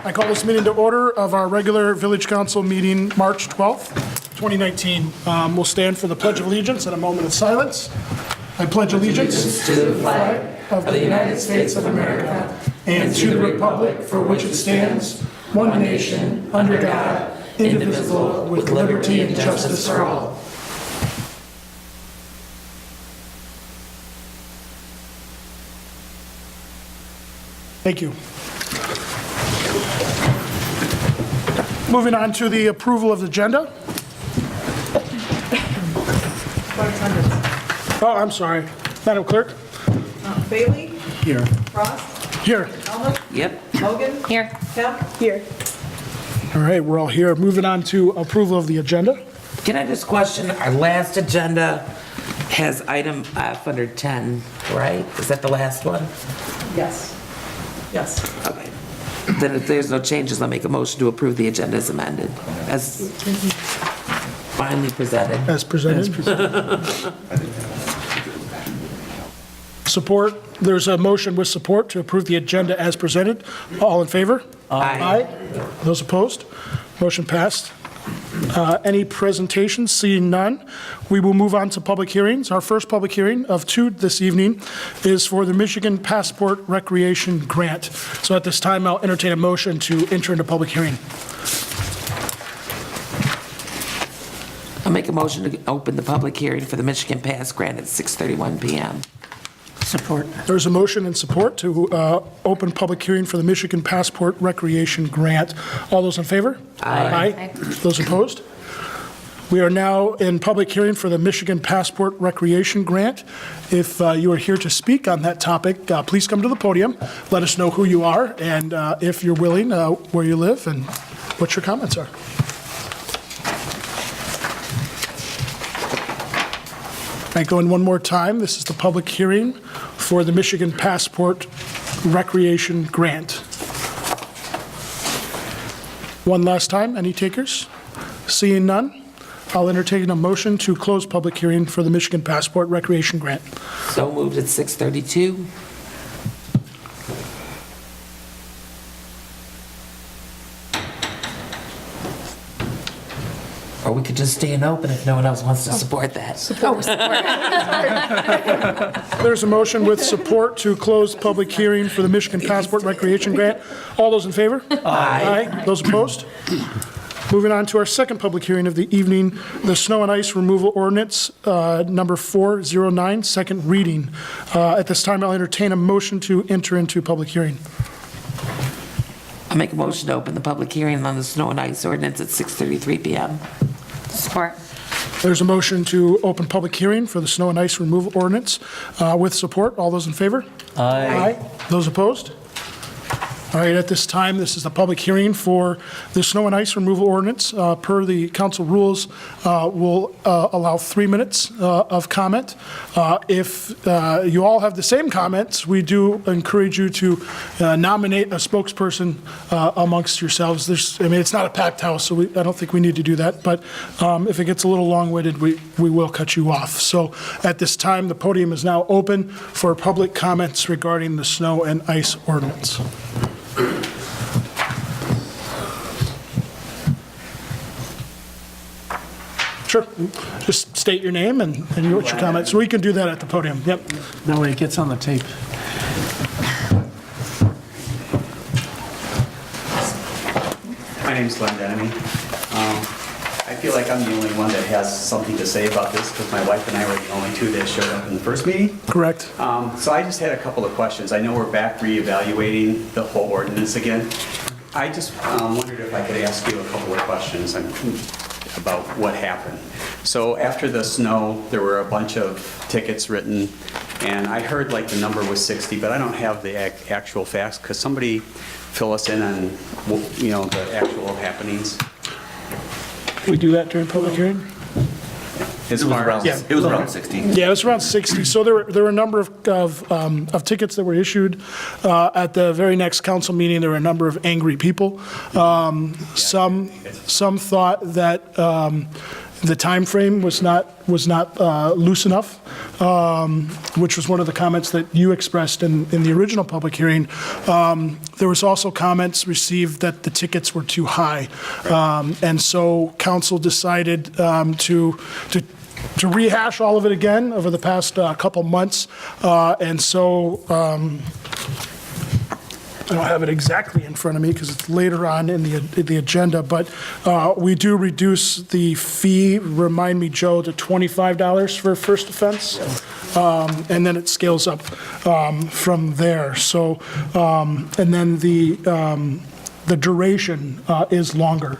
I call this meeting to order of our regular Village Council meeting, March 12th, 2019. We'll stand for the Pledge of Allegiance and a moment of silence. I pledge allegiance to the flag of the United States of America and to the republic for which it stands, one nation, under God, indivisible, with liberty and justice for all. Thank you. Moving on to the approval of the agenda. Oh, I'm sorry. Madam Clerk? Bailey? Here. Ross? Here. Elmer? Yep. Logan? Here. Kemp? Here. All right, we're all here. Moving on to approval of the agenda. Can I just question, our last agenda has item F under 10, right? Is that the last one? Yes. Yes. Okay. Then if there's no changes, I'll make a motion to approve the agenda as amended, as finally presented. As presented. Support. There's a motion with support to approve the agenda as presented. All in favor? Aye. Those opposed? Motion passed. Any presentations? Seeing none, we will move on to public hearings. Our first public hearing of two this evening is for the Michigan Passport Recreation Grant. So at this time, I'll entertain a motion to enter into public hearing. I'll make a motion to open the public hearing for the Michigan Pass Grant at 6:31 PM. Support. There's a motion and support to open public hearing for the Michigan Passport Recreation Grant. All those in favor? Aye. Those opposed? We are now in public hearing for the Michigan Passport Recreation Grant. If you are here to speak on that topic, please come to the podium. Let us know who you are and if you're willing, where you live and what your comments are. I go in one more time. This is the public hearing for the Michigan Passport Recreation Grant. One last time, any takers? Seeing none, I'll entertain a motion to close public hearing for the Michigan Passport Recreation Grant. So moved at 6:32. Or we could just stay and open if no one else wants to support that. There's a motion with support to close public hearing for the Michigan Passport Recreation Grant. All those in favor? Aye. Those opposed? Moving on to our second public hearing of the evening, the snow and ice removal ordinance, number 409, second reading. At this time, I'll entertain a motion to enter into public hearing. I'll make a motion to open the public hearing on the snow and ice ordinance at 6:33 PM. Support. There's a motion to open public hearing for the snow and ice removal ordinance with support. All those in favor? Aye. Those opposed? All right, at this time, this is the public hearing for the snow and ice removal ordinance. Per the council rules, we'll allow 3 minutes of comment. If you all have the same comments, we do encourage you to nominate a spokesperson amongst yourselves. It's not a packed house, so I don't think we need to do that. But if it gets a little long-winded, we will cut you off. So at this time, the podium is now open for public comments regarding the snow and ice ordinance. Sure. Just state your name and what's your comments. We can do that at the podium. Yep. That way it gets on the tape. My name's Glenn Denemy. I feel like I'm the only one that has something to say about this because my wife and I were the only two that showed up in the first meeting. Correct. So I just had a couple of questions. I know we're back reevaluating the whole ordinance again. I just wondered if I could ask you a couple of questions about what happened. So after the snow, there were a bunch of tickets written, and I heard like the number was 60, but I don't have the actual facts. Could somebody fill us in on, the actual happenings? We do that during public hearing? As far as, Yeah. It was around 60. Yeah, it was around 60. So there were a number of tickets that were issued. At the very next council meeting, there were a number of angry people. Some thought that the timeframe was not loose enough, which was one of the comments that you expressed in the original public hearing. There was also comments received that the tickets were too high. And so council decided to rehash all of it again over the past couple months. And so I don't have it exactly in front of me because it's later on in the agenda, but we do reduce the fee, remind me, Joe, to $25 for first offense. And then it scales up from there. So, and then the duration is longer.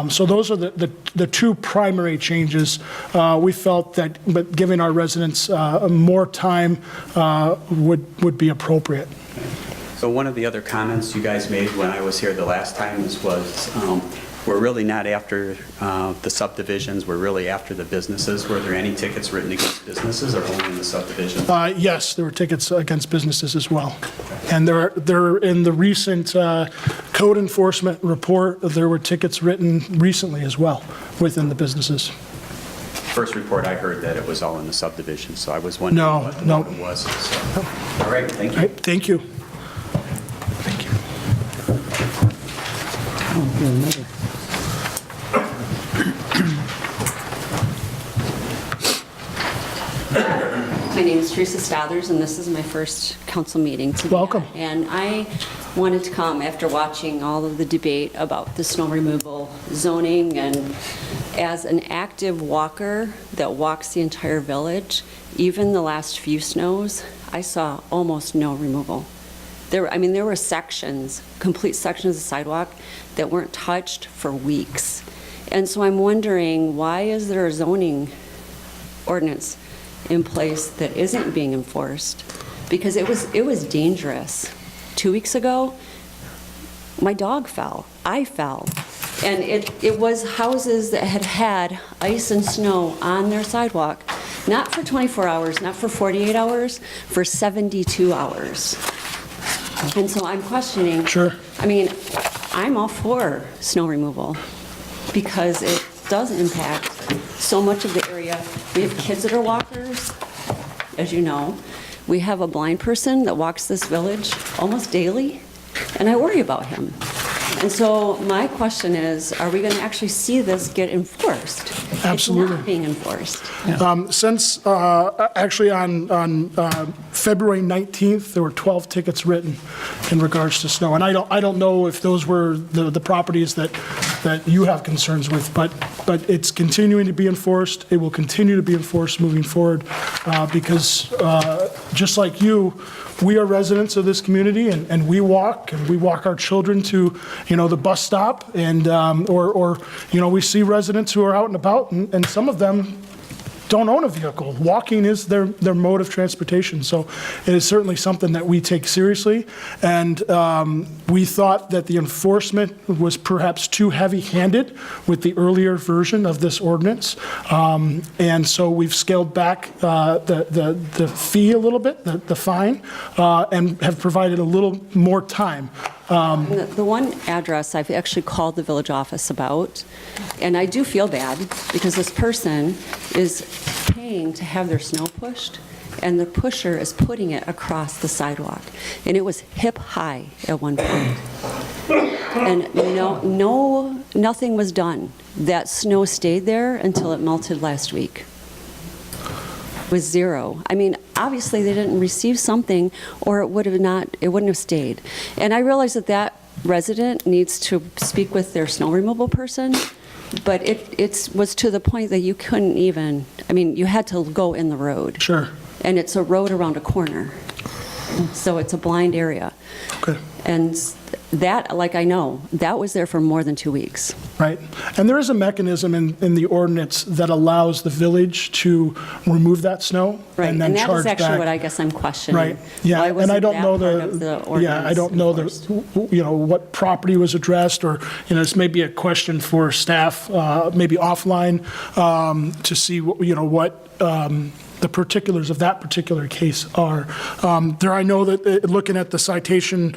So those are the two primary changes. We felt that but giving our residents more time would be appropriate. So one of the other comments you guys made when I was here the last time was we're really not after the subdivisions, we're really after the businesses. Were there any tickets written against businesses or only in the subdivision? Yes, there were tickets against businesses as well. And there in the recent code enforcement report, there were tickets written recently as well within the businesses. First report I heard that it was all in the subdivision, so I was wondering No, what no. it was. So. All right, thank All you. right, thank you. Thank you. My name is Teresa Stothers, and this is my first council meeting today. Welcome. And I wanted to come after watching all of the debate about the snow removal zoning, and as an active walker that walks the entire village, even the last few snows, I saw almost no removal. There were sections, complete sections of sidewalk that weren't touched for weeks. And so I'm wondering, why is there a zoning ordinance in place that isn't being enforced? Because it was dangerous. 2 weeks ago, my dog fell, I fell, and it was houses that had had ice and snow on their sidewalk, not for 24 hours, not for 48 hours, for 72 hours. And so I'm questioning. Sure. I mean, I'm all for snow removal because it does impact so much of the area. We have kids that are walkers, as you know. We have a blind person that walks this village almost daily, and I worry about him. And so my question is, are we going to actually see this get enforced? Absolutely. It's not being enforced. Since, actually on February 19th, there were 12 tickets written in regards to snow. And I don't know if those were the properties that you have concerns with, but it's continuing to be enforced. It will continue to be enforced moving forward because just like you, we are residents of this community, and we walk our children to, the bus stop, and or we see residents who are out and about, and some of them don't own a vehicle. Walking is their mode of transportation. So it is certainly something that we take seriously. And we thought that the enforcement was perhaps too heavy-handed with the earlier version of this ordinance. And so we've scaled back the fee a little bit, the fine, and have provided a little more time. The one address I've actually called the village office about, and I do feel bad because this person is paying to have their snow pushed, and the pusher is putting it across the sidewalk. And it was hip high at one point. And nothing was done. That snow stayed there until it melted last week. Was zero. I mean, obviously they didn't receive something, or it wouldn't have stayed. And I realize that resident needs to speak with their snow removal person, but it was to the point that you couldn't even, you had to go in the road. Sure. And it's a road around a corner. So it's a blind area. Okay. And that, I know, that was there for more than 2 weeks. Right. And there is a mechanism in the ordinance that allows the village to remove that snow Right. and then that charge is actually back. what I guess I'm questioning. Right, yeah, Why and wasn't I don't that know part of the ordinance I don't know enforced? what property was addressed, or, this may be a question for staff, maybe offline, to see, what the particulars of that particular case are. There, I know that looking at the citation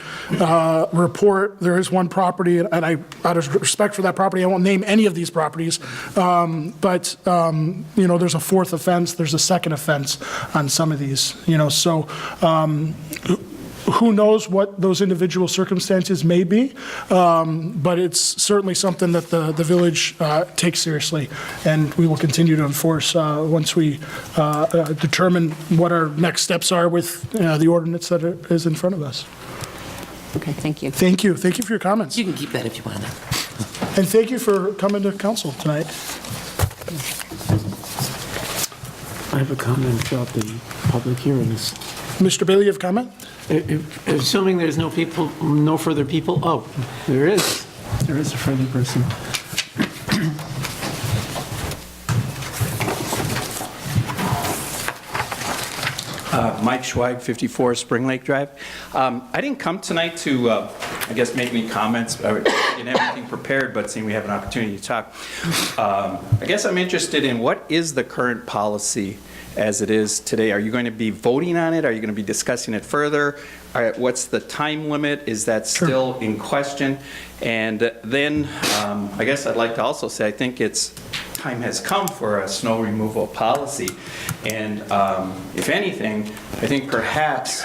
report, there is one property, and I, out of respect for that property, I won't name any of these properties, but, there's a fourth offense, there's a second offense on some of these, so who knows what those individual circumstances may be, but it's certainly something that the village takes seriously, and we will continue to enforce once we determine what our next steps are with the ordinance that is in front of us. Okay, thank you. Thank you. Thank you for your comments. You can keep that if you want to. And thank you for coming to council tonight. I have a comment about the public hearings. Mr. Bailey, you have a comment? Assuming there's no further people, oh, there is a further person. Mike Schweig, 54 Spring Lake Drive. I didn't come tonight to, make any comments. I didn't have anything prepared, but seeing we have an opportunity to talk. I guess I'm interested in what is the current policy as it is today? Are you going to be voting on it? Are you going to be discussing it further? What's the time limit? Is that still in question? And then I guess I'd like to also say I think time has come for a snow removal policy. And if anything, I think perhaps,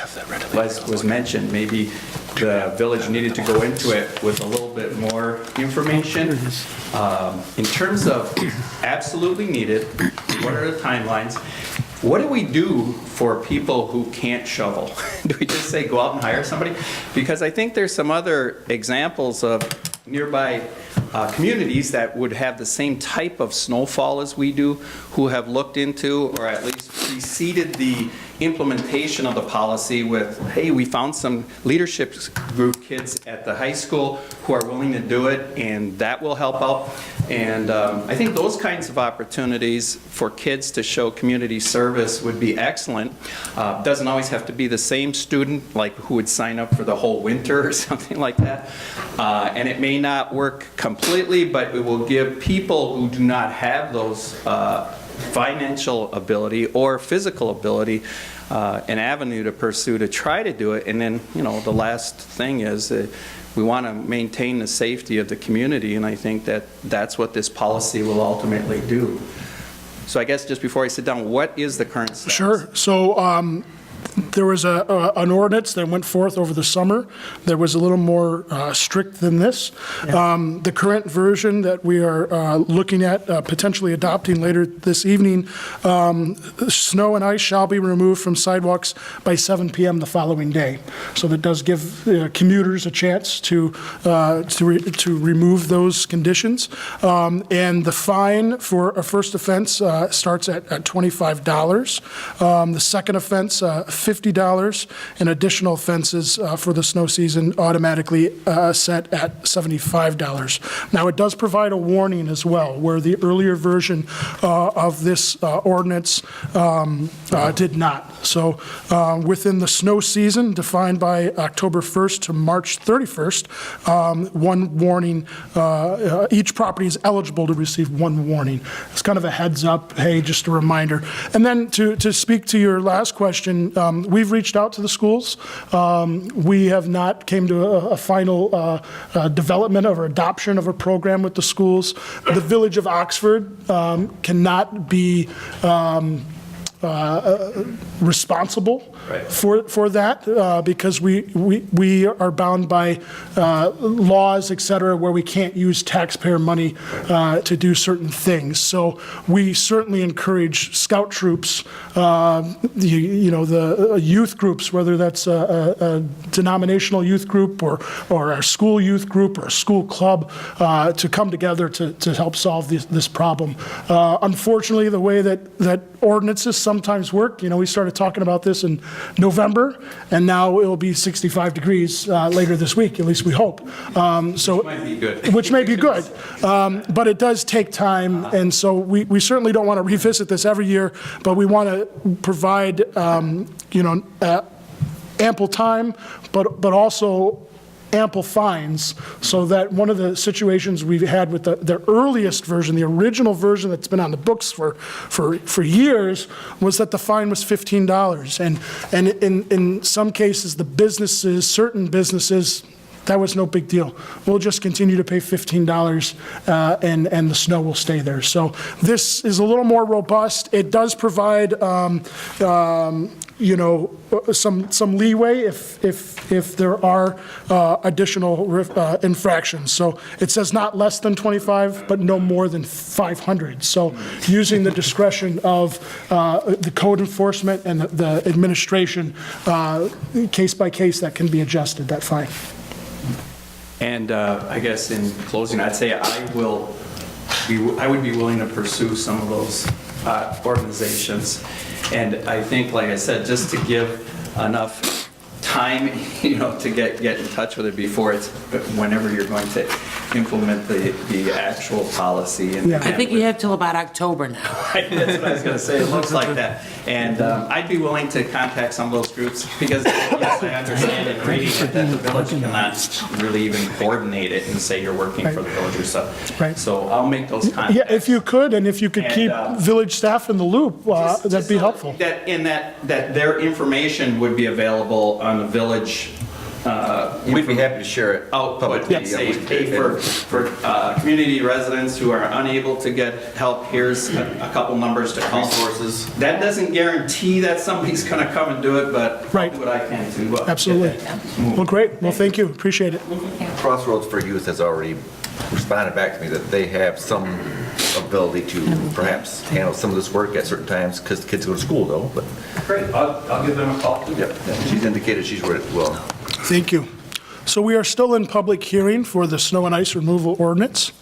as was mentioned, maybe the village needed to go into it with a little bit more information. In terms of absolutely needed, what are the timelines? What do we do for people who can't shovel? Do we just say go out and hire somebody? Because I think there's some other examples of nearby communities that would have the same type of snowfall as we do, who have looked into or at least preceded the implementation of the policy with, hey, we found some leadership group kids at the high school who are willing to do it, and that will help out. And I think those kinds of opportunities for kids to show community service would be excellent. Doesn't always have to be the same student, like who would sign up for the whole winter or something like that. And it may not work completely, but it will give people who do not have those financial ability or physical ability an avenue to pursue to try to do it. And then, the last thing is we want to maintain the safety of the community, and I think that that's what this policy will ultimately do. So I guess just before I sit down, what is the current status? Sure. So there was an ordinance that went forth over the summer that was a little more strict than this. The current version that we are looking at potentially adopting later this evening, snow and ice shall be removed from sidewalks by 7 p.m. the following day. So that does give commuters a chance to remove those conditions. And the fine for a first offense starts at $25. The second offense, $50, and additional offenses for the snow season automatically set at $75. Now, it does provide a warning as well, where the earlier version of this ordinance did not. So within the snow season, defined by October 1st to March 31st, one warning, each property is eligible to receive one warning. It's kind of a heads up, hey, just a reminder. And then to speak to your last question, we've reached out to the schools. We have not came to a final development or adoption of a program with the schools. The Village of Oxford cannot be responsible for that because we are bound by laws, et cetera, where we can't use taxpayer money to do certain things. So we certainly encourage scout troops, the youth groups, whether that's a denominational youth group or a school youth group or a school club, to come together to help solve this problem. Unfortunately, the way that ordinances sometimes work, we started talking about this in November, and now it'll be 65 degrees later this week, at least we hope. So, Which might be good. Which may be good. But it does take time, and so we certainly don't want to revisit this every year, but we want to provide, ample time, but also ample fines, so that one of the situations we've had with the earliest version, the original version that's been on the books for years, was that the fine was $15. And in some cases, the businesses, certain businesses, that was no big deal. We'll just continue to pay $15 and the snow will stay there. So this is a little more robust. It does provide, you know, some leeway if there are additional infractions. So it says not less than 25, but no more than 500. So using the discretion of the code enforcement and the administration, case by case, that can be adjusted, that fine. And I guess in closing, I'd say I would be willing to pursue some of those organizations. And I think, like I said, just to give enough time, you know, to get in touch with it before it's, whenever you're going to implement the actual policy. And Yeah. I think you have till about October now. That's what I was going to say. It looks like that. And I'd be willing to contact some of those groups because, yes, I understand in reading it that the village cannot really even coordinate it and say you're working for the village or stuff. Right. So I'll make those contacts. Yeah, if you could, and if you could And, keep village staff in the loop, that'd be helpful. That their information would be available on the village. We'd be happy to share it. Output, publicly. say, pay for community residents who are unable to get help, here's a couple numbers to call. Resources. That doesn't guarantee that somebody's going to come and do it, but I'll Right. do what I can to. Absolutely. get that moving. Well, great. Well, thank you. Appreciate it. Crossroads for Youth has already responded back to me that they have some ability to perhaps handle some of this work at certain times because the kids go to school though, but Great, I'll give them a call too. yeah, she's indicated she's ready, well, Thank you. So we are still in public hearing for the snow and ice removal ordinance.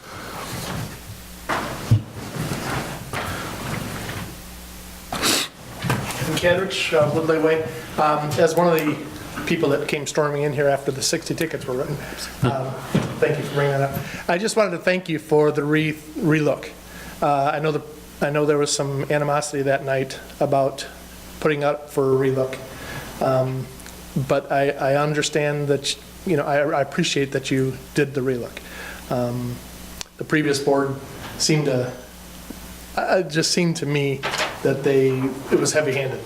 Kadrich, Woodley Way. As one of the people that came storming in here after the 60 tickets were written, thank you for bringing that up. I just wanted to thank you for the relook. I know there was some animosity that night about putting up for a relook, but I understand that, you know, I appreciate that you did the relook. The previous board seemed to, it just seemed to me that it was heavy-handed,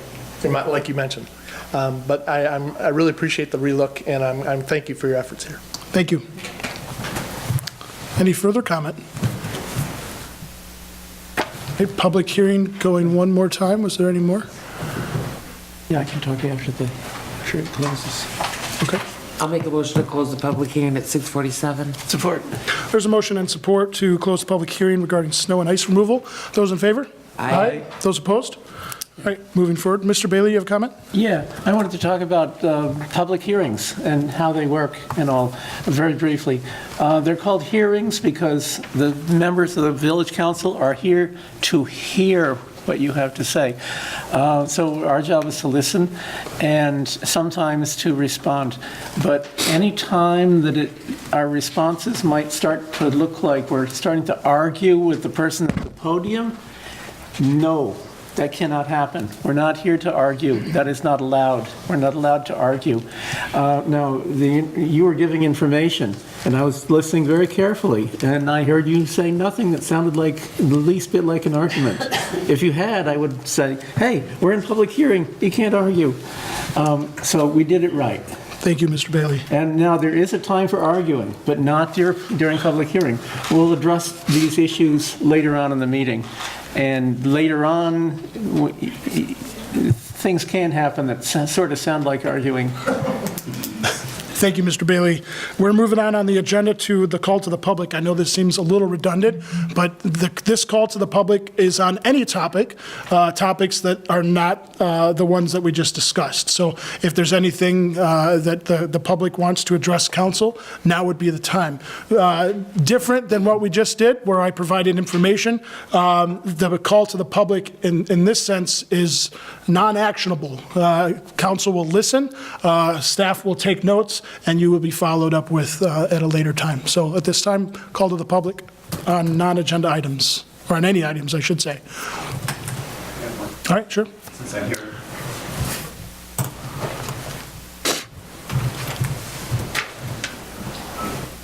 like you mentioned. But I really appreciate the relook, and I'm thank you for your efforts here. Thank you. Any further comment? Okay, public hearing going one more time. Was there any more? Yeah, I can talk after it closes. Okay. I'll make a motion to close the public hearing at 6:47. Support. There's a motion and support to close the public hearing regarding snow and ice removal. Those in favor? Aye. Those opposed? All right, moving forward. Mr. Bailey, you have a comment? Yeah, I wanted to talk about public hearings and how they work and all, very briefly. They're called hearings because the members of the village council are here to hear what you have to say. So our job is to listen and sometimes to respond. But any time that our responses might start to look like we're starting to argue with the person at the podium, no. That cannot happen. We're not here to argue. That is not allowed. We're not allowed to argue. Now, you were giving information, and I was listening very carefully, and I heard you say nothing that sounded like the least bit like an argument. If you had, I would say, hey, we're in public hearing. You can't argue. So we did it right. Thank you, Mr. Bailey. And now there is a time for arguing, but not during public hearing. We'll address these issues later on in the meeting. And later on, things can happen that sort of sound like arguing. Thank you, Mr. Bailey. We're moving on the agenda to the call to the public. I know this seems a little redundant, but this call to the public is on any topic, topics that are not the ones that we just discussed. So if there's anything that the public wants to address council, now would be the time. Different than what we just did, where I provided information, the call to the public in this sense is non-actionable. Council will listen, staff will take notes, and you will be followed up with at a later time. So at this time, call to the public on non-agenda items, or on any items, I should say. All right, sure. Since I'm here.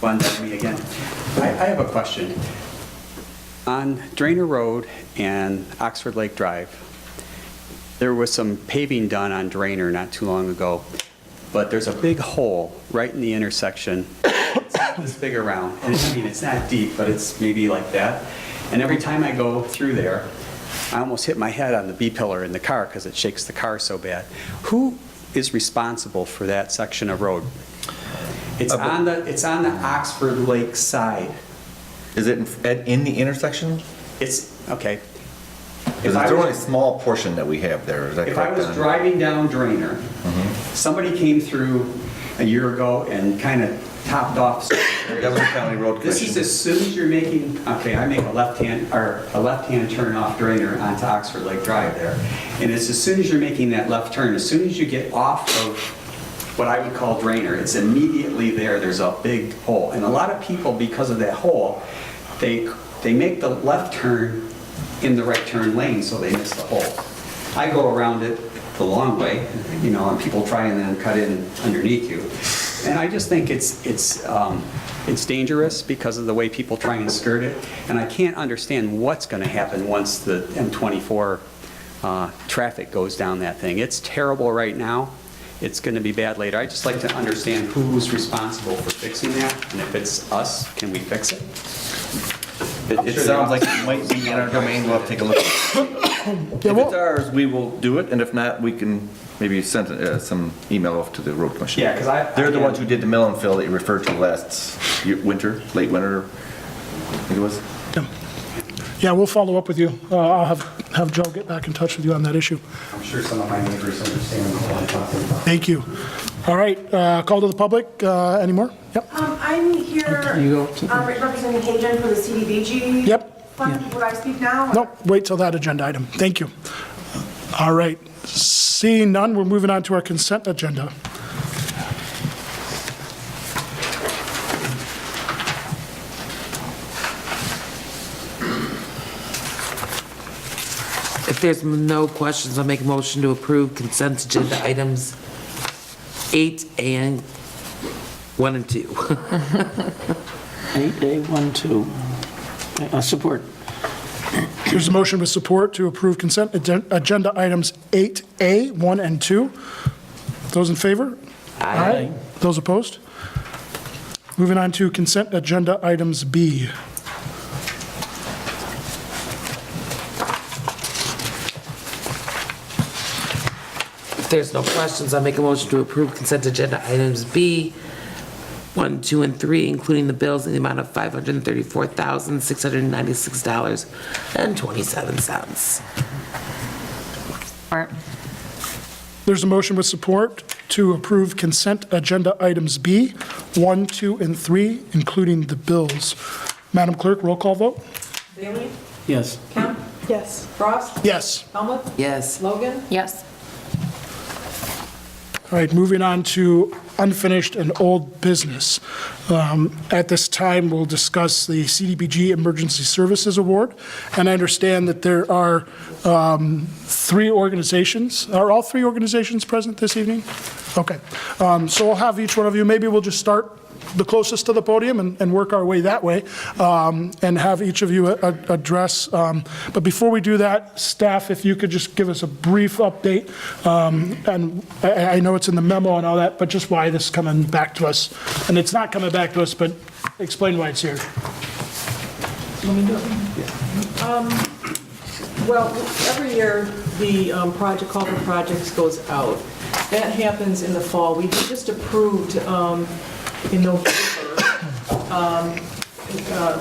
Glenda, me again. I have a question. On Drainer Road and Oxford Lake Drive, there was some paving done on Drainer not too long ago, but there's a big hole right in the intersection. It's this big around, and I mean, it's not deep, but it's maybe like that. And every time I go through there, I almost hit my head on the B-pillar in the car because it shakes the car so bad. Who is responsible for that section of road? It's on the Oxford Lake side. Is it in the intersection? It's, okay. Because it's only a small portion that we have there, is that If I correct? was driving down Drainer, somebody came through a year ago and kind of topped off. Governor County Road This Commission. is as soon as you're making, okay, I make a left-hand turn off Drainer onto Oxford Lake Drive there. And it's as soon as you're making that left turn, as soon as you get off of what I would call Drainer, it's immediately there, there's a big hole. And a lot of people, because of that hole, they make the left turn in the right turn lane, so they miss the hole. I go around it the long way, you know, and people try and then cut in underneath you. And I just think it's dangerous because of the way people try and skirt it. And I can't understand what's going to happen once the M24 traffic goes down that thing. It's terrible right now. It's going to be bad later. I'd just like to understand who's responsible for fixing that, and if it's us, can we fix it? It sounds like it might be in our domain, we'll have to take a look. If it's ours, we will do it, and if not, we can maybe send some email off to the road commission. Yeah, because They're the ones who did the mill and fill that you referred to last winter, late winter, I think it was. Yeah, we'll follow up with you. I'll have Joe get back in touch with you on that issue. I'm sure some of my neighbors understand what I'm talking about. Thank you. All right, call to the public. Any more? Yep. I'm here representing Cajun for the CDBG. Yep. Fund. Would I speak now? No, wait till that agenda item. Thank you. All right. Seeing none, we're moving on to our consent agenda. If there's no questions, I'll make a motion to approve consent agenda items 8 and 1 and 2. 8A, 1, 2. Support. There's a motion with support to approve consent agenda items 8A, 1 and 2. Those in favor? Aye. Those opposed? Moving on to consent agenda items B. If there's no questions, I'll make a motion to approve consent agenda items B, 1, 2, and 3, including the bills in the amount of $534,696.27. Support. There's a motion with support to approve consent agenda items B, 1, 2, and 3, including the bills. Madam Clerk, roll call vote? Bailey? Yes. Kemp? Yes. Frost? Yes. Helmut? Yes. Logan? Yes. All right, moving on to unfinished and old business. At this time, we'll discuss the CDBG Emergency Services Award, and I understand that there are 3 organizations. Are all 3 organizations present this evening? Okay, so I'll have each one of you, maybe we'll just start the closest to the podium and work our way that way, and have each of you address. But before we do that, staff, if you could just give us a brief update, and I know it's in the memo and all that, but just why this is coming back to us. And it's not coming back to us, but explain why it's here. Let me do it. Well, every year, the project, call for projects goes out. That happens in the fall. We just approved in November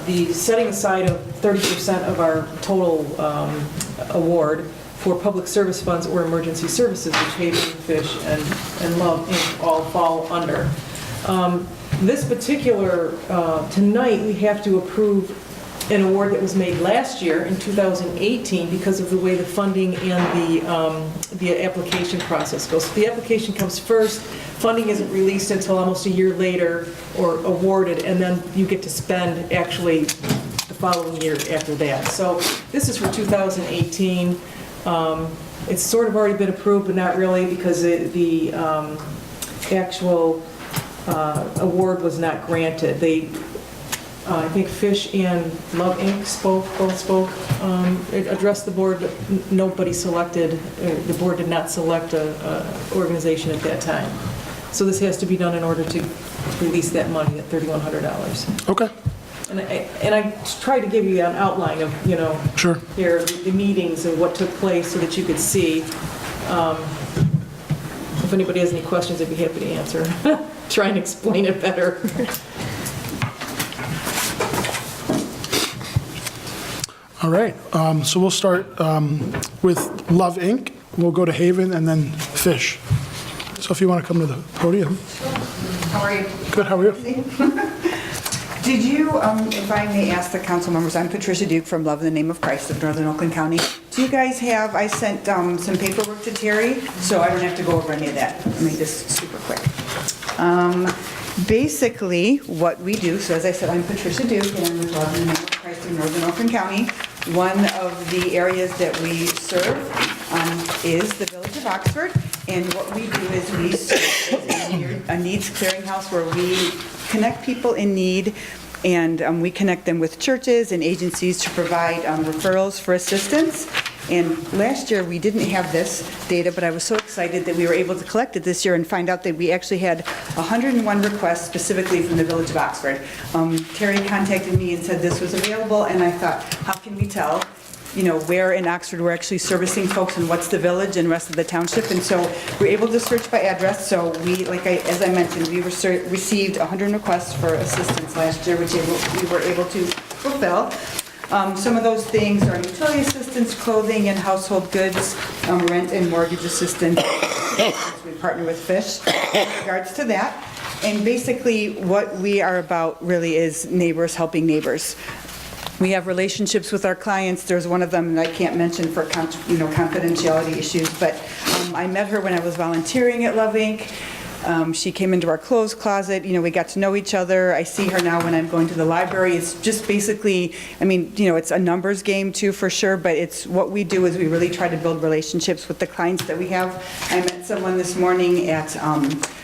the setting aside of 30% of our total award for public service funds or emergency services, which Haven, Fish, and Love Inc. all fall under. This particular, tonight, we have to approve an award that was made last year in 2018 because of the way the funding and the application process goes. So the application comes first, funding isn't released until almost a year later or awarded, and then you get to spend actually the following year after that. So this is for 2018. It's sort of already been approved, but not really, because the actual award was not granted. They, I think Fish and Love Inc. both spoke, it addressed the board, but nobody selected, the board did not select a organization at that time. So this has to be done in order to release that money at $3,100. Okay, And I tried to give you an outline of, sure. here, the meetings and what took place so that you could see. If anybody has any questions, I'd be happy to answer. Try and explain it better. All right, so we'll start with Love Inc. We'll go to Haven and then Fish. So if you want to come to the podium. How are you? Good, how are you? Did you, if I may ask the council members, I'm Patricia Duke from Love in the Name of Christ of Northern Oakland County. Do you guys have, I sent some paperwork to Terry, so I don't have to go over any of that. I'll make this super quick. Basically, what we do, so as I said, I'm Patricia Duke, and I'm with Love in the Name of Christ of Northern Oakland County. One of the areas that we serve is the Village of Oxford, and what we do is we serve a needs clearinghouse where we connect people in need, and we connect them with churches and agencies to provide referrals for assistance. And last year, we didn't have this data, but I was so excited that we were able to collect it this year and find out that we actually had 101 requests specifically from the Village of Oxford. Terry contacted me and said this was available, and I thought, how can we tell, where in Oxford we're actually servicing folks and what's the village and rest of the township? And so we're able to search by address. So we, as I mentioned, we received 100 requests for assistance last year, which we were able to fulfill. Some of those things are utility assistance, clothing and household goods, rent and mortgage assistance. We partner with Fish in regards to that. And basically what we are about really is neighbors helping neighbors. We have relationships with our clients. There's one of them that I can't mention for confidentiality issues, but I met her when I was volunteering at Love Inc. She came into our clothes closet, we got to know each other. I see her now when I'm going to the library. It's just basically, it's a numbers game too, for sure, but it's what we do is we really try to build relationships with the clients that we have. I met someone this morning at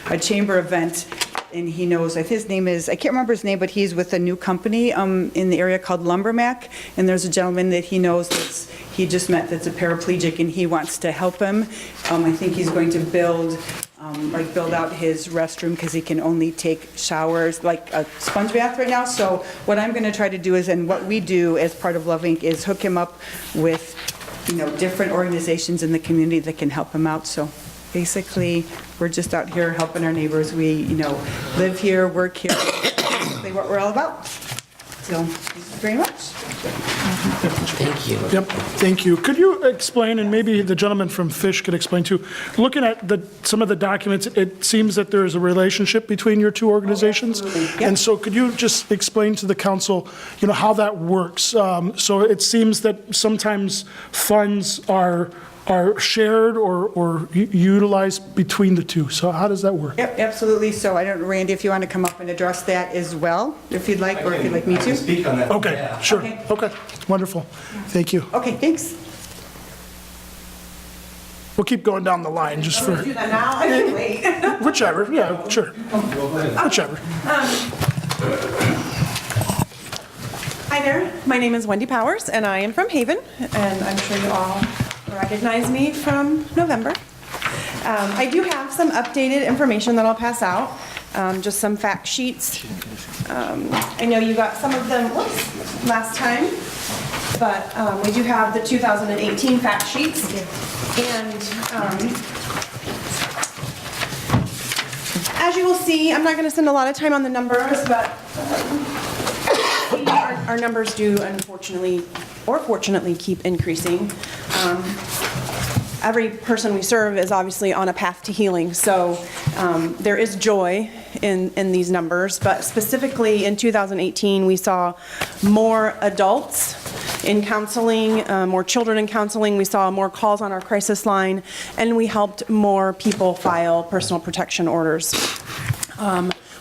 a chamber event, and he knows, his name is, I can't remember his name, but he's with a new company in the area called Lumbermac, and there's a gentleman that he knows he just met that's a paraplegic, and he wants to help him. I think he's going to build out his restroom because he can only take showers, like a sponge bath right now. So what I'm going to try to do is, and what we do as part of Love Inc. is hook him up with, different organizations in the community that can help him out. So basically, we're just out here helping our neighbors. We, live here, work here. That's basically what we're all about. So, thank you very much. Thank you. Yep, thank you. Could you explain, and maybe the gentleman from Fish could explain too, looking at some of the documents, it seems that there is a relationship between your two organizations. Yep. And so could you just explain to the council, how that works? So it seems that sometimes funds are shared or utilized between the two. So how does that work? Yep, absolutely. So I don't know, Randy, if you want to come up and address that as well, if you'd like, or if you'd like me to. Speak on that. Okay, sure. Okay. Okay, wonderful. Thank you. Okay, thanks. We'll keep going down the line just for, Do that now? I can wait. whichever, yeah, sure. Whichever. Hi there, my name is Wendy Powers, and I am from Haven, and I'm sure you all recognize me from November. I do have some updated information that I'll pass out, just some fact sheets. I know you got some of them last time, but we do have the 2018 fact sheets. And as you will see, I'm not going to spend a lot of time on the numbers, but our numbers do unfortunately or fortunately keep increasing. Every person we serve is obviously on a path to healing, so there is joy in these numbers, but specifically in 2018, we saw more adults in counseling, more children in counseling, we saw more calls on our crisis line, and we helped more people file personal protection orders.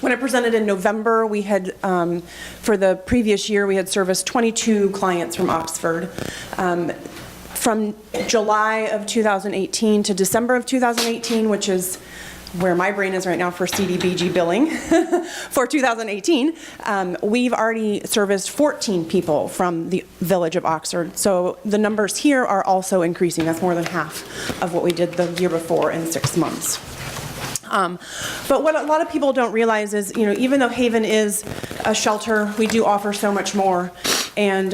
When I presented in November, we had, for the previous year, we had serviced 22 clients from Oxford. From July of 2018 to December of 2018, which is where my brain is right now for CDBG billing for 2018, we've already serviced 14 people from the Village of Oxford. So the numbers here are also increasing. That's more than half of what we did the year before in 6 months. But what a lot of people don't realize is, even though Haven is a shelter, we do offer so much more. And,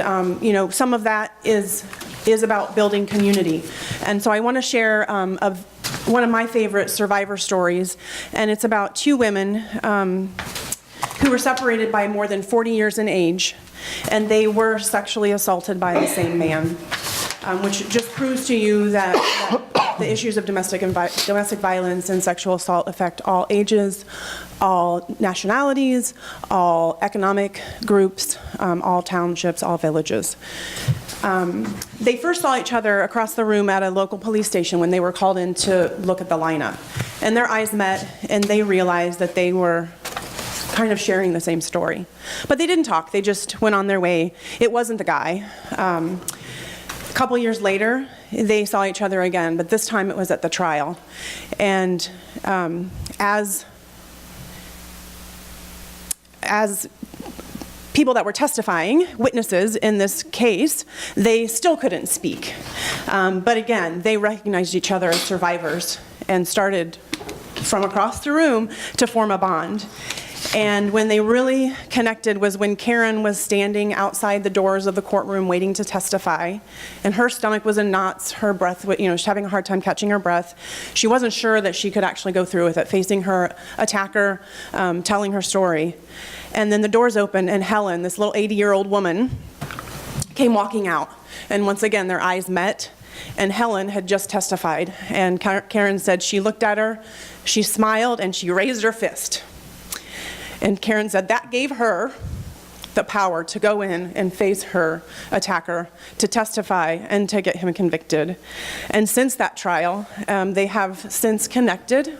some of that is about building community. And so I want to share one of my favorite survivor stories, and it's about 2 women who were separated by more than 40 years in age, and they were sexually assaulted by the same man, which just proves to you that the issues of domestic violence and sexual assault affect all ages, all nationalities, all economic groups, all townships, all villages. They first saw each other across the room at a local police station when they were called in to look at the lineup. And their eyes met, and they realized that they were kind of sharing the same story. But they didn't talk, they just went on their way. It wasn't the guy. A couple years later, they saw each other again, but this time it was at the trial. And as people that were testifying, witnesses in this case, they still couldn't speak. But again, they recognized each other as survivors and started from across the room to form a bond. And when they really connected was when Karen was standing outside the doors of the courtroom waiting to testify, and her stomach was in knots, her breath, she's having a hard time catching her breath. She wasn't sure that she could actually go through with it, facing her attacker, telling her story. And then the doors opened, and Helen, this little 80-year-old woman, came walking out. And once again, their eyes met, and Helen had just testified. And Karen said she looked at her, she smiled, and she raised her fist. And Karen said that gave her the power to go in and face her attacker, to testify, and to get him convicted. And since that trial, they have since connected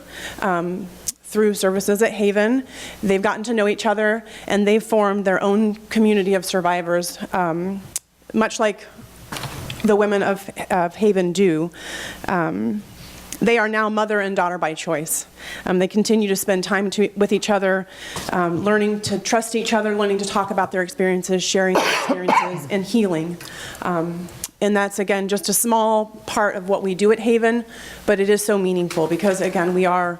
through services at Haven. They've gotten to know each other, and they've formed their own community of survivors, much like the women of Haven do. They are now mother and daughter by choice. They continue to spend time with each other, learning to trust each other, learning to talk about their experiences, sharing their experiences, and healing. And that's, again, just a small part of what we do at Haven, but it is so meaningful because, again, we are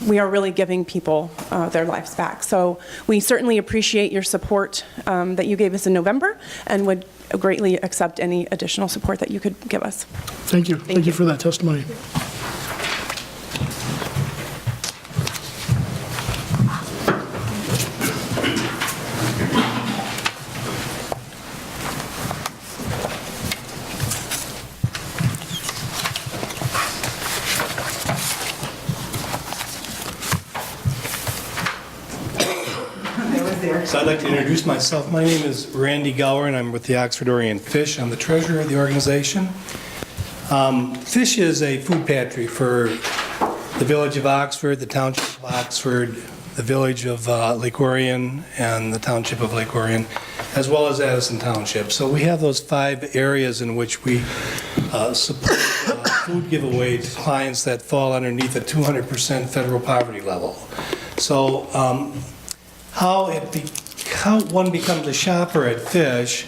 really giving people their lives back. So we certainly appreciate your support that you gave us in November, and would greatly accept any additional support that you could give us. Thank you. Thank you for that testimony. So I'd like to introduce myself. My name is Randy Gower, and I'm with the Oxford Orient Fish. I'm the treasurer of the organization. Fish is a food pantry for the Village of Oxford, the Township of Oxford, the Village of Lake Orion, and the Township of Lake Orion, as well as Addison Township. So we have those 5 areas in which we support food giveaway to clients that fall underneath a 200% federal poverty level. So how one becomes a shopper at Fish,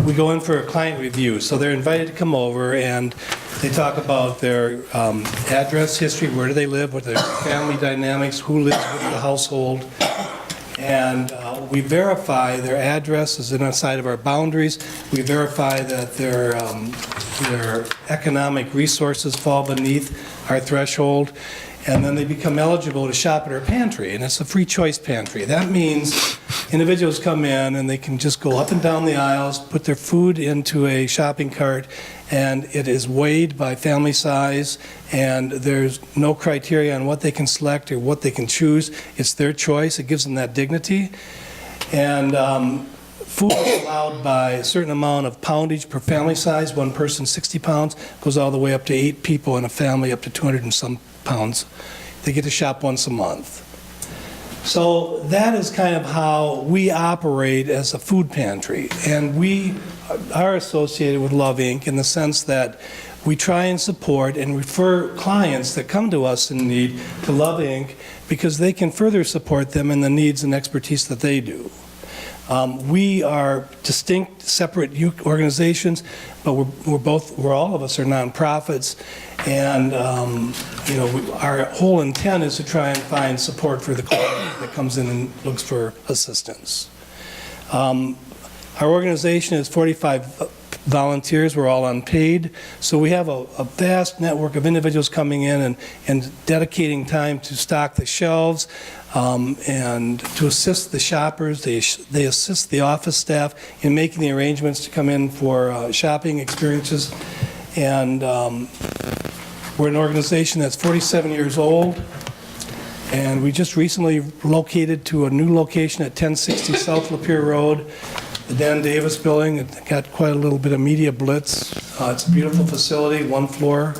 we go in for a client review. So they're invited to come over, and they talk about their address history, where do they live, what their family dynamics, who lives with the household, and we verify their address is inside of our boundaries. We verify that their economic resources fall beneath our threshold. And then they become eligible to shop at our pantry, and it's a free choice pantry. That means individuals come in and they can just go up and down the aisles, put their food into a shopping cart, and it is weighed by family size, and there's no criteria on what they can select or what they can choose. It's their choice. It gives them that dignity. And food is allowed by a certain amount of poundage per family size. One person, 60 pounds, goes all the way up to 8 people in a family, up to 200 and some pounds. They get to shop once a month. So that is kind of how we operate as a food pantry. And we are associated with Love Inc. in the sense that we try and support and refer clients that come to us in need to Love Inc. because they can further support them in the needs and expertise that they do. We are distinct, separate organizations, but all of us are nonprofits, and our whole intent is to try and find support for the client that comes in and looks for assistance. Our organization is 45 volunteers. We're all unpaid, so we have a vast network of individuals coming in and dedicating time to stock the shelves and to assist the shoppers. They assist the office staff in making the arrangements to come in for shopping experiences. And we're an organization that's 47 years old, and we just recently relocated to a new location at 1060 South Lapeer Road, the Dan Davis Building. It got quite a little bit of media blitz. It's a beautiful facility, one floor.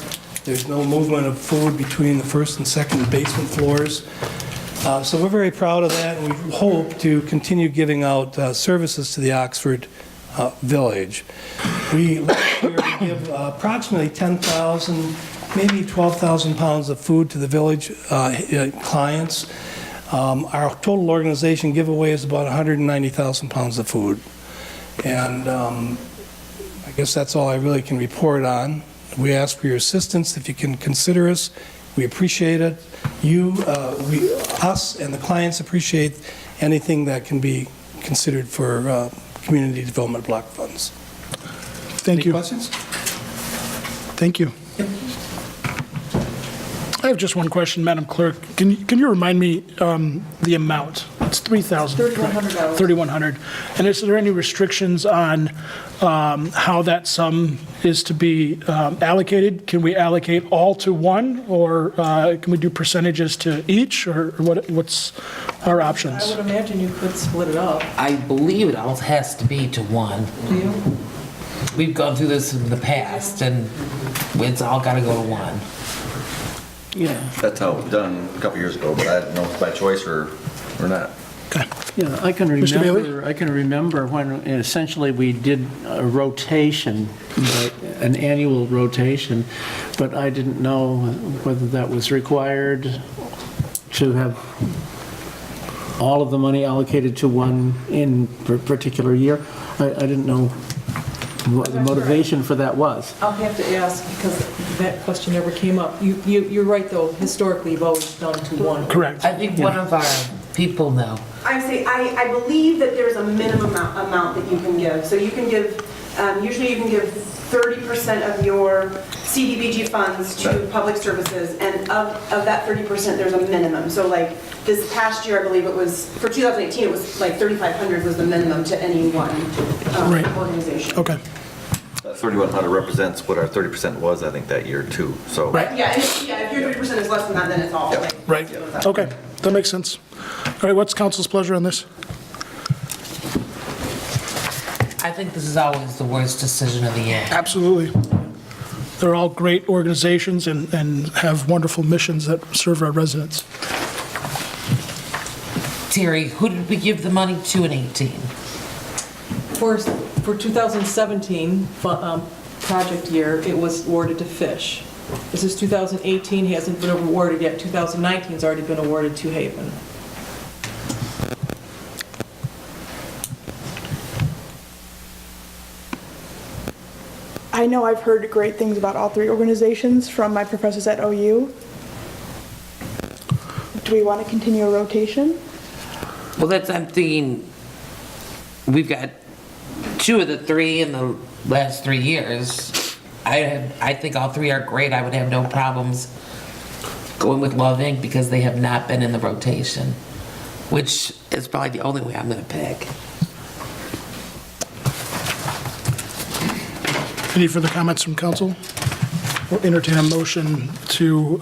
There's no movement of food between the first and second basement floors. So we're very proud of that, and we hope to continue giving out services to the Oxford Village. We give approximately 10,000, maybe 12,000 pounds of food to the village clients. Our total organization giveaway is about 190,000 pounds of food. And I guess that's all I really can report on. We ask for your assistance if you can consider us. We appreciate it. Us and the clients appreciate anything that can be considered for community development block funds. Thank you. Any questions? Thank you. I have just one question, Madam Clerk. Can you remind me the amount? It's $3,000. $3,100. $3,100. And is there any restrictions on how that sum is to be allocated? Can we allocate all to one, or can we do percentages to each, or what's our options? I would imagine you could split it up. I believe it all has to be to one. Do you? We've gone through this in the past, and it's all got to go to one. Yeah, That's how it was done a couple years ago, but I don't know if it's by choice or not. yeah, I can Mr. Bailey? remember when essentially we did a rotation, an annual rotation, but I didn't know whether that was required to have all of the money allocated to one in a particular year. I didn't know what the motivation for that was. I'll have to ask, because that question never came up. You're right, though, historically, you've always done to one. Correct. I think one of our people know. I believe that there's a minimum amount that you can give. So you can give, usually you can give 30% of your CDBG funds to public services, and of that 30%, there's a minimum. So like this past year, I believe it was, for 2018, it was like 3,500 was the minimum to any one Right. organization. Okay. That 3,100 represents what our 30% was, I think, that year too, so. Right. Yeah, if your 30% is less than that, then it's all like. Right. Okay. That makes sense. All right, what's council's pleasure on this? I think this is always the worst decision of the year. Absolutely. They're all great organizations and have wonderful missions that serve our residents. Terry, who did we give the money to in 18? For 2017 project year, it was awarded to Fish. This is 2018, hasn't been awarded yet. 2019's already been awarded to Haven. I know I've heard great things about all three organizations from my professors at OU. Do we want to continue a rotation? Well, I'm thinking, we've got two of the three in the last 3 years. I think all three are great. I would have no problems going with Love Inc. because they have not been in the rotation, which is probably the only way I'm going to pick. Any further comments from council? We'll entertain a motion to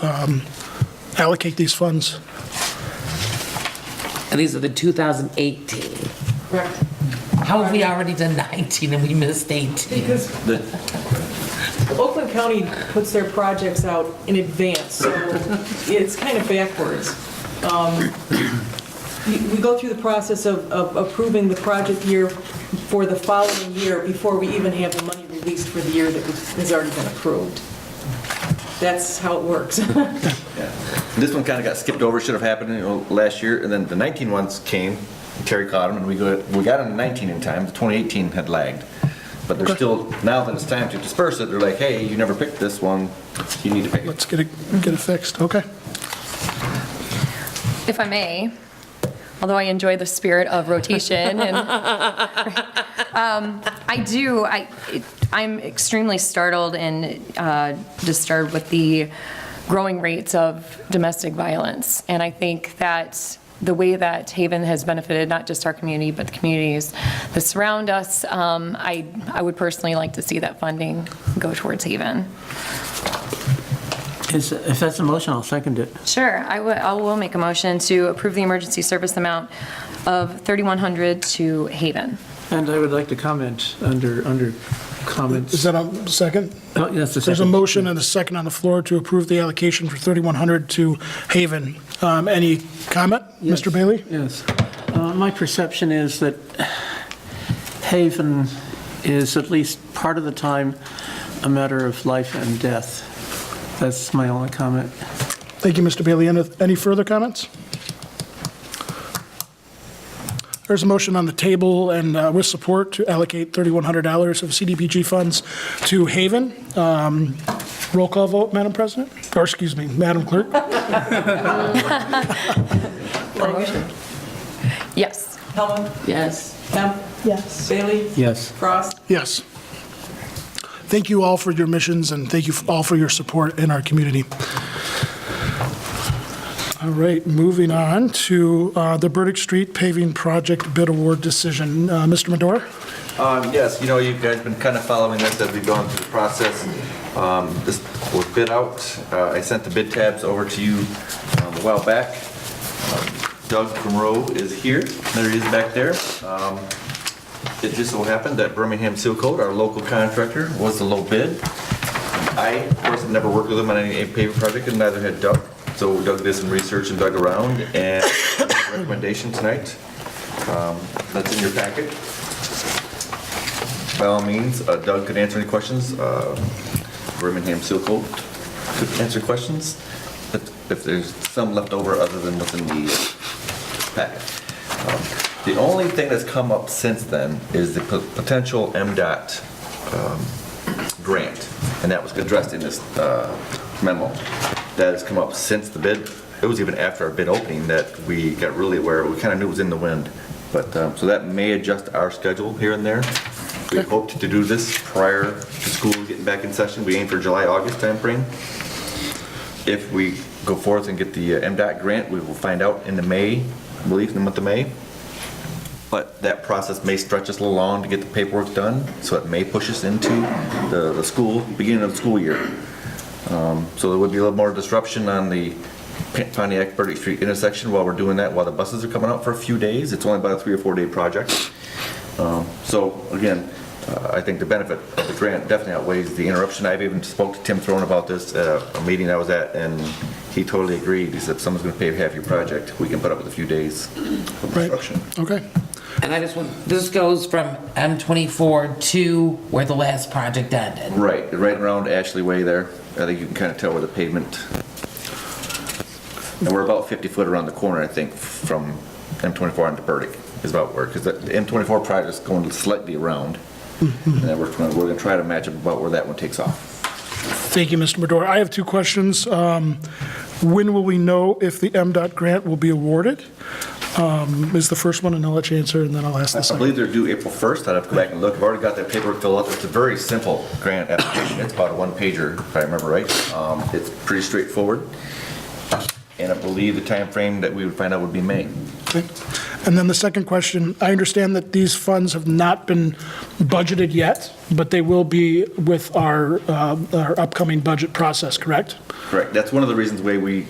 allocate these funds. And these are the 2018. Correct. How have we already done 19 and we missed 18? Because Oakland County puts their projects out in advance, so it's kind of backwards. We go through the process of approving the project year for the following year before we even have the money released for the year that has already been approved. that's how it works. Yeah. This one kind of got skipped over, should have happened, last year, and then the 19 ones came, Terry caught them, and we got them in 19 in time, the 2018 had lagged. But they're still, now that it's time to disperse it, they're like, hey, you never picked this one, you need to pick it. Let's get it fixed, okay. If I may, although I enjoy the spirit of rotation, and I'm extremely startled and disturbed with the growing rates of domestic violence. And I think that the way that Haven has benefited not just our community, but the communities that surround us, I would personally like to see that funding go towards Haven. If that's a motion, I'll second it. Sure, I will make a motion to approve the emergency service amount of $3,100 to Haven. And I would like to comment under comments. Is that a second? Oh, yes, a second. There's a motion and a second on the floor to approve the allocation for $3,100 to Haven. Any comment, Yes. Mr. Bailey? Yes. My perception is that Haven is at least part of the time a matter of life and death. That's my only comment. Thank you, Mr. Bailey. Any further comments? There's a motion on the table and with support to allocate $3,100 of CDBG funds to Haven. Roll call vote, Madam President? Or excuse me, Madam Clerk? Yes. Hellman? Yes. Kemp? Yes. Bailey? Yes. Frost? Yes. Thank you all for your missions and thank you all for your support in our community. All right, moving on to the Burdick Street paving project bid award decision. Mr. Medora? Yes, you guys been kind of following this as we've gone through the process. This was bid out. I sent the bid tabs over to you a while back. Doug from Rowe is here. There he is back there. It just so happened that Birmingham Seal Coat, our local contractor, was the low bid. I, of course, have never worked with him on any paving project, and neither had Doug. So Doug did some research and dug around, and recommendation tonight. That's in your packet. By all means, Doug could answer any questions. Birmingham Seal Coat could answer questions if there's some left over other than what's in the packet. The only thing that's come up since then is the potential MDOT grant, and that was addressed in this memo. That has come up since the bid. It was even after our bid opening that we got really aware. We kind of knew it was in the wind. But so that may adjust our schedule here and there. We hoped to do this prior to school getting back in session. We aim for July, August timeframe. If we go forth and get the MDOT grant, we will find out in May, I believe in the month of May. But that process may stretch us a little long to get the paperwork done, so it may push us into the school, beginning of the school year. So there would be a little more disruption on the Pontiac Burdick Street intersection while we're doing that, while the buses are coming out for a few days. It's only about a 3 or 4 day project. So again, I think the benefit of the grant definitely outweighs the interruption. I've even spoke to Tim Throne about this at a meeting I was at, and he totally agreed. He said, if someone's going to pay half your project, we can put up with a few days of disruption. Okay. And I just want, this goes from M24 to where the last project ended. Right around Ashley Way there. I think you can kind of tell where the pavement, and we're about 50 foot around the corner, I think, from M24 onto Burdick is about where, because the M24 project is going slightly around, and then we're going to try to match up about where that one takes off. Thank you, Mr. Medora. I have two questions. When will we know if the MDOT grant will be awarded? Is the first one, and I'll let you answer, and then I'll ask the I second. believe they're due April 1st. I'd have to go back and look. I've already got that paperwork filled out. It's a very simple grant application. It's about a one-pager, if I remember right. It's pretty straightforward. And I believe the time frame that we would find out would be May. Okay. And then the second question, I understand that these funds have not been budgeted yet, but they will be with our upcoming budget process, correct? Correct. That's one of the reasons why we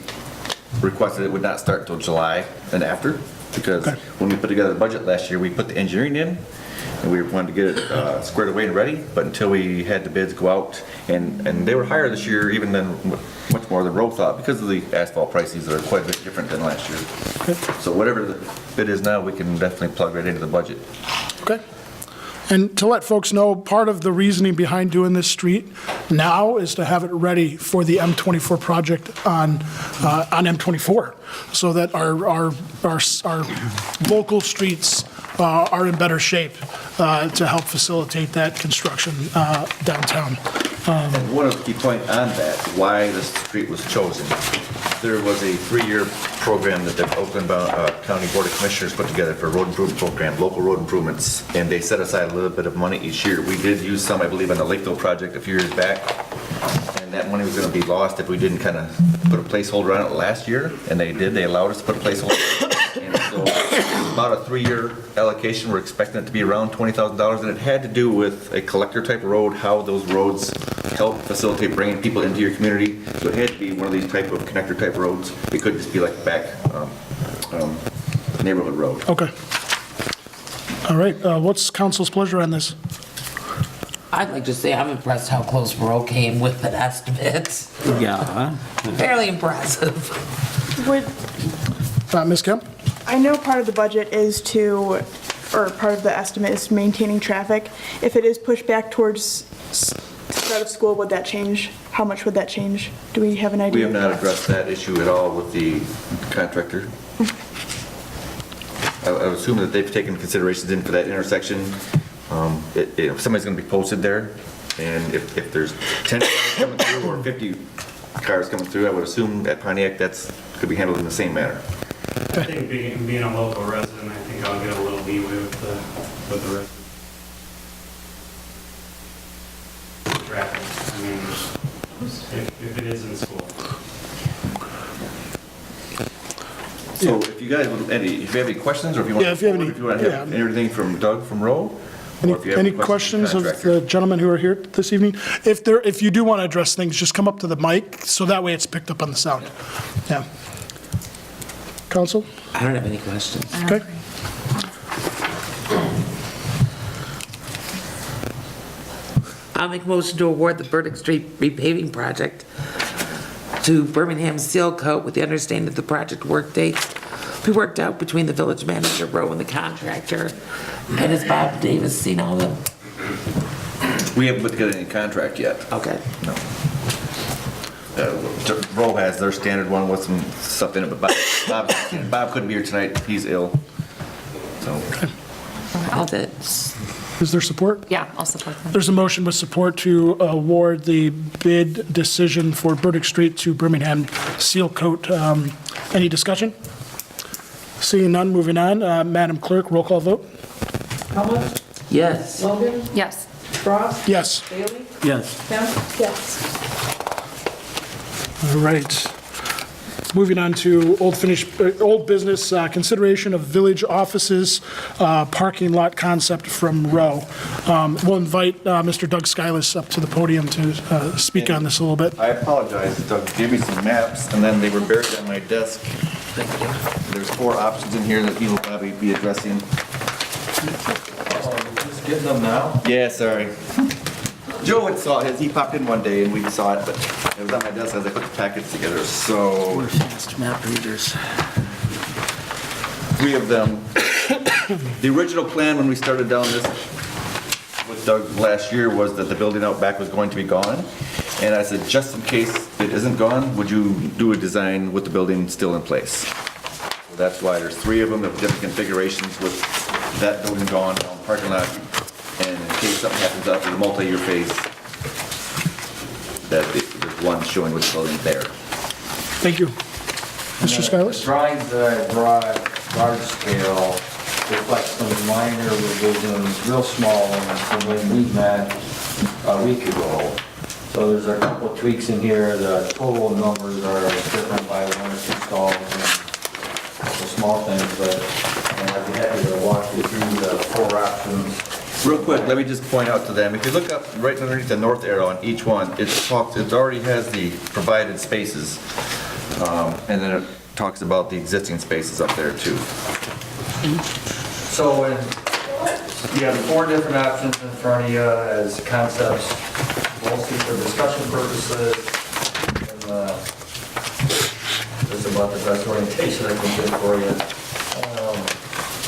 requested it would not start until July and after, because when we put together the budget last year, we put the engineering in, and we wanted to get it squared away and ready, but until we had the bids go out, and they were higher this year even than, much more than Rowe thought, because of the asphalt prices that are quite a bit different than last year. So whatever the bid is now, we can definitely plug right into the budget. Okay. And to let folks know, part of the reasoning behind doing this street now is to have it ready for the M24 project on M24, so that our local streets are in better shape to help facilitate that construction downtown. And one other key point on that, why this street was chosen. There was a 3-year program that the Oakland County Board of Commissioners put together for a road improvement program, local road improvements, and they set aside a little bit of money each year. We did use some, I believe, on the Lakeville project a few years back, and that money was going to be lost if we didn't kind of put a placeholder on it last year, and they did. They allowed us to put a placeholder on it. And so about a 3-year allocation, we're expecting it to be around $20,000, and it had to do with a collector type of road, how those roads help facilitate bringing people into your community. So it had to be one of these type of connector type roads. It couldn't just be like a back neighborhood road. Okay. All right, what's council's pleasure on this? I'd like to say I'm impressed how close Roe came with an estimate. Yeah. Fairly impressive. Ms. Kemp? I know part of the budget is to, or part of the estimate is maintaining traffic. If it is pushed back towards start of school, would that change? How much would that change? Do we have an idea? We have not addressed that issue at all with the contractor. I would assume that they've taken considerations in for that intersection. If somebody's going to be posted there, and if there's 10 cars coming through or 50 cars coming through, I would assume at Pontiac that's could be handled in the same manner. I think being a local resident, I think I'll get a little leeway with the rest. Traffic. I mean, if it is in school. So if you guys, if you have any questions, or if you want, Yeah, if you have any- to have anything from Doug from Rowe, or if you have Any questions of the gentlemen who are here this evening? If you do want to address things, just come up to the mic, so that way it's picked up on the sound. Yeah. Council? I don't have any questions. Okay. I'll make a motion to award the Burdick Street repaving project to Birmingham Seal Coat with the understanding that the project work dates be worked out between the village manager, Rowe, and the contractor. And has Bob Davis seen all of them? we haven't put together any contract yet. Okay. No. Rowe has their standard one with some stuff in it, but Bob couldn't be here tonight. He's ill. So. All that. Is there support? Yeah, I'll support that. There's a motion with support to award the bid decision for Burdick Street to Birmingham Seal Coat. Any discussion? Seeing none, moving on. Madam Clerk, roll call vote. Helmut? Yes. Logan? Yes. Frost? Yes. Bailey? Yes. Kemp? Yes. All right. Moving on to old business, consideration of village offices, parking lot concept from Rowe. We'll invite Mr. Doug Skylas up to the podium to speak on this a little bit. I apologize. Doug gave me some maps, and then they were buried on my desk. There's 4 options in here that he will probably be addressing. Just getting them now? Yeah, sorry. Joe had saw his, he popped in one day and we saw it, but it was on my desk as I put the packets together, so. We're fast map readers. 3 of them. The original plan when we started down this with Doug last year was that the building out back was going to be gone. And I said, just in case it isn't gone, would you do a design with the building still in place? So that's why there's 3 of them of different configurations with that building gone, parking lot. And in case something happens after the multi-year phase, that there's one showing which building's there. Thank you. Mr. Skylas? The drawings that I brought, large scale, reflect some minor revisions, real small ones from when we met a week ago. So there's a couple tweaks in here. The total numbers are different by 1 or 2 stalls and a couple small things, but I'd be happy to walk you through the 4 options. Real quick, let me just point out to them, if you look up right underneath the north arrow on each one, it already has the provided spaces. And then it talks about the existing spaces up there too. So you have 4 different options in front of you as concepts, mostly for discussion purposes. And this is about the best orientation I can get for you.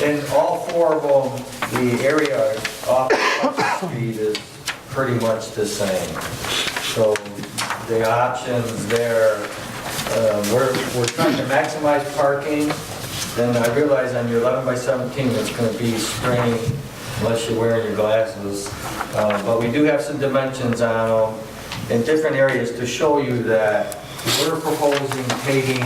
In all 4 of them, the area off the street is pretty much the same. So the options there, we're trying to maximize parking. Then I realize on your 11 by 17, it's going to be strange unless you're wearing your glasses. But we do have some dimensions on them in different areas to show you that we're proposing taking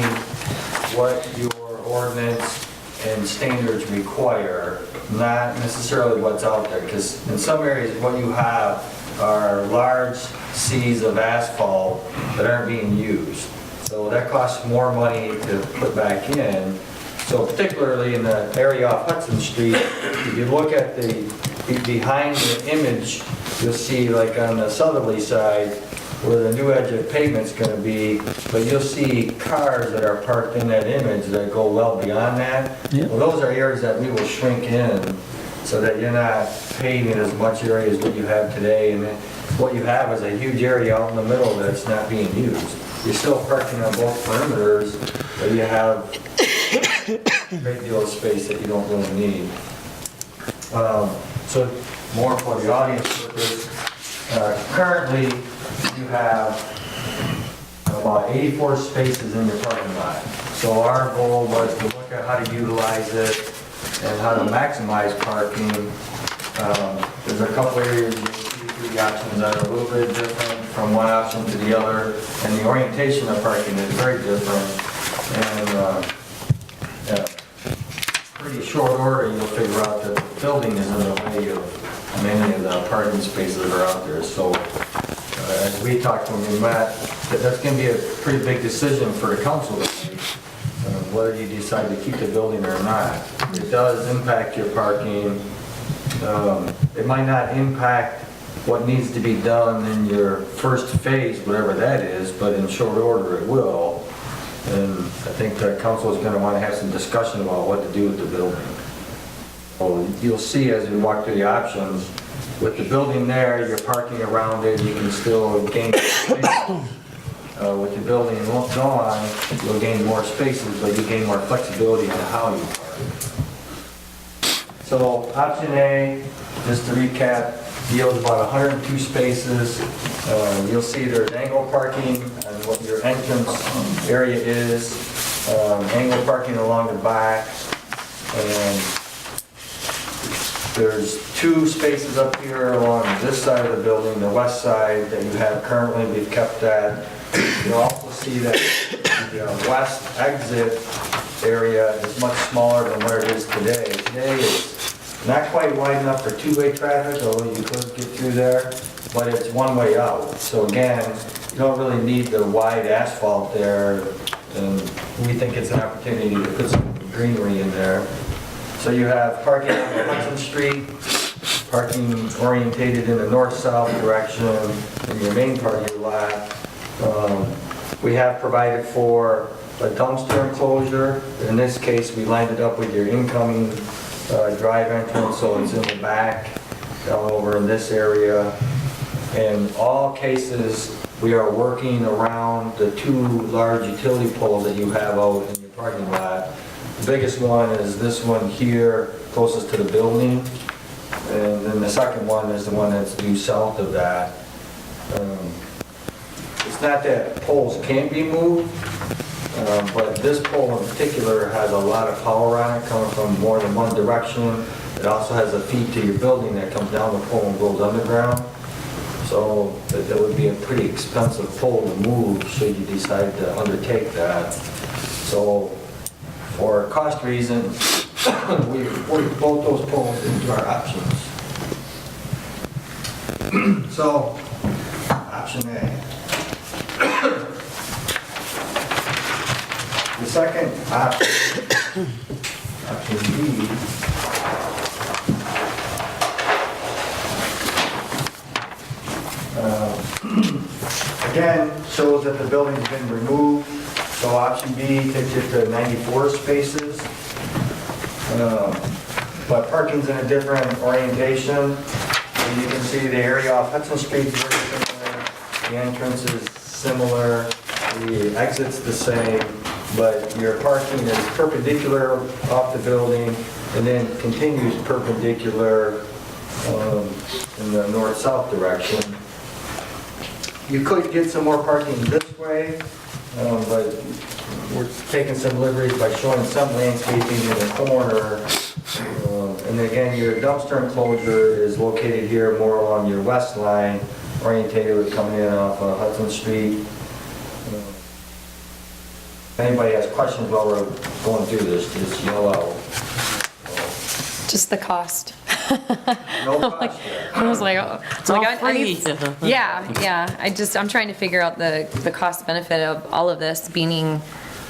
what your ordinance and standards require, not necessarily what's out there. Because in some areas, what you have are large seas of asphalt that aren't being used. So that costs more money to put back in. So particularly in the area off Hudson Street, if you look at behind the image, you'll see like on the southerly side where the new edge of pavement's gonna be, but you'll see cars that are parked in that image that go well beyond that. Well, those are areas that we will shrink in so that you're not paving as much area as what you have today. And then what you have is a huge area out in the middle that's not being used. You're still parking on both perimeters, but you have a great deal of space that you don't really need. So more for the audience purpose, currently you have about 84 spaces in your parking lot. So our goal was to look at how to utilize it and how to maximize parking. There's a couple areas you see the options that are a little bit different from one option to the other, and the orientation of parking is very different. And pretty short order, you'll figure out that the building is in the way of many of the parking spaces that are out there. So as we talked when we met, that's going to be a pretty big decision for the council to make, whether you decide to keep the building or not. It does impact your parking. It might not impact what needs to be done in your first phase, whatever that is, but in short order it will. And I think the council is going to want to have some discussion about what to do with the building. So you'll see as we walk through the options, with the building there, you're parking around it, you can still gain space. With the building gone, you'll gain more spaces, but you gain more flexibility in how you park. So option A, just to recap, yields about 102 spaces. You'll see there's angle parking and what your entrance area is, angle parking along the back, and there's 2 spaces up here along this side of the building, the west side that you have currently, we've kept that. You'll also see that the west exit area is much smaller than where it is today. Today it's not quite wide enough for two-way traffic, although you could get through there, but it's one way out. So again, you don't really need the wide asphalt there, and we think it's an opportunity to put some greenery in there. So you have parking on Hudson Street, parking orientated in the north-south direction in your main parking lot. We have provided for a dumpster enclosure. In this case, we lined it up with your incoming drive entrance, so it's in the back, down over in this area. In all cases, we are working around the 2 large utility poles that you have out in your parking lot. The biggest one is this one here, closest to the building. And then the second one is the one that's due south of that. It's not that poles can't be moved, but this pole in particular has a lot of power on it coming from more than one direction. It also has a feed to your building that comes down the pole and goes underground. So that would be a pretty expensive pole to move should you decide to undertake that. So for cost reasons, we've worked both those poles into our options. So, option A. The second option, option B, again, shows that the building's been removed. So option B takes you to 94 spaces. But parking's in a different orientation. And you can see the area off Hudson Street is very similar. The entrance is similar. The exit's the same. But your parking is perpendicular off the building and then continues perpendicular in the north-south direction. You could get some more parking this way, but we're taking some liberties by showing some landscaping in the corner. And again, your dumpster enclosure is located here more along your west line, orientated with coming in off Hudson Street. If anybody has questions while we're going through this, just yell out. Just the cost. No cost. I was like, oh. It's all I free. Yeah. I'm trying to figure out the cost benefit of all of this being,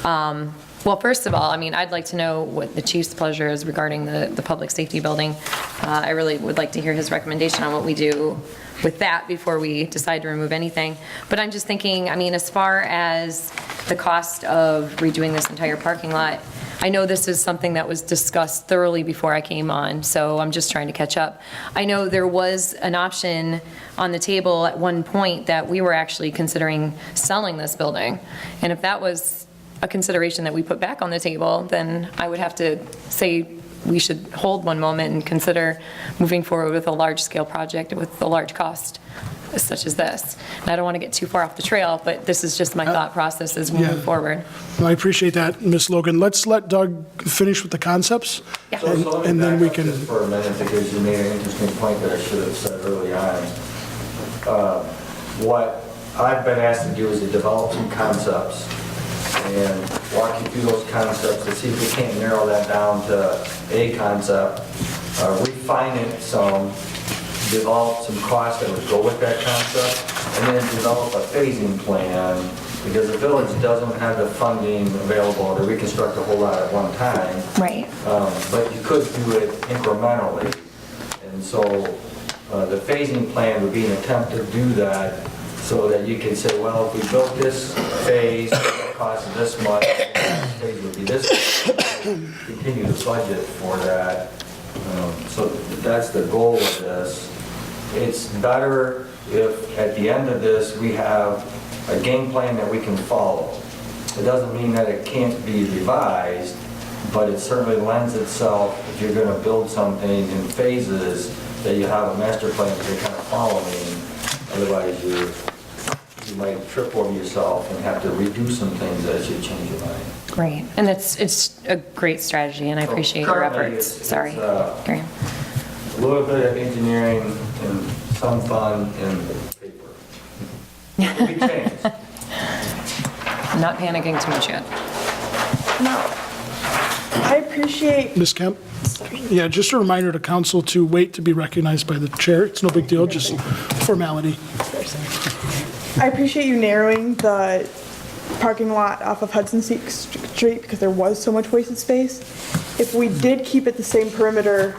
well, first of all, I mean, I'd like to know what the chief's pleasure is regarding the public safety building. I really would like to hear his recommendation on what we do with that before we decide to remove anything. But I'm just thinking, I mean, as far as the cost of redoing this entire parking lot, I know this is something that was discussed thoroughly before I came on, so I'm just trying to catch up. I know there was an option on the table at one point that we were actually considering selling this building. And if that was a consideration that we put back on the table, then I would have to say we should hold one moment and consider moving forward with a large-scale project with a large cost such as this. And I don't want to get too far off the trail, but this is just my thought process as we move forward. I appreciate that, Ms. Logan. Let's let Doug finish with the concepts, Yeah. So let me and then back we up can... just for a minute, because you made an interesting point that I should have said early on. What I've been asked to do is to develop some concepts and walk you through those concepts to see if we can't narrow that down to a concept, refine it some, develop some costs that would go with that concept, and then develop a phasing plan, because the village doesn't have the funding available to reconstruct a whole lot at one time. Right. But you could do it incrementally. And so the phasing plan would be an attempt to do that so that you can say, well, if we built this phase, it would cost this much, the next phase would be this much. Continue to budget for that. So that's the goal of this. It's better if at the end of this we have a game plan that we can follow. It doesn't mean that it can't be revised, but it certainly lends itself, if you're going to build something in phases, that you have a master plan that you're kind of following. Otherwise, you might trip over yourself and have to redo some things as you change your mind. Great. And it's a great strategy, and I appreciate your Currently, efforts. it's, Sorry. Graham. A little bit of engineering and some fun and paper. It will be changed. I'm not panicking too much yet. No. I appreciate, Ms. Kemp? Yeah, just a reminder to council to wait to be recognized by the chair. It's no big deal, just formality. I appreciate you narrowing the parking lot off of Hudson Street because there was so much wasted space. If we did keep it the same perimeter,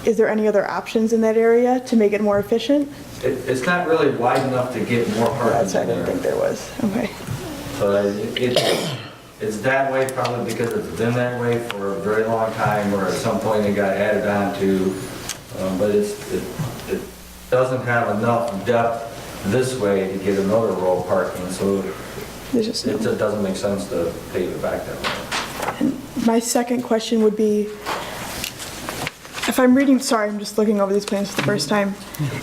is there any other options in that area to make it more efficient? It's not really wide enough to get more parking That's what I in didn't there. think there was. Okay. So it's that way probably because it's been that way for a very long time, or at some point it got added on to, but it doesn't have enough depth this way to get another row of parking, so it just doesn't make sense to pave it back that way. And my second question would be, if I'm reading, sorry, I'm just looking over these plans for the first time.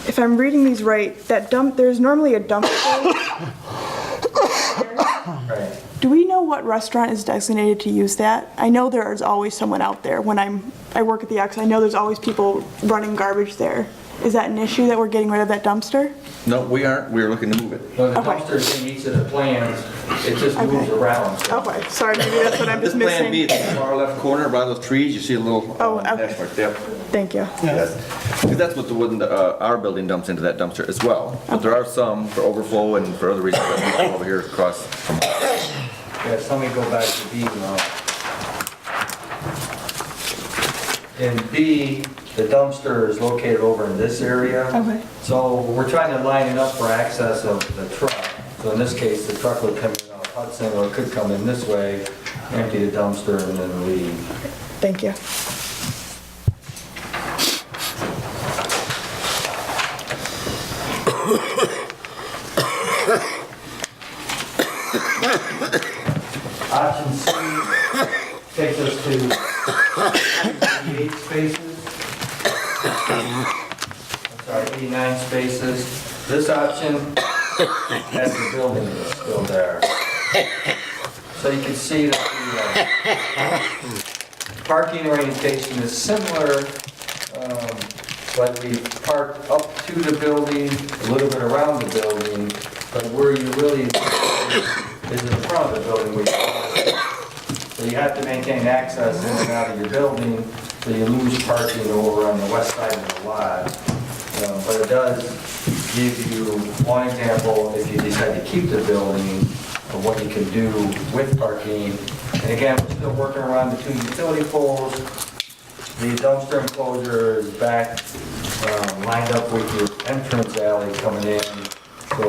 If I'm reading these right, there's normally a dumpster. Right. Do we know what restaurant is designated to use that? I know there's always someone out there. When I work at the X, I know there's always people running garbage there. Is that an issue that we're getting rid of that dumpster? No, we aren't. We're looking to move it. No, the Okay. dumpster's in each of the plans, it just moves around. So. Okay, sorry, maybe that's what I'm just This plan B, missing. it's in the far left corner, by those trees, you see a little Oh, okay. hash mark there. Thank you. Yes. Because that's what the wooden, our building dumps into that dumpster as well. But there are some for overflow and for other reasons that we go over here across from. Yeah, somebody go back to B now. In B, the dumpster is located over in this area. Okay. So we're trying to line it up for access of the truck. So in this case, the truck would come in off Hudson, or it could come in this way, empty the dumpster, and then leave. Thank you. Option C takes us to 8 spaces. sorry, 89 spaces. This option has the building is still there. So you can see that the parking orientation is similar, but we park up to the building, a little bit around the building, but where you really is in front of the building. So you have to maintain access in and out of your building, so you lose parking over on the west side of the lot. But it does give you one example, if you decide to keep the building, of what you can do with parking. And again, we're still working around the 2 utility poles. The dumpster enclosure is back, lined up with your entrance alley coming in. So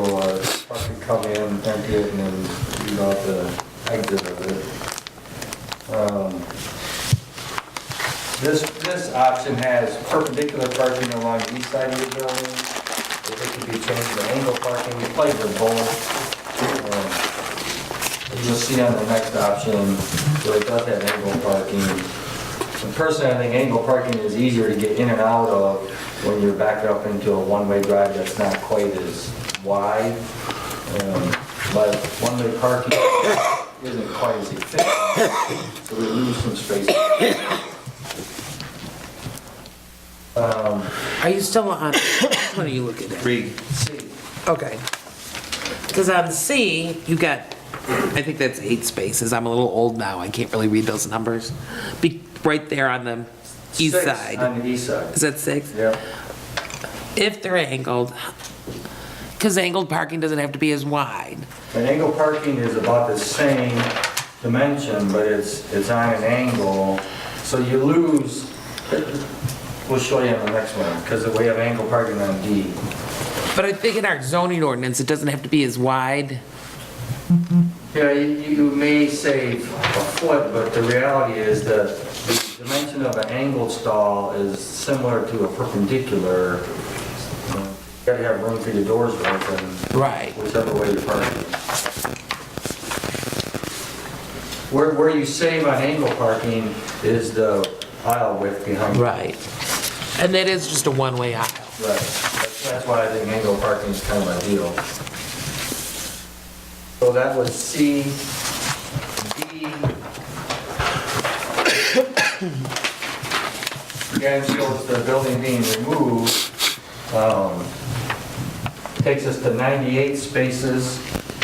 truck can come in, empty it, and then you know the exit of it. This option has perpendicular parking along the east side of the building. It can be changed to angle parking. We played with both. You'll see on the next option where it does have angle parking. And personally, I think angle parking is easier to get in and out of when you're backed up into a one-way drive that's not quite as wide. But one-way parking isn't quite as efficient, so we lose some space. Are you still on, what are you looking at? Read. Okay. Because on C, you got, I think that's 8 spaces. I'm a little old now, I can't really read those numbers. Right there on the east 6 side. on the east side. Is that 6? Yeah. If they're angled, because angled parking doesn't have to be as wide. And angle parking is about the same dimension, but it's on an angle, so you lose, we'll show you on the next one, because we have angle parking on D. But I think in our zoning ordinance, it doesn't have to be as wide. Yeah, you may save a foot, but the reality is that the dimension of an angled stall is similar to a perpendicular. You gotta have room for your doors to open. Right. Whichever way you're parking. Where you save on angle parking is the aisle width behind you. Right. And that is just a one-way aisle. Right. That's why I think angle parking is kind of ideal. So that was C. D. Again, shows the building being removed. Takes us to 98 spaces,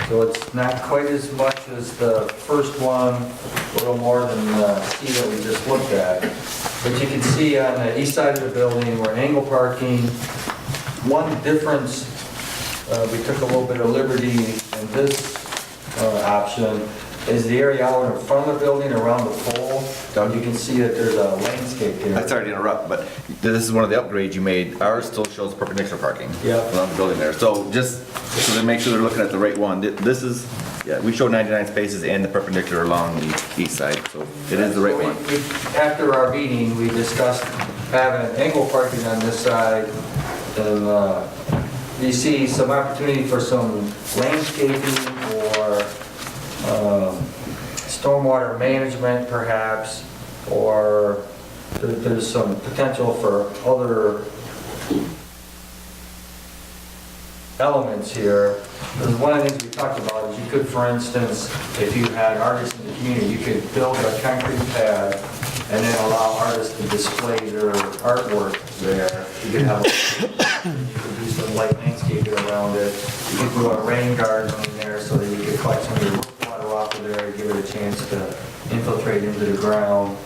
so it's not quite as much as the first one, a little more than C that we just looked at. But you can see on the east side of the building, we're angle parking. One difference, we took a little bit of liberty in this option, is the area out in front of the building around the pole. Doug, you can see that there's a landscape there. I'm sorry to interrupt, but this is one of the upgrades you made. Ours still shows perpendicular parking. Yeah. Around the building there. So just so they make sure they're looking at the right one. This is, yeah, we show 99 spaces and the perpendicular along the east side, so it is the right one. After our meeting, we discussed having an angle parking on this side, and you see some opportunity for some landscaping or stormwater management perhaps, or there's some potential for other elements here. Because one of the things we talked about is you could, for instance, if you had artists in the community, you could build a concrete pad and then allow artists to display their artwork there. You could have, you could do some light landscaping around it. You could put a rain garden in there so that you could collect some of your roof water off of there, give it a chance to infiltrate into the ground.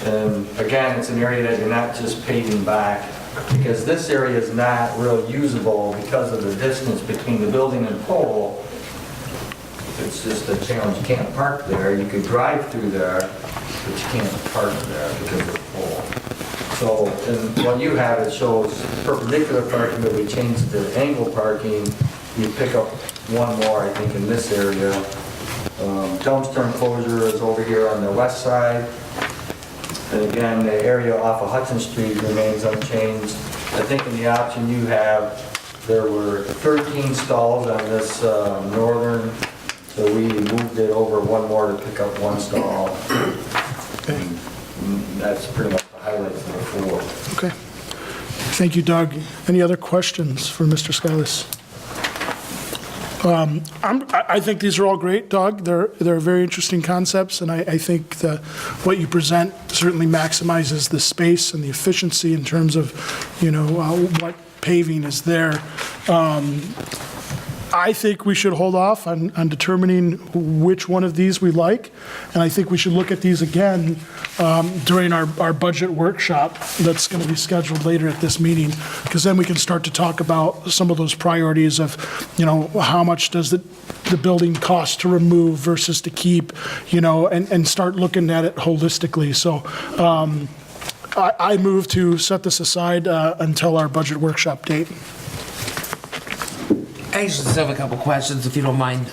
And again, it's an area that you're not just paving back, because this area is not real usable because of the distance between the building and pole. It's just a challenge. You can't park there. You could drive through there, but you can't park there because of the pole. So, and what you have, it shows perpendicular parking, but we changed to angle parking. You pick up one more, I think, in this area. Dumpster enclosure is over here on the west side. And again, the area off of Hudson Street remains unchanged. I think in the option you have, there were 13 stalls on this northern, so we moved it over one more to pick up one stall. And that's pretty much the highlights of the 4. Okay. Thank you, Doug. Any other questions for Mr. Skylas? I think these are all great, Doug. They're very interesting concepts, and I think what you present certainly maximizes the space and the efficiency in terms of, what paving is there. I think we should hold off on determining which one of these we like, and I think we should look at these again during our budget workshop that's going to be scheduled later at this meeting, because then we can start to talk about some of those priorities of, how much does the building cost to remove versus to keep, and start looking at it holistically. So I move to set this aside until our budget workshop date. I just have a couple questions, if you don't mind,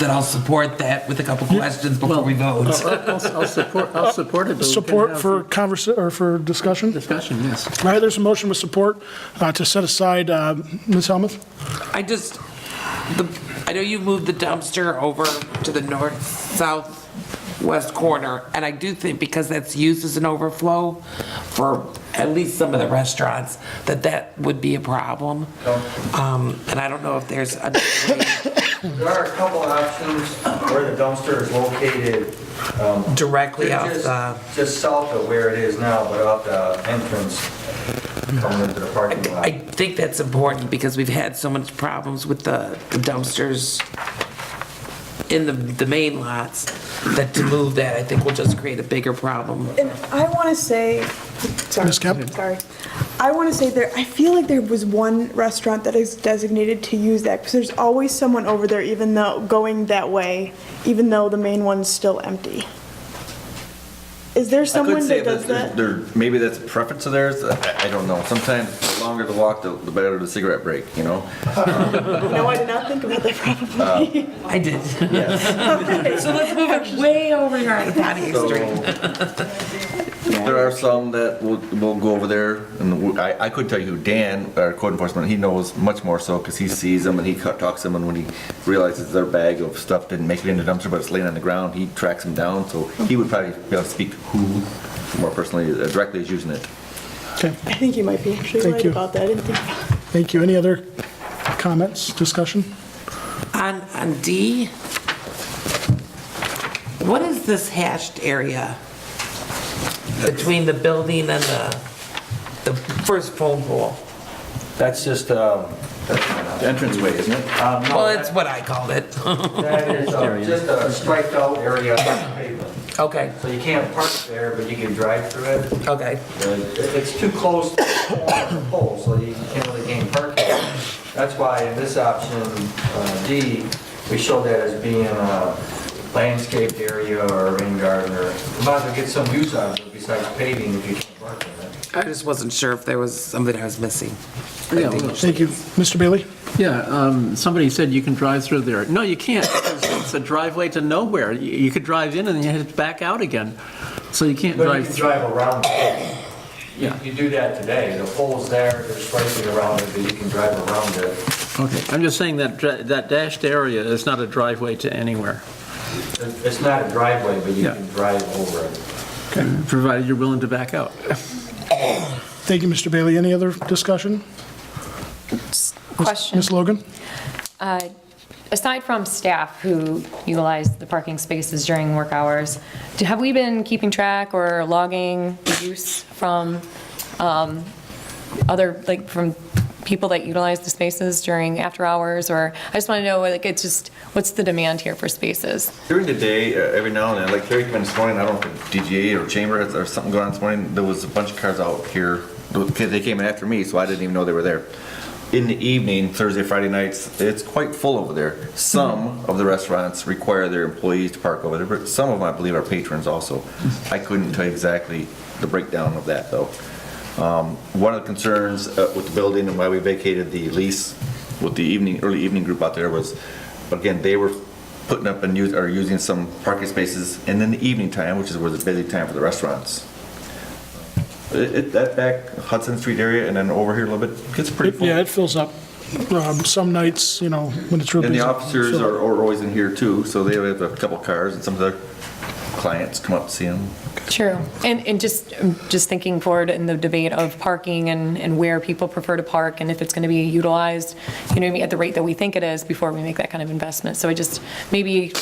that I'll support that with a couple questions before we vote. I'll support it. but we can Support have for for discussion? Discussion, yes. All right, there's a motion with support to set aside, Ms. Helmuth? I know you moved the dumpster over to the north-southwest corner, and I do think because that's used as an overflow for at least some of the restaurants, that would be a problem. And I don't know if there's a There are a couple options where the dumpster is located. Directly off Just south of where it is now, but off the entrance coming into the parking lot. I think that's important because we've had so much problems with the dumpsters in the main lots, that to move that, I think will just create a bigger problem. And I want to say, Ms. Kemp? sorry. I want to say I feel like there was one restaurant that is designated to use that, because there's always someone over there, even though, going that way, even though the main one's still empty. Is there someone that does that? Maybe that's a preference of theirs. I don't know. Sometimes the longer the walk, the better the cigarette break, No, I did not think about that probably. I did. Yes. Okay. So let's move it way over here on Pontiac Street. There are some that will go over there, and I could tell you, Dan, our code enforcement, he knows much more so because he sees them and he talks to them, and when he realizes their bag of stuff didn't make it in the dumpster but it's laying on the ground, he tracks them down, so he would probably be able to speak to who more personally, directly is using it. Okay, I think you might be actually Thank right you. about that. I didn't think about it. thank you. Any other comments, discussion? On D, what is this hashed area between the building and the first phone pole? That's just, The entranceway, isn't it? Well, it's what I called it. that is just a striped out area on the pavement. Okay, So you can't park there, but you can drive through it. okay. It's too close to the pole, so you can't really gain parking. That's why in this option, D, we showed that as being a landscaped area or a rain garden, or you might as well get some use out of it besides paving if you can't park in it. I just wasn't sure if there was something I was missing. Yeah, well, Thank you. Mr. Bailey? Yeah, somebody said you can drive through there. No, you can't, because it's a driveway to nowhere. You could drive in and then you have to back out again. So you can't But you drive can through. drive around it. Yeah. You do that today. The pole's there, there's striping around it, but you can drive around it. Okay, I'm just saying that that dashed area is not a driveway to anywhere, It's not a driveway, but you Yeah. can drive over it. provided you're willing to back out. Thank you, Mr. Bailey. Any other discussion? Question. Ms. Logan? Aside from staff who utilize the parking spaces during work hours, have we been keeping track or logging use from from people that utilize the spaces during after hours? Or I just want to know, it's just, what's the demand here for spaces? During the day, every now and then, like Terry came in this morning, I don't know if DGA or Chamber or something going on this morning, there was a bunch of cars out here. They came in after me, so I didn't even know they were there. In the evening, Thursday, Friday nights, it's quite full over there. Some of the restaurants require their employees to park over there, but some of them, I believe, are patrons also. I couldn't tell you exactly the breakdown of that, though. One of the concerns with the building and why we vacated the lease with the early evening group out there was, again, they were putting up and using some parking spaces, and then the evening time, which is where the busy time for the restaurants. That back Hudson Street area and then over here a little bit, gets pretty full. Yeah, it fills up. Some nights, when it's real And busy. the officers are always in here too, so they have a couple cars and some of their clients come up, see them. True. And just thinking forward in the debate of parking and where people prefer to park and if it's going to be utilized, you know what I mean, at the rate that we think it is before we make that kind of investment. So maybe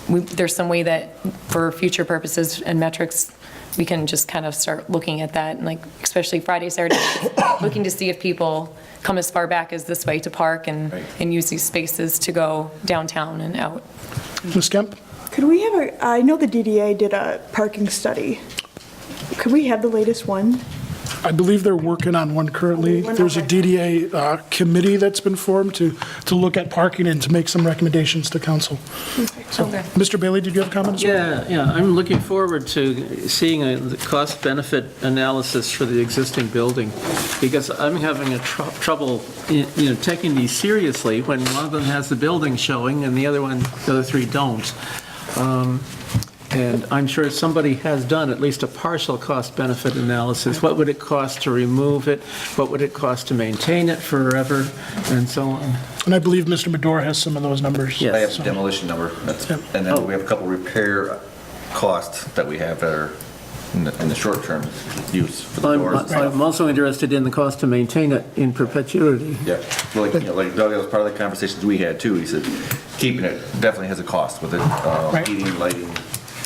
there's some way that for future purposes and metrics, we can just kind of start looking at that, and like especially Friday, Saturday, looking to see if people come as far back as this way to park and use these spaces to go downtown and out. Ms. Kemp? Could we have I know the DDA did a parking study. Could we have the latest one? I believe they're working on one currently. There's a DDA committee that's been formed to look at parking and to make some recommendations to council. So, Mr. Bailey, did you have a comment as well? Yeah, I'm looking forward to seeing the cost-benefit analysis for the existing building, because I'm having a trouble, taking these seriously when one of them has the building showing and the other three don't. And I'm sure somebody has done at least a partial cost-benefit analysis. What would it cost to remove it? What would it cost to maintain it forever? And so on. And I believe Mr. Medora has some of those numbers. I have the demolition number, and then we have a couple repair costs that we have that are in the short-term use for the doors. I'm also interested in the cost to maintain it in perpetuity. Yeah, well, like Doug, that was part of the conversations we had too. He said keeping it definitely has a cost with it, heating, lighting.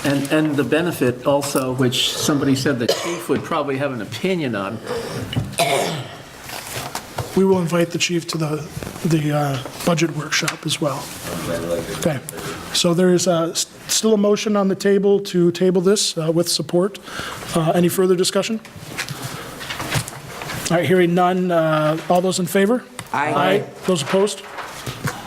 And the benefit also, which somebody said the chief would probably have an opinion on. We will invite the chief to the budget workshop as well. Okay, so there is still a motion on the table to table this with support. Any further discussion? All right, hearing none. All those in favor? Aye. Those opposed?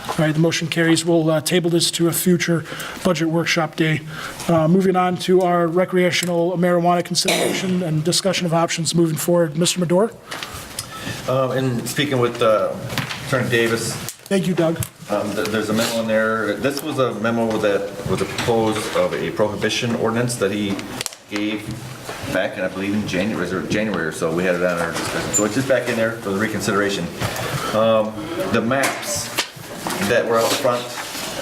All right, the motion carries. We'll table this to a future budget workshop day. Moving on to our recreational marijuana consideration and discussion of options moving forward. Mr. Medora? And speaking with Attorney Davis. Thank you, Doug. There's a memo in there. This was a memo that was a proposed of a prohibition ordinance that he gave back in, I believe, in January or so. We had it on our discussion. So it's just back in there for the reconsideration. The maps that were out front,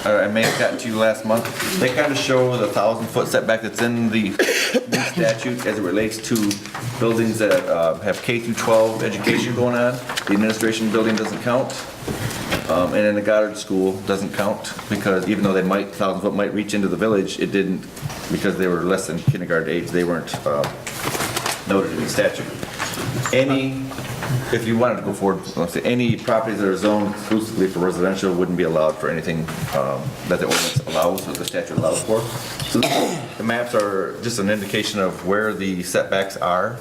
I may have gotten to you last month, they kind of show the 1,000-foot setback that's in the new statute as it relates to buildings that have K through 12 education going on. The administration building doesn't count. And then the Goddard School doesn't count because even though they might, 1,000-foot might reach into the village, it didn't because they were less than kindergarten age. They weren't noted in the statute. If you wanted to go forward, let's say any properties that are zoned exclusively for residential wouldn't be allowed for anything that the ordinance allows or the statute allows for. So the maps are just an indication of where the setbacks are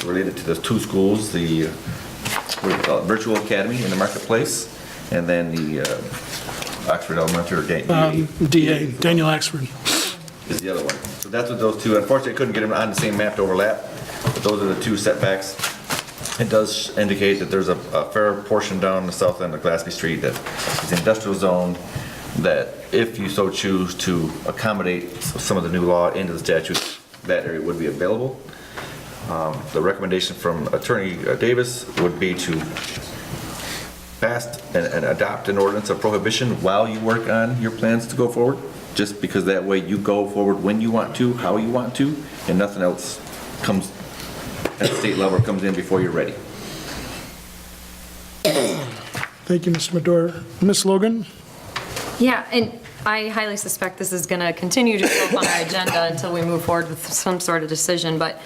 related to the two schools, the what do you call it, Virtual Academy in the Marketplace, and then the Oxford Elementary or DA, Daniel Axford. Is the other one. So that's what those two, unfortunately I couldn't get them on the same map to overlap, but those are the two setbacks. It does indicate that there's a fair portion down the south end of Glasgow Street that is industrial zone, that if you so choose to accommodate some of the new law into the statute, that area would be available. The recommendation from Attorney Davis would be to pass and adopt an ordinance of prohibition while you work on your plans to go forward, just because that way you go forward when you want to, how you want to, and nothing else comes at the state level comes in before you're ready. Thank you, Mr. Medora. Ms. Logan? Yeah, and I highly suspect this is going to continue to show up on our agenda until we move forward with some sort of decision, but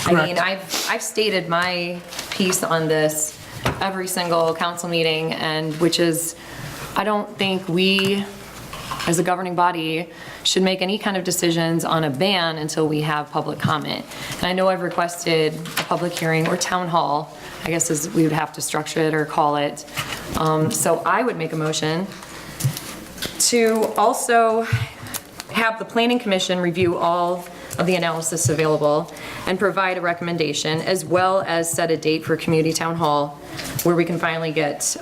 I mean, I've stated my piece on this every single council meeting, and which is, I don't think we, as a governing body, should make any kind of decisions on a ban until we have public comment. And I know I've requested a public hearing or town hall, I guess as we would have to structure it or call it. So I would make a motion to also have the Planning Commission review all of the analysis available and provide a recommendation, as well as set a date for community town hall where we can finally get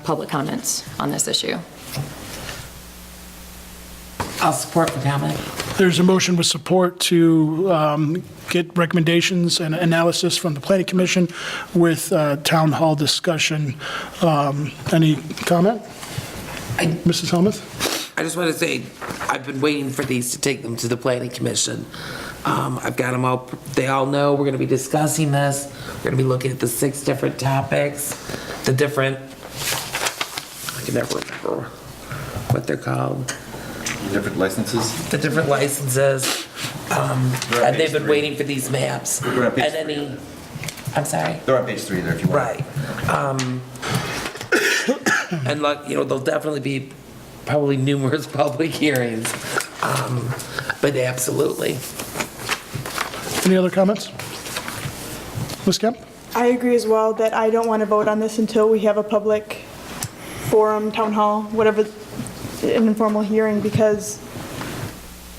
public comments on this issue. I'll support the comment. There's a motion with support to get recommendations and analysis from the Planning Commission with town hall discussion. Any comment? Mrs. Helmuth? I just want to say, I've been waiting for these to take them to the planning commission. I've got them all, they all know we're going to be discussing this. We're going to be looking at the 6 different topics, the different, I can never remember what they're called. Different licenses? The different licenses. And they've been waiting for these maps. They're on page And any, I'm sorry? They're on page 3 there if you want. Right. And like, you know, there'll definitely be probably numerous public hearings. But absolutely. Any other comments? Ms. Kemp? I agree as well that I don't want to vote on this until we have a public forum, town hall, whatever, an informal hearing, because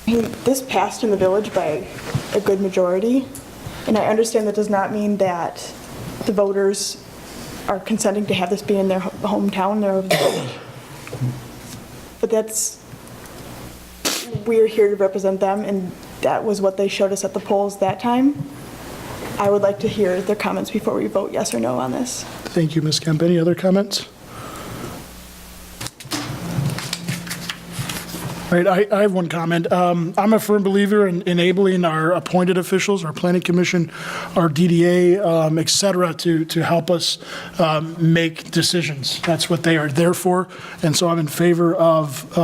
I mean, this passed in the village by a good majority, and I understand that does not mean that the voters are consenting to have this be in their hometown, their village. But we're here to represent them, and that was what they showed us at the polls that time. I would like to hear their comments before we vote yes or no on this. Thank you, Ms. Kemp. Any other comments? All right, I have one comment. I'm a firm believer in enabling our appointed officials, our planning commission, our DDA, et cetera, to help us make decisions. That's what they are there for. And so I'm in favor of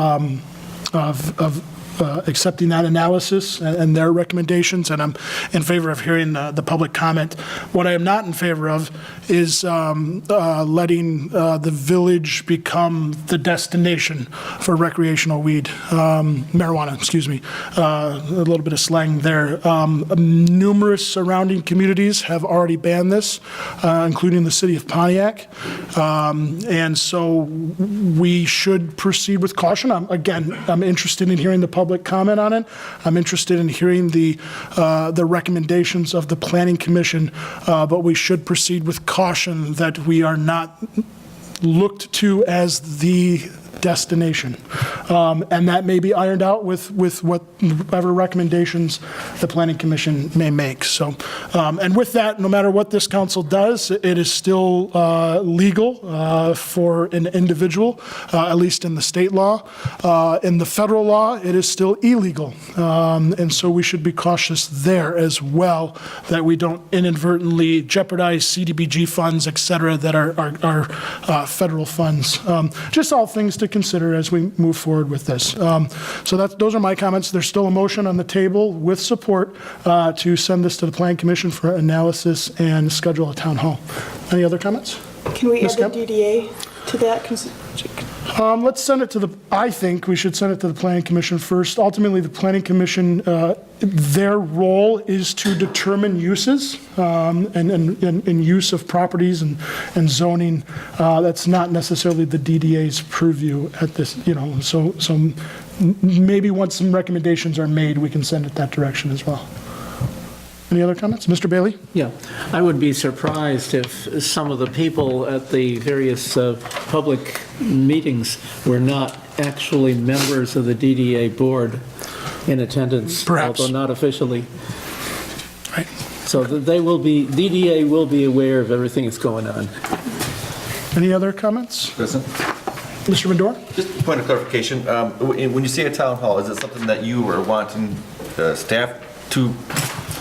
accepting that analysis and their recommendations, and I'm in favor of hearing the public comment. What I am not in favor of is letting the village become the destination for recreational marijuana, excuse me. A little bit of slang there. Numerous surrounding communities have already banned this, including the city of Pontiac. And so we should proceed with caution. I'm interested in hearing the public comment on it. I'm interested in hearing the recommendations of the Planning Commission, but we should proceed with caution that we are not looked to as the destination. And that may be ironed out with whatever recommendations the Planning Commission may make. So, and with that, no matter what this council does, it is still legal for an individual, at least in the state law. In the federal law, it is still illegal. And so we should be cautious there as well, that we don't inadvertently jeopardize CDBG funds, et cetera, that are federal funds. Just all things to consider as we move forward with this. So those are my comments. There's still a motion on the table with support to send this to the Planning Commission for analysis and schedule a town hall. Any other comments? Can we Ms. add the Kemp? DDA to that? Let's send it to I think we should send it to the Planning Commission first. Ultimately, the Planning Commission, their role is to determine uses and use of properties and zoning. That's not necessarily the DDA's purview at this, so maybe once some recommendations are made, we can send it that direction as well. Any other comments? Mr. Bailey? Yeah, I would be surprised if some of the people at the various public meetings were not actually members of the DDA board in attendance, Perhaps. although not officially. Right. So DDA will be aware of everything that's going on. Any other comments? President? Mr. Medora? Just a point of clarification. When you say a town hall, is it something that you are wanting staff to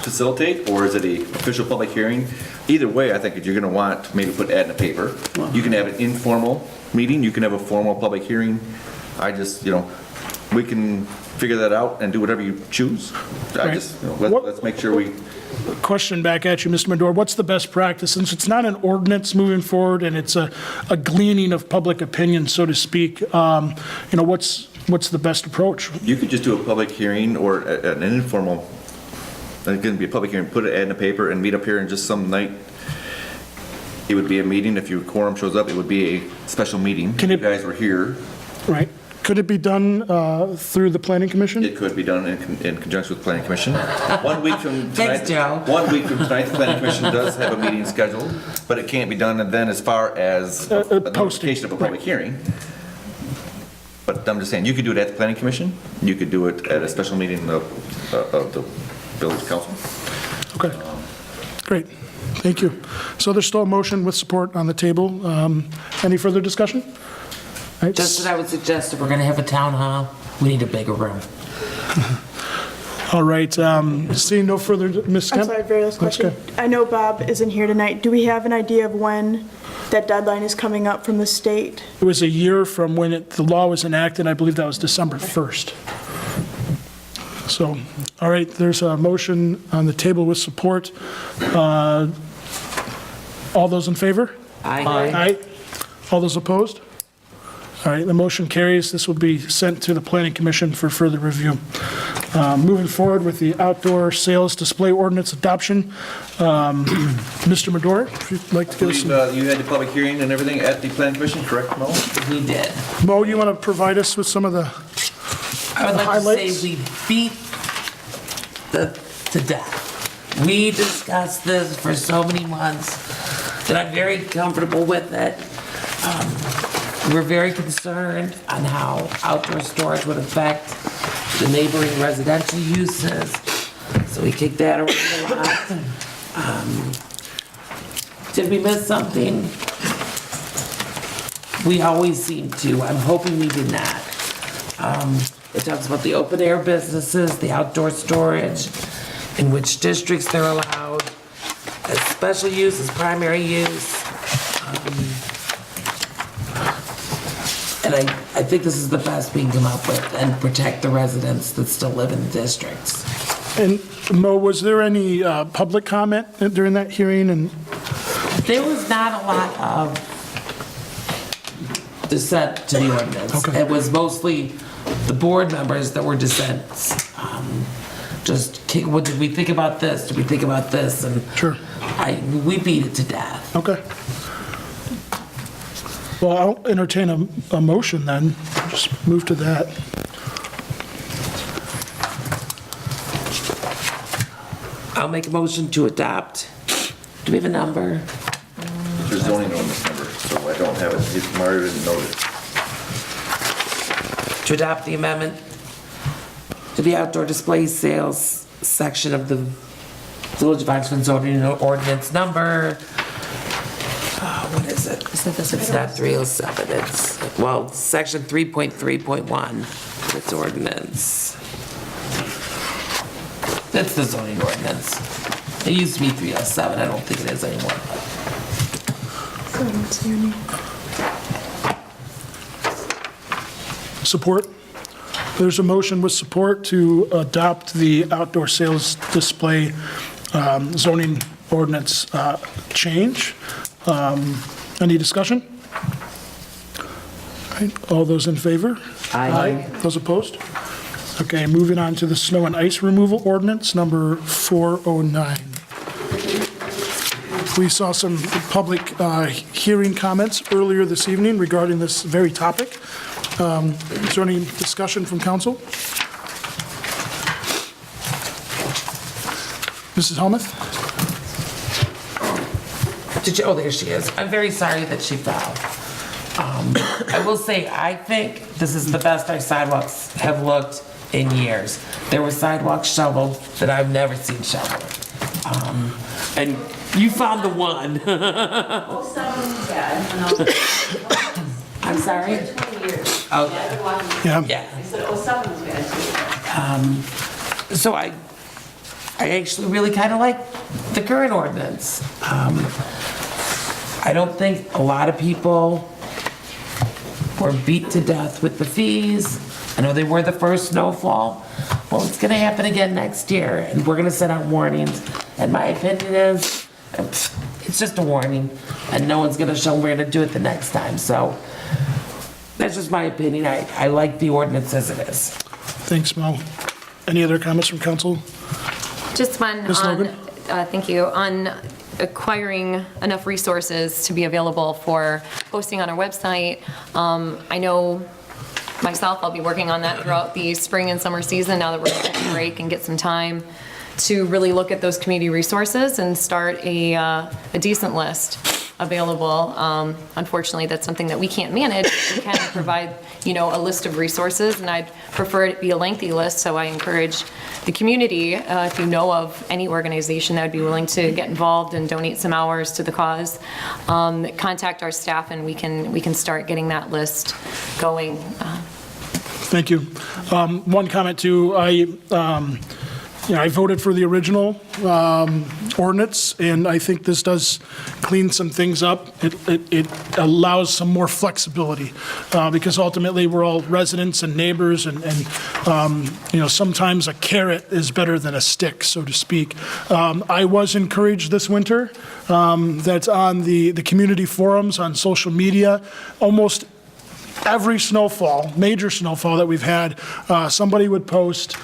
facilitate, or is it an official public hearing? Either way, I think if you're going to want, maybe put ad in the paper. You can have an informal meeting, you can have a formal public hearing. We can figure that out and do whatever you choose. Let's make sure we... Question back at you, Mr. Medora. What's the best practice? Since it's not an ordinance moving forward and it's a gleaning of public opinion, so to speak, what's the best approach? You could just do a public hearing or an informal, it can be a public hearing, put an ad in the paper and meet up here and just some night. It would be a meeting. If your quorum shows up, it would be a special meeting. If you guys were here. Right. Could it be done through the Planning Commission? It could be done in conjunction with the Planning Commission. 1 week from tonight, Thanks, Joe. 1 week from tonight, the Planning Commission does have a meeting scheduled, but it can't be done then as far as a notification of a public hearing. But I'm just saying, you could do it at the Planning Commission. You could do it at a special meeting of the Village Council. Okay. Great. Thank you. So there's still a motion with support on the table. Any further discussion? Right. Just what I would suggest, if we're gonna have a town hall, we need a bigger room. All right, seeing no further, Ms. I'm Kemp? sorry, very last question. I know Bob isn't here tonight. Do we have an idea of when that deadline is coming up from the state? It was a year from when the law was enacted. I believe that was December 1st. So, all right, there's a motion on the table with support. All those in favor? Aye. Aye. All those opposed? All right, the motion carries. This will be sent to the Planning Commission for further review. Moving forward with the outdoor sales display ordinance adoption, Mr. Medora, if you'd like to give us some... You had the public hearing and everything at the Planning Commission, correct, Mo? We did. Mo, you want to provide us with some of the I would like highlights? to say we beat to death. We discussed this for so many months that I'm very comfortable with it. We're very concerned on how outdoor storage would affect the neighboring residential uses. So we kicked that around a lot. Did we miss something? We always seem to. I'm hoping we did not. It talks about the open air businesses, the outdoor storage, in which districts they're allowed, as special use, as primary use. And I think this is the best we can come up with and protect the residents that still live in the districts. And Mo, was there any public comment during that hearing? And There was not a lot of dissent to the ordinance. Okay. It was mostly the board members that were dissents. What did we think about this? Did we think about this? And Sure. we beat it to death. Okay. Well, I'll entertain a motion then. Just move to that. I'll make a motion to adopt. Do we have a number? There's zoning ordinance number, so I don't have it. Mario didn't note it. To adopt the amendment to the outdoor display sales section of the Village of Oxford zoning ordinance number, what is it? It's not 307, it's, well, section 3.3.1, it's ordinance. That's the zoning ordinance. It used to be 307, I don't think it is anymore. Support? There's a motion with support to adopt the outdoor sales display zoning ordinance change. Any discussion? All right, all those in favor? Aye. Those opposed? Okay, moving on to the snow and ice removal ordinance, number 409. We saw some public hearing comments earlier this evening regarding this very topic. Is there any discussion from council? Mrs. Helmuth? Oh, there she is. I'm very sorry that she fell. I will say, I think this is the best our sidewalks have looked in years. There were sidewalks shoveled that I've never seen shoveled. And you found the one. I'm sorry? 20 years. Oh. Yeah. Yeah. I said, 07 was bad too. So I actually really kind of like the current ordinance. I don't think a lot of people were beat to death with the fees. I know they were the first snowfall. Well, it's gonna happen again next year, and we're gonna send out warnings. And my opinion is, it's just a warning, and no one's gonna show them we're gonna do it the next time. So that's just my opinion. I like the ordinance as it is. Thanks, Mo. Any other comments from council? Just one Ms. on, Logan? thank you, on acquiring enough resources to be available for posting on our website. I know myself, I'll be working on that throughout the spring and summer season now that we're going to break and get some time to really look at those community resources and start a decent list. available. Unfortunately, that's something that we can't manage. We can provide, a list of resources, and I'd prefer it be a lengthy list, so I encourage the community, if you know of any organization that would be willing to get involved and donate some hours to the cause, contact our staff and we can start getting that list going. Thank you. One comment too, I voted for the original ordinance, and I think this does clean some things up. It allows some more flexibility, because ultimately we're all residents and neighbors, and sometimes a carrot is better than a stick, so to speak. I was encouraged this winter, that's on the community forums, on social media, almost every snowfall, major snowfall that we've had, somebody would post,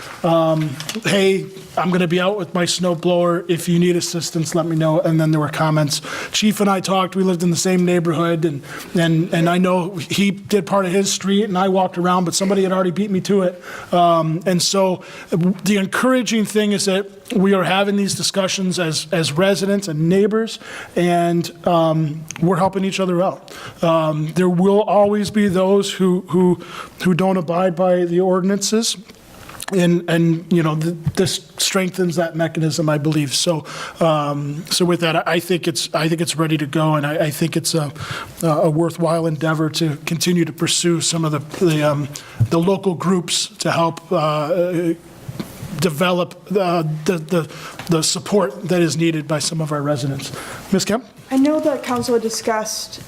hey, I'm going to be out with my snow blower. If you need assistance, let me know. And then there were comments. Chief and I talked. We lived in the same neighborhood, and I know he did part of his street, and I walked around, but somebody had already beat me to it. And so the encouraging thing is that we are having these discussions as residents and neighbors, and we're helping each other out. There will always be those who don't abide by the ordinances. And this strengthens that mechanism, I believe. So with that, I think it's ready to go, and I think it's a worthwhile endeavor to continue to pursue some of the local groups to help develop the support that is needed by some of our residents. Ms. Kemp? I know the council had discussed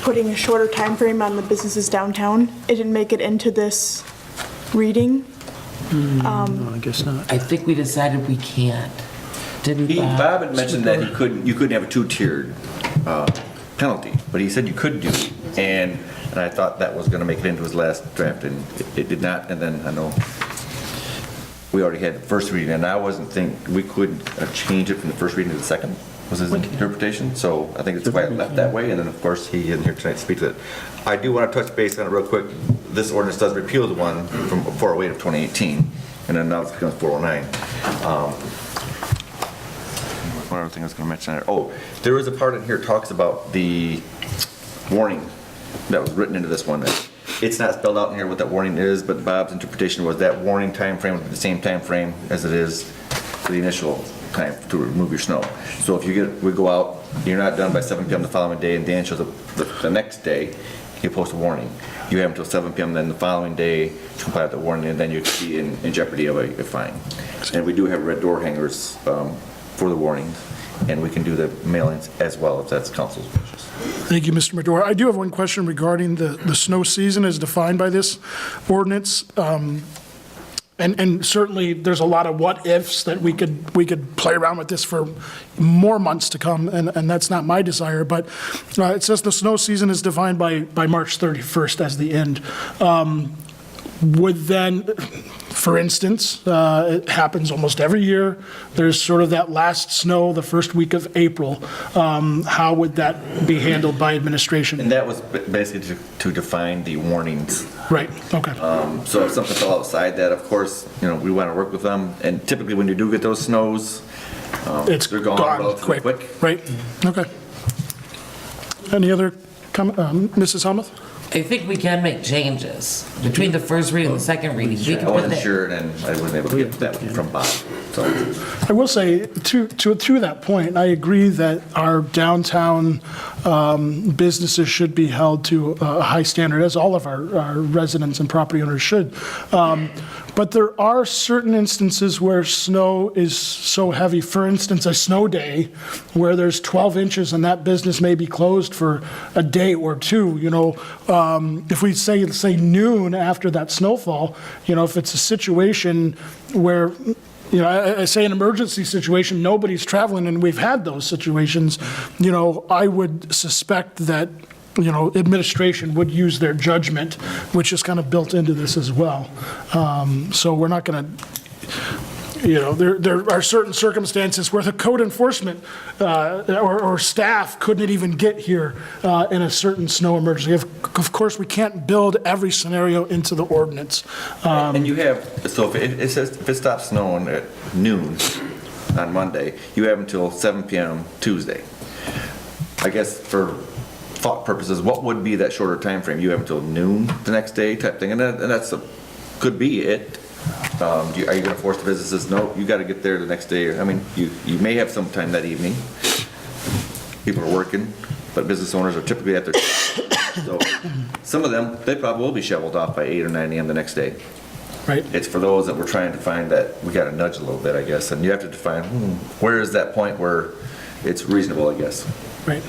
putting a shorter time frame on the businesses downtown. It didn't make it into this reading. No, I guess not. I think we decided we can't. Didn't Bob had mentioned that you couldn't have a two-tiered penalty, but he said you could do it. And I thought that was going to make it into his last draft, and it did not. And then I know we already had the first reading, and I wasn't thinking we could change it from the first reading to the second, was his interpretation. So I think it's why it left that way. And then, of course, he isn't here tonight to speak to it. I do want to touch base on it real quick. This ordinance does repeal the one from 408 of 2018, and then now it's becomes 409. One other thing I was going to mention there. Oh, there is a part in here that talks about the warning that was written into this one. It's not spelled out in here what that warning is, but Bob's interpretation was that warning time frame would be the same time frame as it is for the initial time to remove your snow. So if we go out, you're not done by 7 p.m. the following day, and Dan shows up the next day, you post a warning. You have until 7 p.m. then the following day to comply with the warning, and then you'd be in jeopardy of a fine. And we do have red door hangers for the warnings, and we can do the mailings as well if that's council's wishes. Thank you, Mr. Medora. I do have one question regarding the snow season as defined by this ordinance. And certainly, there's a lot of what-ifs that we could play around with this for more months to come, and that's not my desire. But it says the snow season is defined by March 31st as the end. Would then, for instance, it happens almost every year, there's sort of that last snow the first week of April. How would that be handled by administration? And that was basically to define the warnings. Right, okay. So if something fell outside that, of course, we want to work with them. And typically when you do get those snows, they're gone relatively quick. Right, okay. Any other comment? Mrs. Helmuth? I think we can make changes between the first reading and the second reading. We can I put wasn't that. sure, and I wasn't able to get that from Bob. So I will say, to that point, I agree that our downtown businesses should be held to a high standard, as all of our residents and property owners should. But there are certain instances where snow is so heavy. For instance, a snow day where there's 12 inches and that business may be closed for a day or two. If we say noon after that snowfall, if it's a situation where I say an emergency situation, nobody's traveling, and we've had those situations, I would suspect that, administration would use their judgment, which is kind of built into this as well. So we're not going to, there are certain circumstances where the code enforcement or staff couldn't even get here in a certain snow emergency. Of course, we can't build every scenario into the ordinance. and you have, so if it stops snowing at noon on Monday, you have until 7 p.m. Tuesday. I guess for thought purposes, what would be that shorter time frame? You have until noon the next day type thing, and that's could be it. Are you going to force the businesses? No, you got to get there the next day. I mean, you may have some time that evening. People are working, but business owners are typically at their so some of them, they probably will be shoveled off by 8 or 9 a.m. the next day. Right. It's for those that we're trying to find that we got to nudge a little bit, I guess, and you have to define where is that point where it's reasonable, I guess. Right.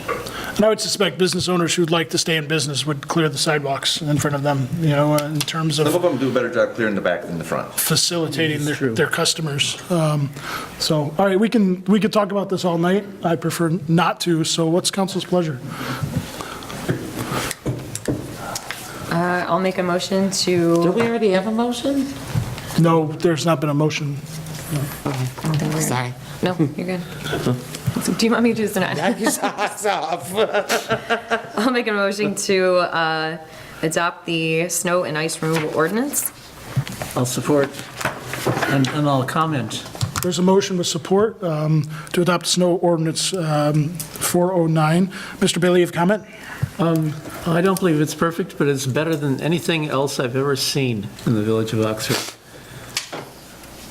And I would suspect business owners who'd like to stay in business would clear the sidewalks in front of them, you know, in terms Some of of them do a better job clearing the back than the front. facilitating their customers. So, all right, we can talk about this all night. I prefer not to, so what's council's pleasure? I'll make a motion Do to, we already have a motion? No, there's not been a motion. Sorry. no, you're good. Do you want me to do this or not? I'll make a motion to adopt the snow and ice removal ordinance. I'll support, and I'll comment. There's a motion with support to adopt snow ordinance 409. Mr. Bailey, you have comment? I don't believe it's perfect, but it's better than anything else I've ever seen in the village of Oxford.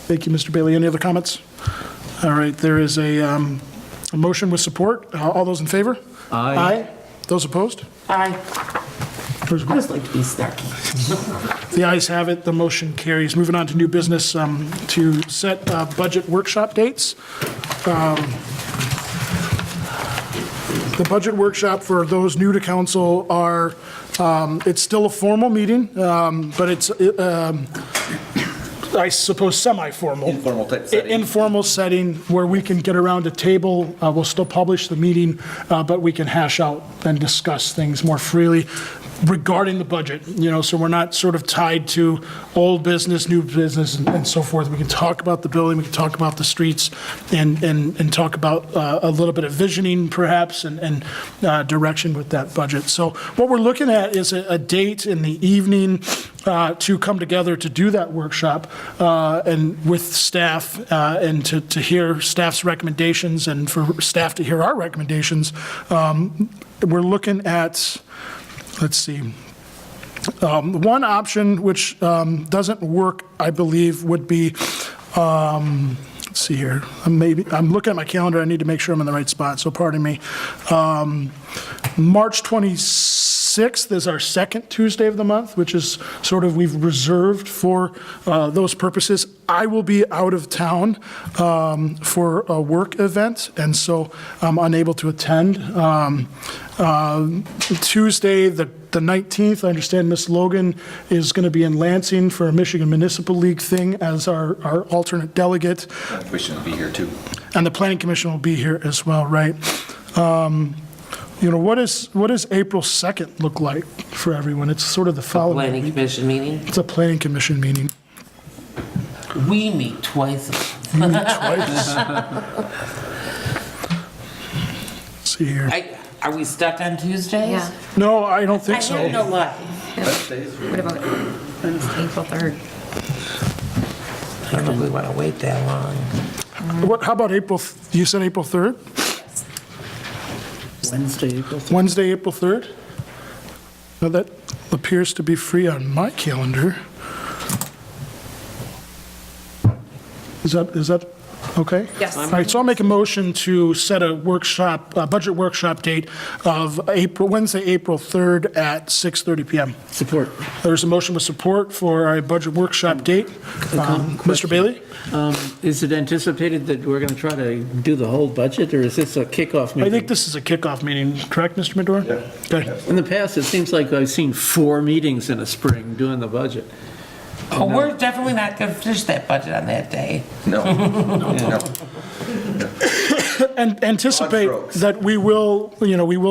Thank you, Mr. Bailey. Any other comments? All right, there is a motion with support. All those in favor? Aye. Those opposed? Aye. I just like to be snarky. The ayes have it, the motion carries. Moving on to new business, to set budget workshop dates. The budget workshop, for those new to council, are, it's still a formal meeting, but it's, I suppose, semi-formal. Informal type setting. Informal setting where we can get around a table. We'll still publish the meeting, but we can hash out and discuss things more freely regarding the budget, you know, so we're not sort of tied to old business, new business, and so forth. We can talk about the building, we can talk about the streets, and talk about a little bit of visioning, perhaps, and direction with that budget. So what we're looking at is a date in the evening to come together to do that workshop, and with staff, and to hear staff's recommendations, and for staff to hear our recommendations. We're looking at, let's see, one option which doesn't work, I believe, would be, let's see here, I'm looking at my calendar, I need to make sure I'm in the right spot, so pardon me. March 26th is our second Tuesday of the month, which is sort of, we've reserved for those purposes. I will be out of town for a work event, and so I'm unable to attend. Tuesday, the 19th, I understand Ms. Logan is going to be in Lansing for a Michigan Municipal League thing as our alternate delegate. Commission will be here too. And the Planning Commission will be here as well, right? You know, what does April 2nd look like for everyone? It's sort of the following Planning week. Commission meeting? It's a Planning Commission meeting. We meet twice. You meet twice. Let's see here. Are we stuck on Tuesdays? Yeah. No, I don't think I so. don't know why. What about April 3rd? I don't know if we want to wait that long. How about April, you said April 3rd? Wednesday, April 3rd. Wednesday, April 3rd? Now that appears to be free on my calendar. Is that okay? Yes. All right, so I'll make a motion to set a workshop, budget workshop date of Wednesday, April 3rd at 6:30 PM. Support. There's a motion with support for a budget workshop date. Mr. Bailey? Is it anticipated that we're going to try to do the whole budget, or is this a kickoff meeting? I think this is a kickoff meeting, correct, Mr. Medora? Yeah. Okay. In the past, it seems like I've seen 4 meetings in a spring doing the budget. Oh, we're definitely not going to finish that budget on that day. No. No. And anticipate Broad strokes. that we will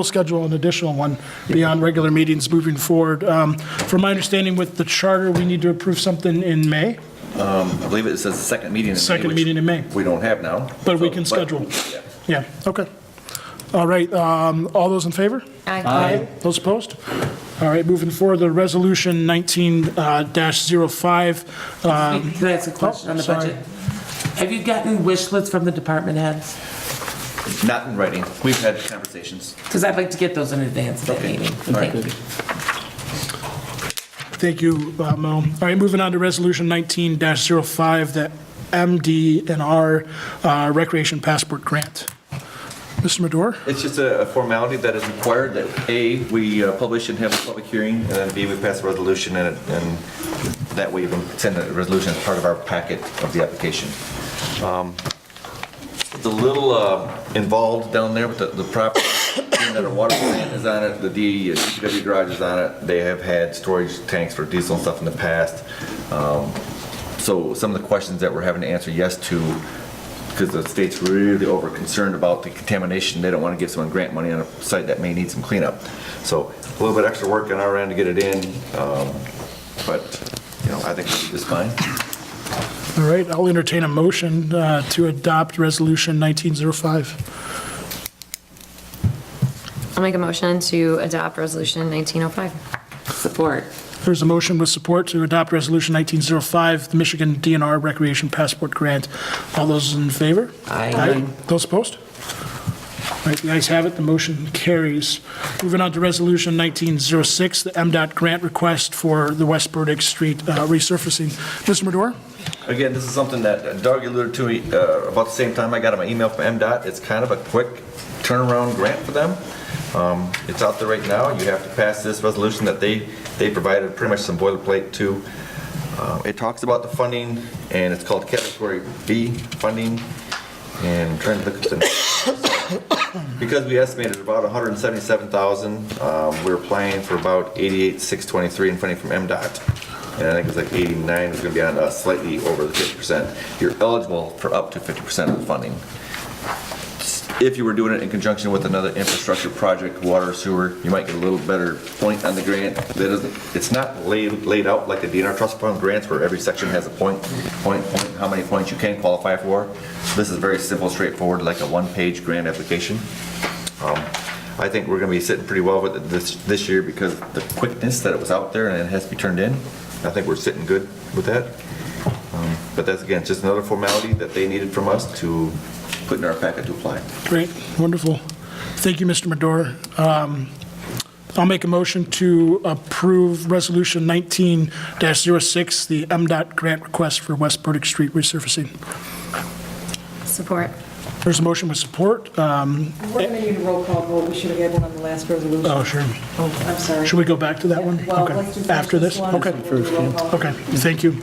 schedule an additional one beyond regular meetings moving forward. From my understanding with the charter, we need to approve something in May, I believe it says second meeting in May. second which meeting in May, We don't have now. but we So, can schedule. yeah. Yeah, okay. All right, all those in favor? Aye. Those opposed? All right, moving forward, the resolution 19-05. Can I ask a question on the sorry. budget? Have you gotten wish lists from the department heads? Not in writing. We've had conversations. Because I'd like to get those in advance of that meeting. Thank you. Thank you, Mel. All right, moving on to Resolution 19-05, the MD&R Recreation Passport Grant. Mr. Madore? It's just a formality that is required that A, we publish and have a public hearing, and then B, we pass a resolution, and that way you can send a resolution as part of our packet of the application. It's a little involved down there with the property, being that our water plant is on it, the DPW garage is on it. They have had storage tanks for diesel and stuff in the past. So some of the questions that we're having to answer yes to, because the state's really over concerned about the contamination. They don't want to give someone grant money on a site that may need some cleanup. So a little bit extra work on our end to get it in, but I think we'll do this fine. All right, I'll entertain a motion to adopt Resolution 1905. I'll make a motion to adopt Resolution 1905. Support. There's a motion with support to adopt Resolution 1905, the Michigan DNR Recreation Passport Grant. All those in favor? Aye. Those opposed? All right, the ayes have it, the motion carries. Moving on to Resolution 1906, the MDOT grant request for the West Burdick Street resurfacing. Mr. Madore? Again, this is something that Doug alluded to about the same time I got my email from MDOT. It's kind of a quick turnaround grant for them. It's out there right now. You have to pass this resolution that they provided pretty much some boilerplate to. It talks about the funding, and it's called Category B funding. And I'm trying to look at the because we estimated about $177,000. We're applying for about $88,623 in funding from MDOT. And I think it's like 89 is going to be on us, slightly over the 50%. You're eligible for up to 50% of the funding. If you were doing it in conjunction with another infrastructure project, water, sewer, you might get a little better point on the grant. It's not laid out like the DNR Trust Fund grants where every section has a point, how many points you can qualify for. This is very simple, straightforward, like a one-page grant application. I think we're going to be sitting pretty well with it this year because the quickness that it was out there and it has to be turned in. I think we're sitting good with that. But that's, again, just another formality that they needed from us to put in our packet to apply. Great, wonderful. Thank you, Mr. Madore. I'll make a motion to approve Resolution 19-06, the MDOT grant request for West Burdick Street resurfacing. Support. There's a motion with support. We're going to need a roll call vote. We should have had one on the last resolution. Oh, sure. Oh, I'm sorry. Should we go back to that one? Well, Okay. let's do After this? one. Okay. We'll do a roll call. Okay, thank you.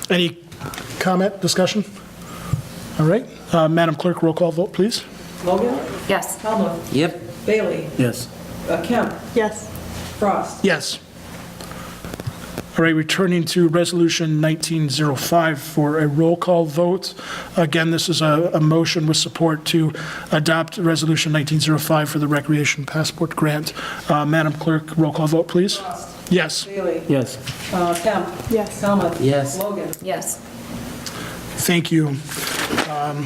Any comment, discussion? All right, Madam Clerk, roll call vote, please. Logan? Yes. Helmut? Yep. Bailey? Yes. Kemp? Yes. Frost? Yes. All right, returning to Resolution 1905 for a roll call vote. Again, this is a motion with support to adopt Resolution 1905 for the Recreation Passport Grant. Madam Clerk, roll call vote, please. Frost? Yes. Bailey? Yes. Kemp? Yes. Helmut? Yes. Logan? Yes. Thank you.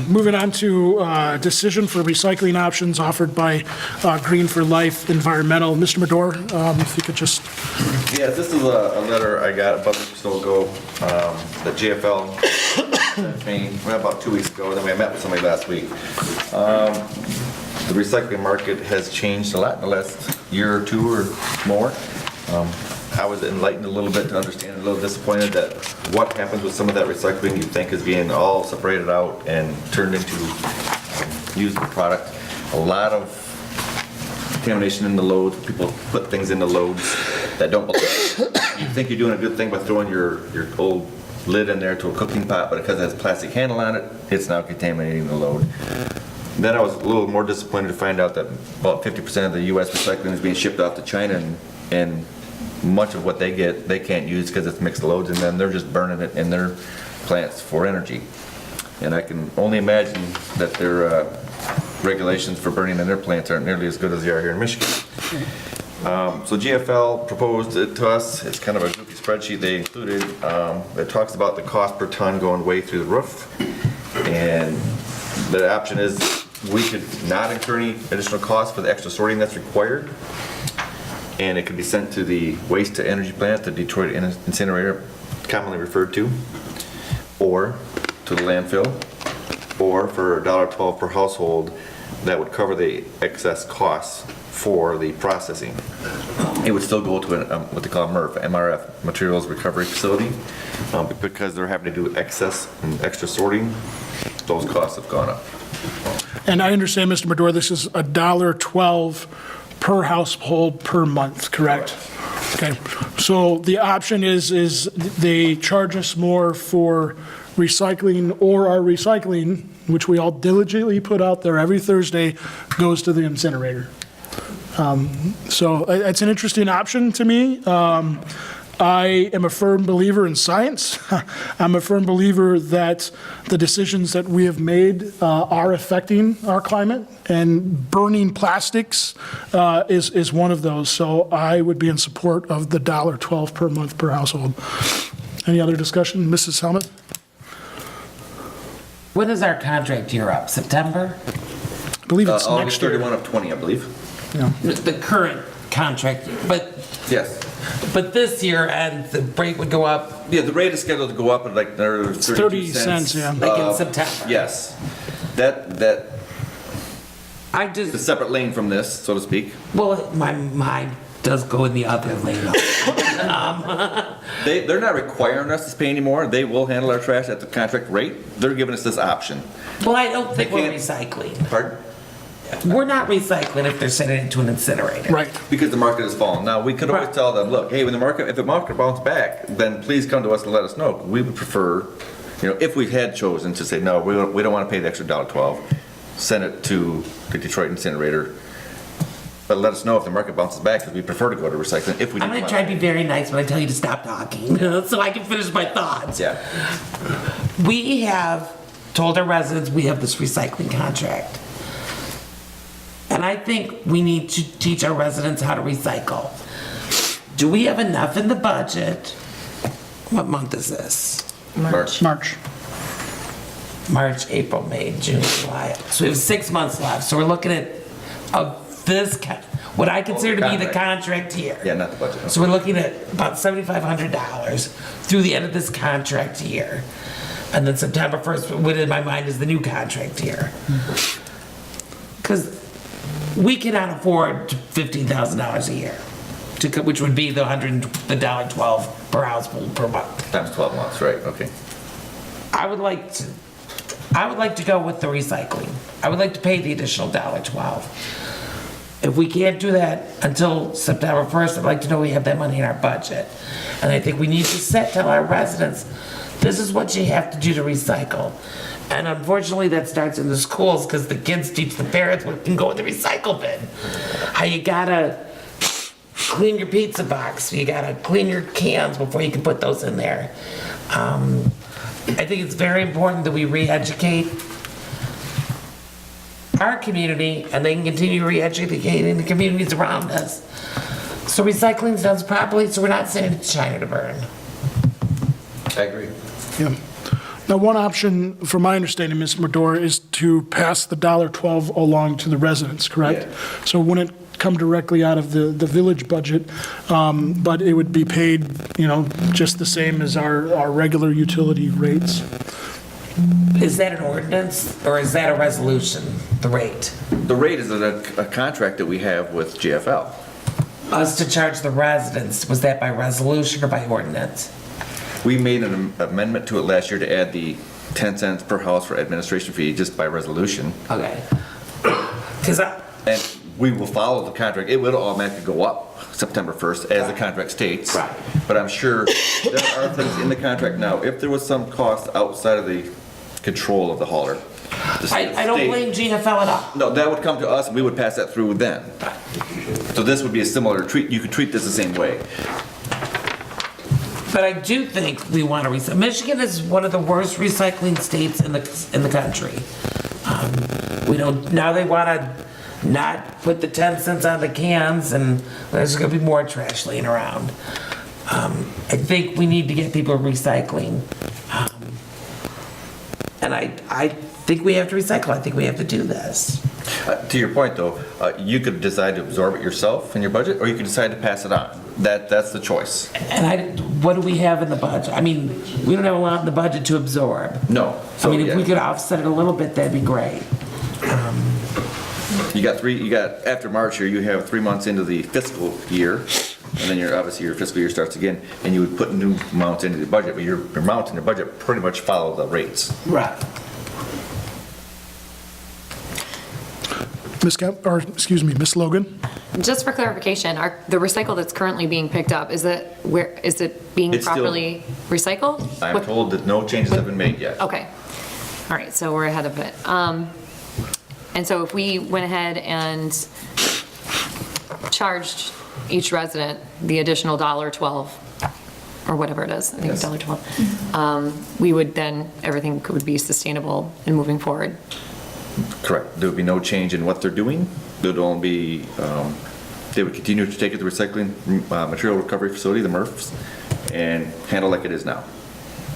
Moving on to decision for recycling options offered by Green for Life Environmental. Mr. Madore, if you could just... Yes, this is a letter I got about a week or so ago that JFL sent me about 2 weeks ago, and then I met with somebody last week. The recycling market has changed a lot in the last year or two or more. I was enlightened a little bit to understand, a little disappointed that what happens with some of that recycling you think is being all separated out and turned into usable product. A lot of contamination in the loads. People put things in the loads that don't belong. You think you're doing a good thing by throwing your old lid in there to a cooking pot, but because it has a plastic handle on it, it's now contaminating the load. Then I was a little more disappointed to find out that about 50% of the U.S. recycling is being shipped off to China, and much of what they get, they can't use because it's mixed loads, and then they're just burning it in their plants for energy. And I can only imagine that their regulations for burning in their plants aren't nearly as good as they are here in Michigan. So GFL proposed it to us. It's kind of a goofy spreadsheet they included. It talks about the cost per ton going way through the roof. And the option is we could not incur any additional cost for the extra sorting that's required. And it could be sent to the waste to energy plant, the Detroit incinerator, commonly referred to, or to the landfill, or for $1.12 per household, that would cover the excess costs for the processing. It would still go to what they call a MRF, Materials Recovery Facility, because they're having to do excess and extra sorting, those costs have gone up. And I understand, Mr. Madore, this is $1.12 per household per month, correct? Okay, so the option is they charge us more for recycling, or our recycling, which we all diligently put out there every Thursday, goes to the incinerator. So it's an interesting option to me. I am a firm believer in science. I'm a firm believer that the decisions that we have made are affecting our climate, and burning plastics is one of those. So I would be in support of the $1.12 per month per household. Any other discussion? Mrs. Helmut? When is our contract year up? September? I believe it's August next year. 31 of 20, I believe. The current contract, but Yes. but this year, and the rate would go up Yeah, the rate is scheduled to go up at like another 30 cents, yeah. like in September. Yes. That I is a just, separate lane from this, so to speak. well, my mind does go in the other lane. They're not requiring us to pay anymore. They will handle our trash at the contract rate. They're giving us this option. Well, I don't think we're can't- recycling. Pardon? We're not recycling if they're sending it to an incinerator. Right. Because the market has fallen. Now, we could always Right. tell them, look, hey, when if the market bounces back, then please come to us and let us know. We would prefer, if we had chosen to say, no, we don't want to pay the extra $1.12, send it to the Detroit incinerator. But let us know if the market bounces back, because we prefer to go to recycling if we I'm didn't gonna try to be very nice when I tell you to stop talking, so I can finish my thoughts. Yeah. We have told our residents we have this recycling contract. And I think we need to teach our residents how to recycle. Do we have enough in the budget? What month is this? March. March, April, May, June, July. So we have 6 months left. So we're looking at what I consider to be the contract year. Yeah, not the budget. So we're looking at about $7,500 through the end of this contract year. And then September 1st, what in my mind is the new contract year. Because we cannot afford $15,000 a year, which would be the $112 per household per month. Times 12 months, right, okay. I would like to go with the recycling. I would like to pay the additional $1.12. If we can't do that until September 1st, I'd like to know we have that money in our budget. And I think we need to tell our residents, this is what you have to do to recycle. And unfortunately, that starts in the schools, because the kids teach the parents what can go in the recycle bin. How you gotta clean your pizza box, you gotta clean your cans before you can put those in there. I think it's very important that we re-educate our community, and they can continue re-educating the communities around us. So recycling's done properly, so we're not sending it to China to burn. I agree. Yeah. Now, one option, from my understanding, Mr. Madore, is to pass the $1.12 along to the residents, correct? Yeah. So it wouldn't come directly out of the village budget, but it would be paid, just the same as our regular utility rates. Is that an ordinance, or is that a resolution, the rate? The rate is a contract that we have with GFL. Us to charge the residents, was that by resolution or by ordinance? We made an amendment to it last year to add the 10 cents per house for administration fee just by resolution. Okay. And we will follow the contract. It will automatically go up September 1st as the contract states. Right. But I'm sure there are things in the contract now. If there was some cost outside of the control of the hauler. I don't blame GFL at all. No, that would come to us and we would pass that through then. So this would be a similar treat. You could treat this the same way. But I do think we want to recycle. Michigan is one of the worst recycling states in the country. We don't, now they want to not put the 10 cents on the cans, and there's going to be more trash laying around. I think we need to get people recycling. And I think we have to recycle. I think we have to do this. To your point, though, you could decide to absorb it yourself in your budget, or you could decide to pass it on. That's the choice. And what do we have in the budget? I mean, we don't have a lot in the budget to absorb. No. I mean, if we could offset it a little bit, that'd be great. You got, after March here, you have 3 months into the fiscal year, and then obviously your fiscal year starts again, and you would put new amounts into the budget, but your amounts in the budget pretty much follow the rates. Right. Miss Logan? Just for clarification, the recycle that's currently being picked up, is it being It's still- properly recycled? I'm told that no changes have been made yet. Okay. All right, so we're ahead of it. And so if we went ahead and charged each resident the additional $1.12, or whatever it is, I think it's $1.12, we would then, everything would be sustainable and moving forward. Correct. There would be no change in what they're doing. There would only be, they would continue to take it to the recycling material recovery facility, the MRFs, and handle like it is now.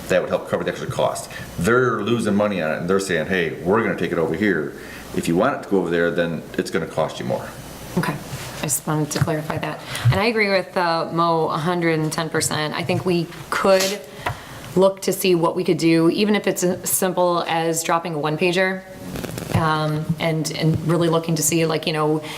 That would help cover the extra cost. They're losing money on it, and they're saying, hey, we're going to take it over here. If you want it to go over there, then it's going to cost you more. Okay, I just wanted to clarify that. And I agree with Mo 110%. I think we could look to see what we could do, even if it's as simple as dropping a one-pager, and really looking to see, like,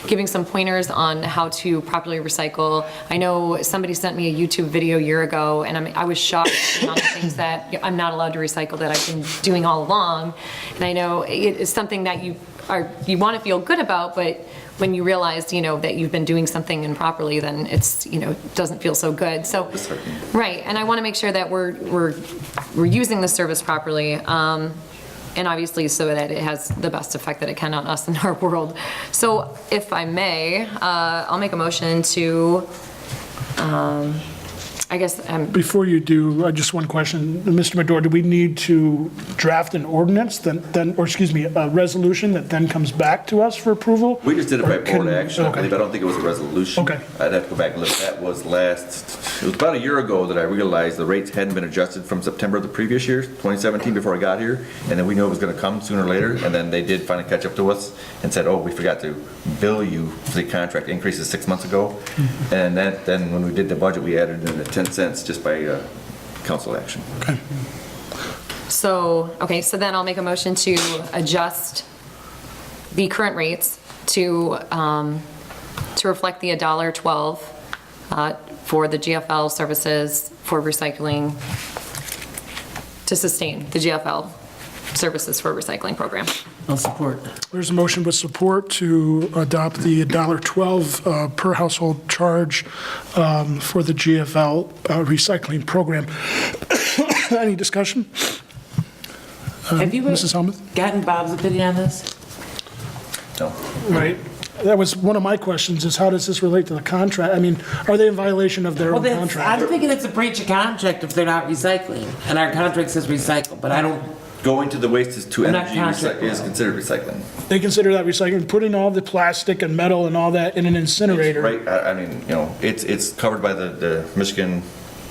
giving some pointers on how to properly recycle. I know somebody sent me a YouTube video a year ago, and I was shocked at the amount of things that I'm not allowed to recycle that I've been doing all along. And I know it is something that you want to feel good about, but when you realize, that you've been doing something improperly, then it's, doesn't feel so good. So, right, and I want to make sure that we're using the service properly, and obviously so that it has the best effect that it can on us and our world. So, if I may, I'll make a motion to, I guess. Before you do, just one question. Mr. Madore, do we need to draft an ordinance or excuse me, a resolution that then comes back to us for approval? We just did it by Or can- board action, I okay. believe. I don't think it was a resolution. Okay. I'd have to go back and look. That was it was about a year ago that I realized the rates hadn't been adjusted from September of the previous year, 2017, before I got here. And then we knew it was going to come sooner or later. And then they did finally catch up to us and said, oh, we forgot to bill you for the contract increases 6 months ago. And then when we did the budget, we added in the 10 cents just by council action. So then I'll make a motion to adjust the current rates to reflect the $1.12 for the GFL services for recycling, to sustain the GFL services for recycling program. I'll support. There's a motion with support to adopt the $1.12 per household charge for the GFL recycling program. Any discussion? Have you Mrs. Helmuth? gotten Bob's opinion on this? No. Right. That was one of my questions, is how does this relate to the contract? I mean, are they in violation of their Well, own contract? I'm thinking it's a breach of contract if they're not recycling, and our contract says recycle, but I don't. Going to the waste to I'm not energy contract is well. considered recycling. They consider that recycling, putting all the plastic and metal and all that in an incinerator. Right, I mean, it's covered by the Michigan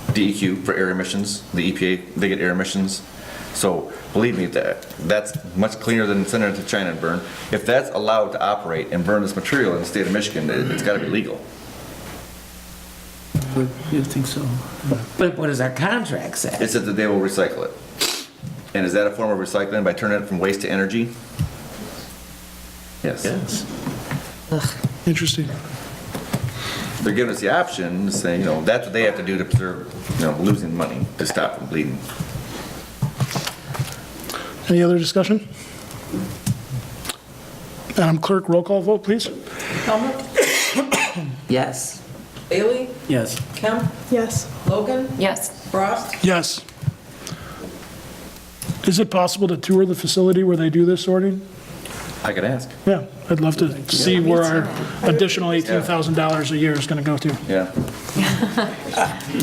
DEQ for air emissions, the EPA, they get air emissions. So believe me, that's much cleaner than sending it to China and burn. If that's allowed to operate and burn this material in the state of Michigan, it's got to be legal. You'd think so. But what does our contract say? It says that they will recycle it. And is that a form of recycling by turning it from waste to energy? Yes. Interesting. They're giving us the option, saying, that's what they have to do to preserve, losing money, to stop from bleeding. Any other discussion? Madam Clerk, roll call vote, please. Helmut? Yes. Bailey? Yes. Kemp? Yes. Logan? Yes. Frost? Yes. Is it possible to tour the facility where they do this sorting? I could ask. Yeah, I'd love to see where our additional $18,000 a year is going to go to. Yeah.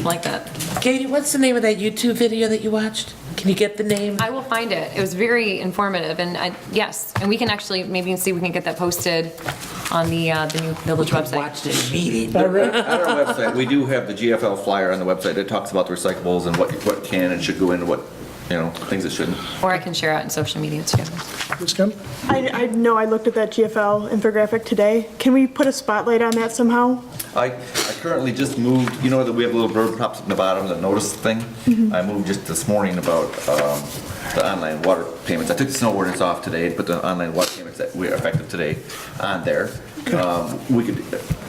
Like that. Katie, what's the name of that YouTube video that you watched? Can you get the name? I will find it. It was very informative, and yes, and we can actually maybe see if we can get that posted on the new village website. Watched it immediately. All right. On our website, we do have the GFL flyer on the website that talks about the recyclables and what can and should go into what things that shouldn't. Or I can share out in social media too. Ms. Kemp? I know I looked at that GFL infographic today. Can we put a spotlight on that somehow? I currently just moved, that we have a little bird pops up in the bottom, the notice thing? I moved just this morning about the online water payments. I took the snow ordinance off today, put the online water payments that were effective today on there. We could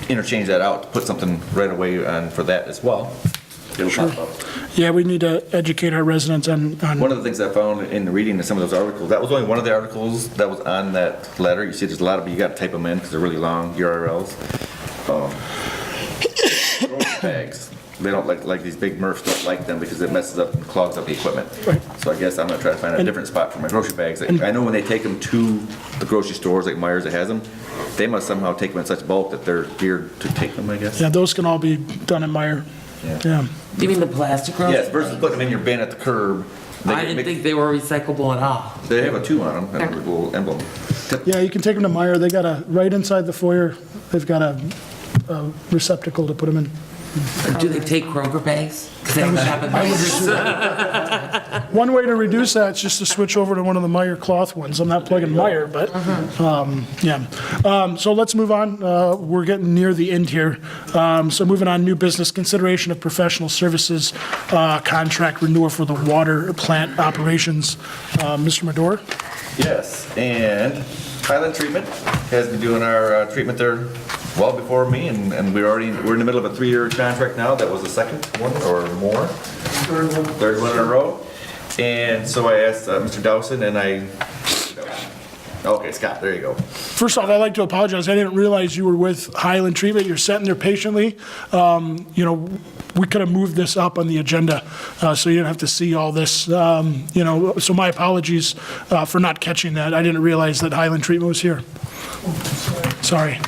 interchange that out, put something right away on for that as well. It'll pop up. Yeah, we need to educate our residents on. One of the things I found in the reading of some of those articles, that was only one of the articles that was on that letter. You see there's a lot of, you got to type them in because they're really long URLs. Grocery bags. They don't like these big Murphs don't like them because it messes up and clogs up the equipment. Right. So I guess I'm gonna try to find a different spot for my grocery bags. I know when they take them to the grocery stores like Myers that has them, they must somehow take them in such bulk that they're geared to take them, I guess. Yeah, those can all be done in Meyer. Yeah. You mean the plastic grocery? Yes, versus putting them in your bin at the curb. I didn't think they were recyclable at all. They have a 2 on them and a little emblem. Yeah, you can take them to Meyer. They got right inside the foyer, they've got a receptacle to put them in. Or do they take Kroger bags? 'Cause that happens. One way to reduce that is just to switch over to one of the Meyer cloth ones. I'm not plugging Meyer, but, yeah. So let's move on. We're getting near the end here. So moving on, new business, consideration of professional services contract renewal for the water plant operations. Mr. Madore? Yes, and Highland Treatment has been doing our treatment there well before me, and we're in the middle of a 3-year contract now. That was the second one or more? Third one in a row. And so I asked Mr. Dawson, okay, Scott, there you go. First off, I'd like to apologize. I didn't realize you were with Highland Treatment. You're sitting there patiently. We could have moved this up on the agenda, so you didn't have to see all this. So my apologies for not catching that. I didn't realize that Highland Treatment was here. Sorry.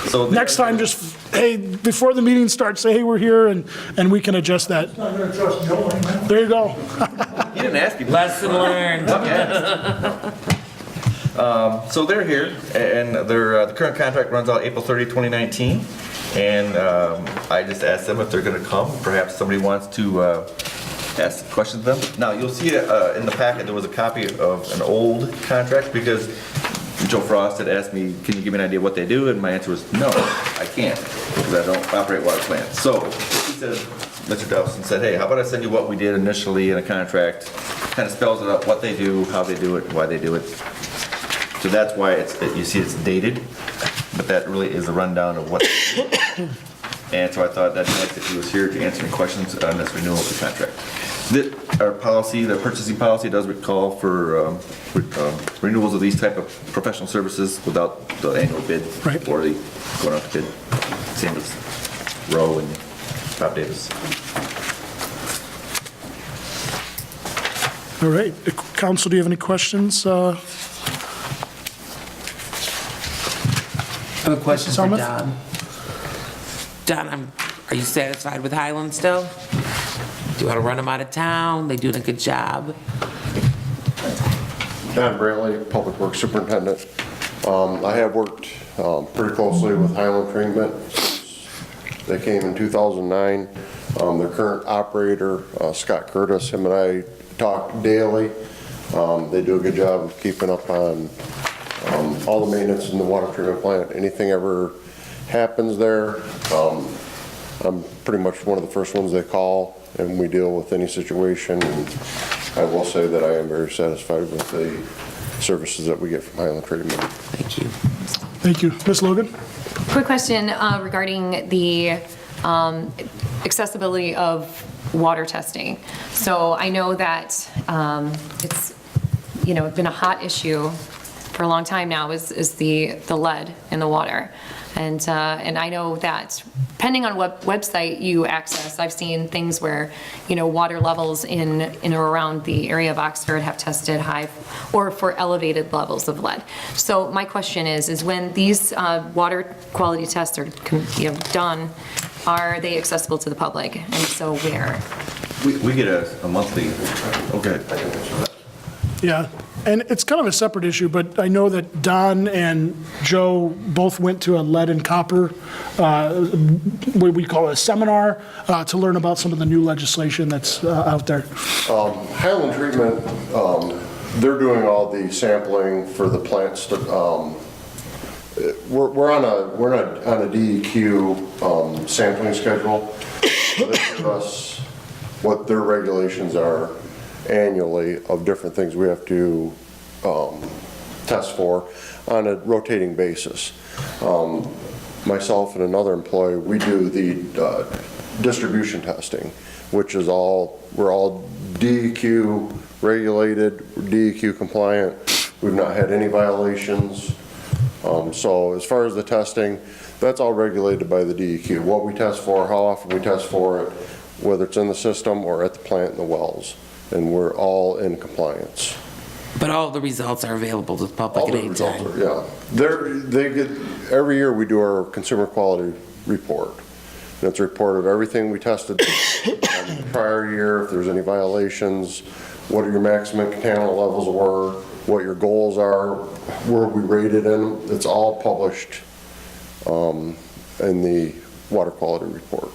So next time, just, hey, before the meeting starts, say, hey, we're here, and we can adjust that. There you go. You didn't ask me. Lesson learned. So they're here, and the current contract runs out April 30, 2019, and I just asked them if they're going to come. Perhaps somebody wants to ask questions of them. Now, you'll see in the packet there was a copy of an old contract because Joe Frost had asked me, can you give me an idea of what they do? And my answer was, no, I can't, because I don't operate water plants. So he said, Mr. Dawson said, hey, how about I send you what we did initially in a contract, kind of spells it out, what they do, how they do it, why they do it. So that's why you see it's dated, but that really is a rundown of what they do. And so I thought that'd be nice if he was here to answer any questions on this renewal of the contract. Our policy, the purchasing policy, does call for renewals of these type of professional services without the annual bid. Right. Or the going out to bid. Same as Rowe and Bob Davis. All right. Council, do you have any questions? I have a question for Selma? Don. Don, are you satisfied with Highland still? Do you want to run them out of town? They doing a good job? Don Brantley, Public Works Superintendent. I have worked pretty closely with Highland Treatment since they came in 2009. Their current operator, Scott Curtis, him and I talk daily. They do a good job of keeping up on all the maintenance in the water treatment plant. Anything ever happens there, I'm pretty much one of the first ones they call, and we deal with any situation. And I will say that I am very satisfied with the services that we get from Highland Treatment. Thank you. Thank you. Ms. Logan? Quick question regarding the accessibility of water testing. So I know that it's been a hot issue for a long time now is the lead in the water. And I know that depending on what website you access, I've seen things where, water levels in or around the area of Oxford have tested high or for elevated levels of lead. So my question is when these water quality tests are done, are they accessible to the public? And so where? We get a monthly, okay. Yeah. And it's kind of a separate issue, but I know that Don and Joe both went to a lead and copper, what we call a seminar, to learn about some of the new legislation that's out there. Highland Treatment, they're doing all the sampling for the plants. We're on a DEQ sampling schedule. They give us what their regulations are annually of different things we have to test for on a rotating basis. Myself and another employee, we do the distribution testing, which is we're all DEQ regulated, DEQ compliant. We've not had any violations. So as far as the testing, that's all regulated by the DEQ. What we test for, how often we test for it, whether it's in the system or at the plant in the wells. And we're all in compliance. But all the results are available to the public at any time? Yeah. Every year we do our consumer quality report. And it's a report of everything we tested the prior year, if there's any violations, what your maximum contaminant levels were, what your goals are, where we rated in. It's all published in the water quality report.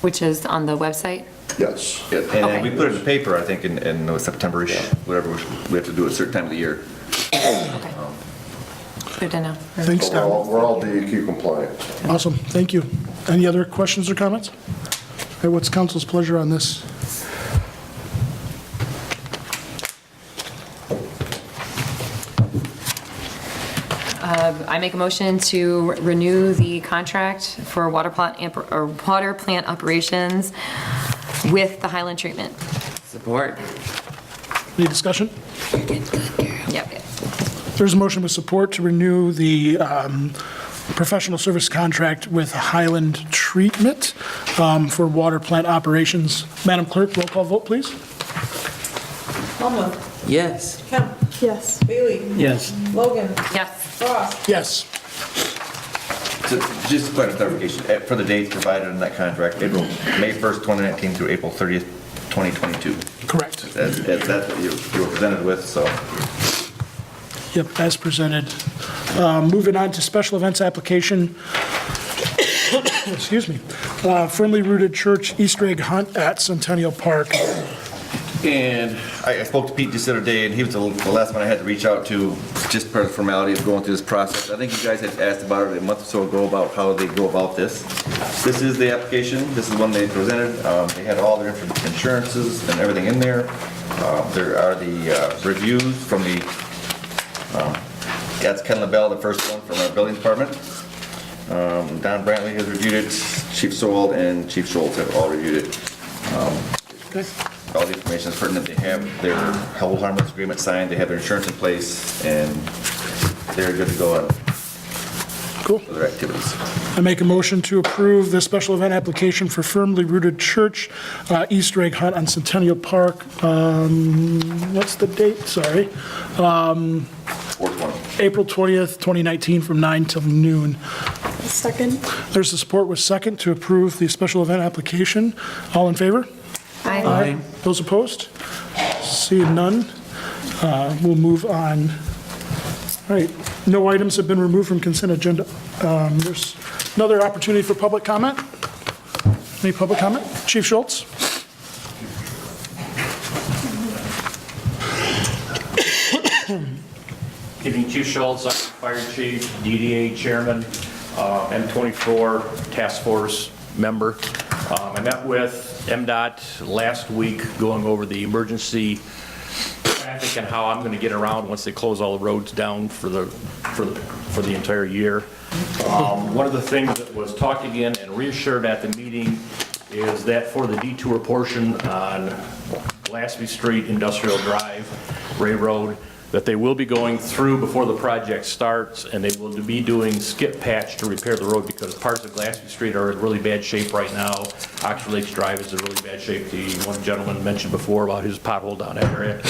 Which is on the website? Yes. Yeah, and we put it in the paper, I think, in September-ish, whatever, we have to do it a certain time of the year. Good to know. Thanks, We're Don. all DEQ compliant. Awesome, thank you. Any other questions or comments? Hey, what's council's pleasure on this? I make a motion to renew the contract for water plant operations with the Highland Treatment. Support. Any discussion? Yep. There's a motion with support to renew the professional service contract with Highland Treatment for water plant operations. Madam Clerk, roll call vote, please. Plummer. Yes. Kemp. Yes. Bailey. Yes. Logan. Yes. Frost. Yes. So just a point of clarification, for the dates provided in that contract, May 1st, 2019 through April 30th, 2022. Correct. That's what you were presented with, so. Yep, as presented. Moving on to special events application. Excuse me. Firmly Rooted Church Easter egg hunt at Centennial Park. And I spoke to Pete just the other day, and he was the last one I had to reach out to, just part of the formality of going through this process. I think you guys had asked about it a month or so ago about how they go about this. This is the application. This is one they presented. They had all their insurances and everything in there. There are the reviews from the, that's Ken LaBelle, the first one from our building department. Don Brantley has reviewed it. Chief Sold and Chief Schultz have all reviewed it. All the information is pertinent. They have their hold harmless agreement signed, they have their insurance in place, and they're good to go on Cool. for their activities. I make a motion to approve the special event application for Firmly Rooted Church Easter egg hunt on Centennial Park. What's the date? Sorry. 420. April 20th, 2019, from 9 till noon. Second. There's the support with second to approve the special event application. All in favor? Aye. Those opposed? Seeing none, we'll move on. All right, no items have been removed from consent agenda. There's another opportunity for public comment. Any public comment? Chief Schultz? Evening, Chief Schultz, I'm Fire Chief, DDA Chairman, M24 Task Force member. I met with MDOT last week going over the emergency traffic and how I'm going to get around once they close all the roads down for the entire year. One of the things that was talked again and reassured at the meeting is that for the detour portion on Glassby Street, Industrial Drive, Ray Road, that they will be going through before the project starts, and they will be doing skip patch to repair the road because parts of Glassby Street are in really bad shape right now. Oxford Lakes Drive is in really bad shape. The one gentleman mentioned before about his pothole down that area.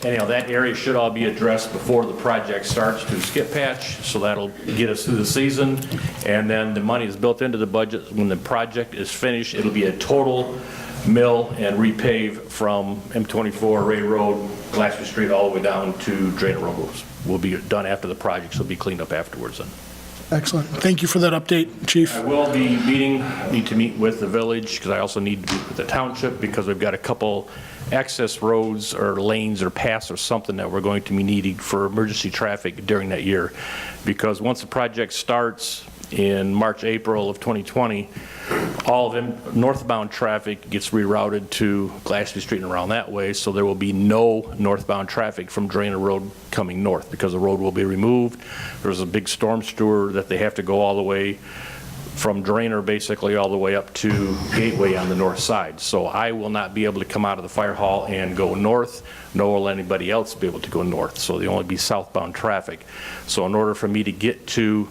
Anyhow, that area should all be addressed before the project starts to skip patch, so that'll get us through the season. And then the money is built into the budget. When the project is finished, it'll be a total mill and repave from M24 Ray Road, Glasgow Street, all the way down to Drainer Road. Will be done after the project, so it'll be cleaned up afterwards then. Excellent. Thank you for that update, Chief. I will be need to meet with the village, because I also need to meet with the township, because we've got a couple access roads or lanes or paths or something that we're going to be needing for emergency traffic during that year. Because once the project starts in March, April of 2020, all of them northbound traffic gets rerouted to Glasgow Street and around that way, so there will be no northbound traffic from Drainer Road coming north, because the road will be removed. There's a big storm sewer that they have to go all the way from Drainer, basically all the way up to Gateway on the north side. So I will not be able to come out of the fire hall and go north, nor will anybody else be able to go north. So there'll only be southbound traffic. So in order for me to get to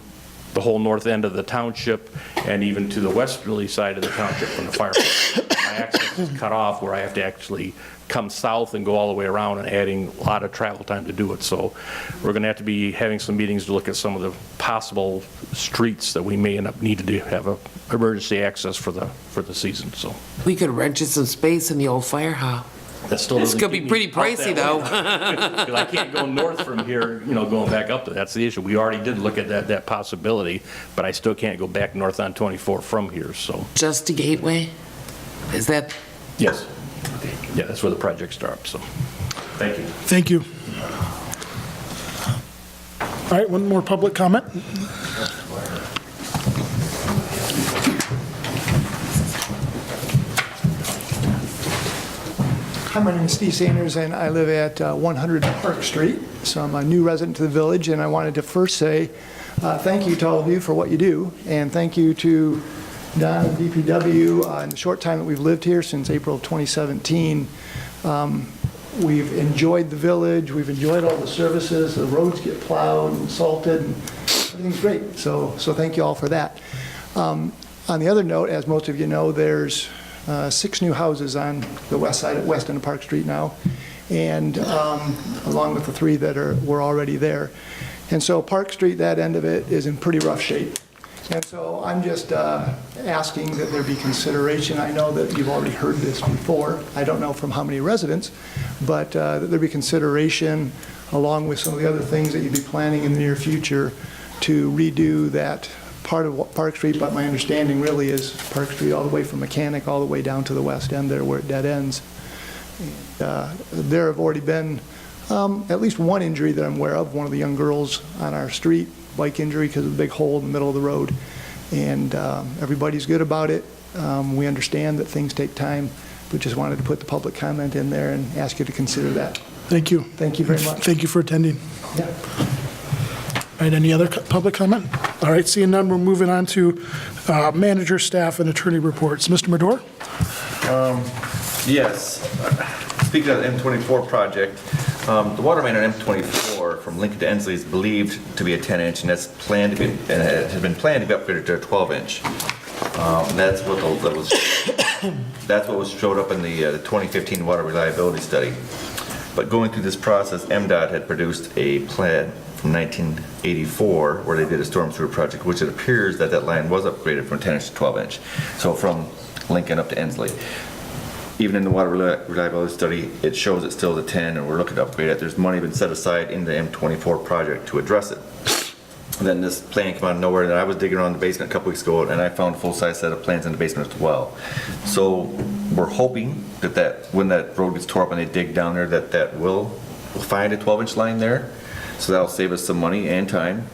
the whole north end of the township and even to the westerly side of the township from the fire hall, my access is cut off, where I have to actually come south and go all the way around, and adding a lot of travel time to do it. So we're going to have to be having some meetings to look at some of the possible streets that we may end up needing to have a emergency access for the season. So We could rent you some space in the old fire hall. that still It's doesn't gonna be keep me pretty out that pricey, way. though. 'Cause I can't go north from here, going back up there. That's the issue. We already did look at that possibility, but I still can't go back north on 24 from here, so. Just to Gateway? Is that? Yes. Yeah, that's where the project starts, so. Thank you. Thank you. All right, one more public comment. Hi, my name is Steve Sanders, and I live at 100 Park Street. So I'm a new resident to the village, and I wanted to first say thank you to all of you for what you do, and thank you to Don and DPW in the short time that we've lived here, since April of 2017. We've enjoyed the village, we've enjoyed all the services, the roads get plowed and salted, and everything's great. So thank you all for that. On the other note, as most of you know, there's 6 new houses on the west side, at west end of Park Street now, and along with the 3 that were already there. And so Park Street, that end of it, is in pretty rough shape. And so I'm just asking that there be consideration. I know that you've already heard this before. I don't know from how many residents, but that there be consideration, along with some of the other things that you'd be planning in the near future, to redo that part of Park Street. But my understanding really is Park Street all the way from Mechanic all the way down to the west end there where it dead ends. There have already been at least one injury that I'm aware of, one of the young girls on our street, bike injury because of the big hole in the middle of the road. And everybody's good about it. We understand that things take time. We just wanted to put the public comment in there and ask you to consider that. Thank you. Thank you very much. Thank you for attending. Yeah. All right, any other public comment? All right, seeing none, we're moving on to manager, staff, and attorney reports. Mr. Madore? Yes. Speaking of the M24 project, the water main on M24 from Lincoln to Ensley is believed to be a 10-inch, and that's planned to be, and it has been planned to be upgraded to a 12-inch. That's what was showed up in the 2015 water reliability study. But going through this process, MDOT had produced a plan from 1984 where they did a storm sewer project, which it appears that that line was upgraded from 10-inch to 12-inch. So from Lincoln up to Ensley. Even in the water reliability study, it shows it's still the 10, and we're looking to upgrade it. There's money been set aside in the M24 project to address it. And then this plan came out of nowhere, and I was digging around the basement a couple weeks ago, and I found a full-size set of plans in the basement as well. So we're hoping that when that road gets tore up and they dig down there, that we'll find a 12-inch line there. So that'll save us some money and time.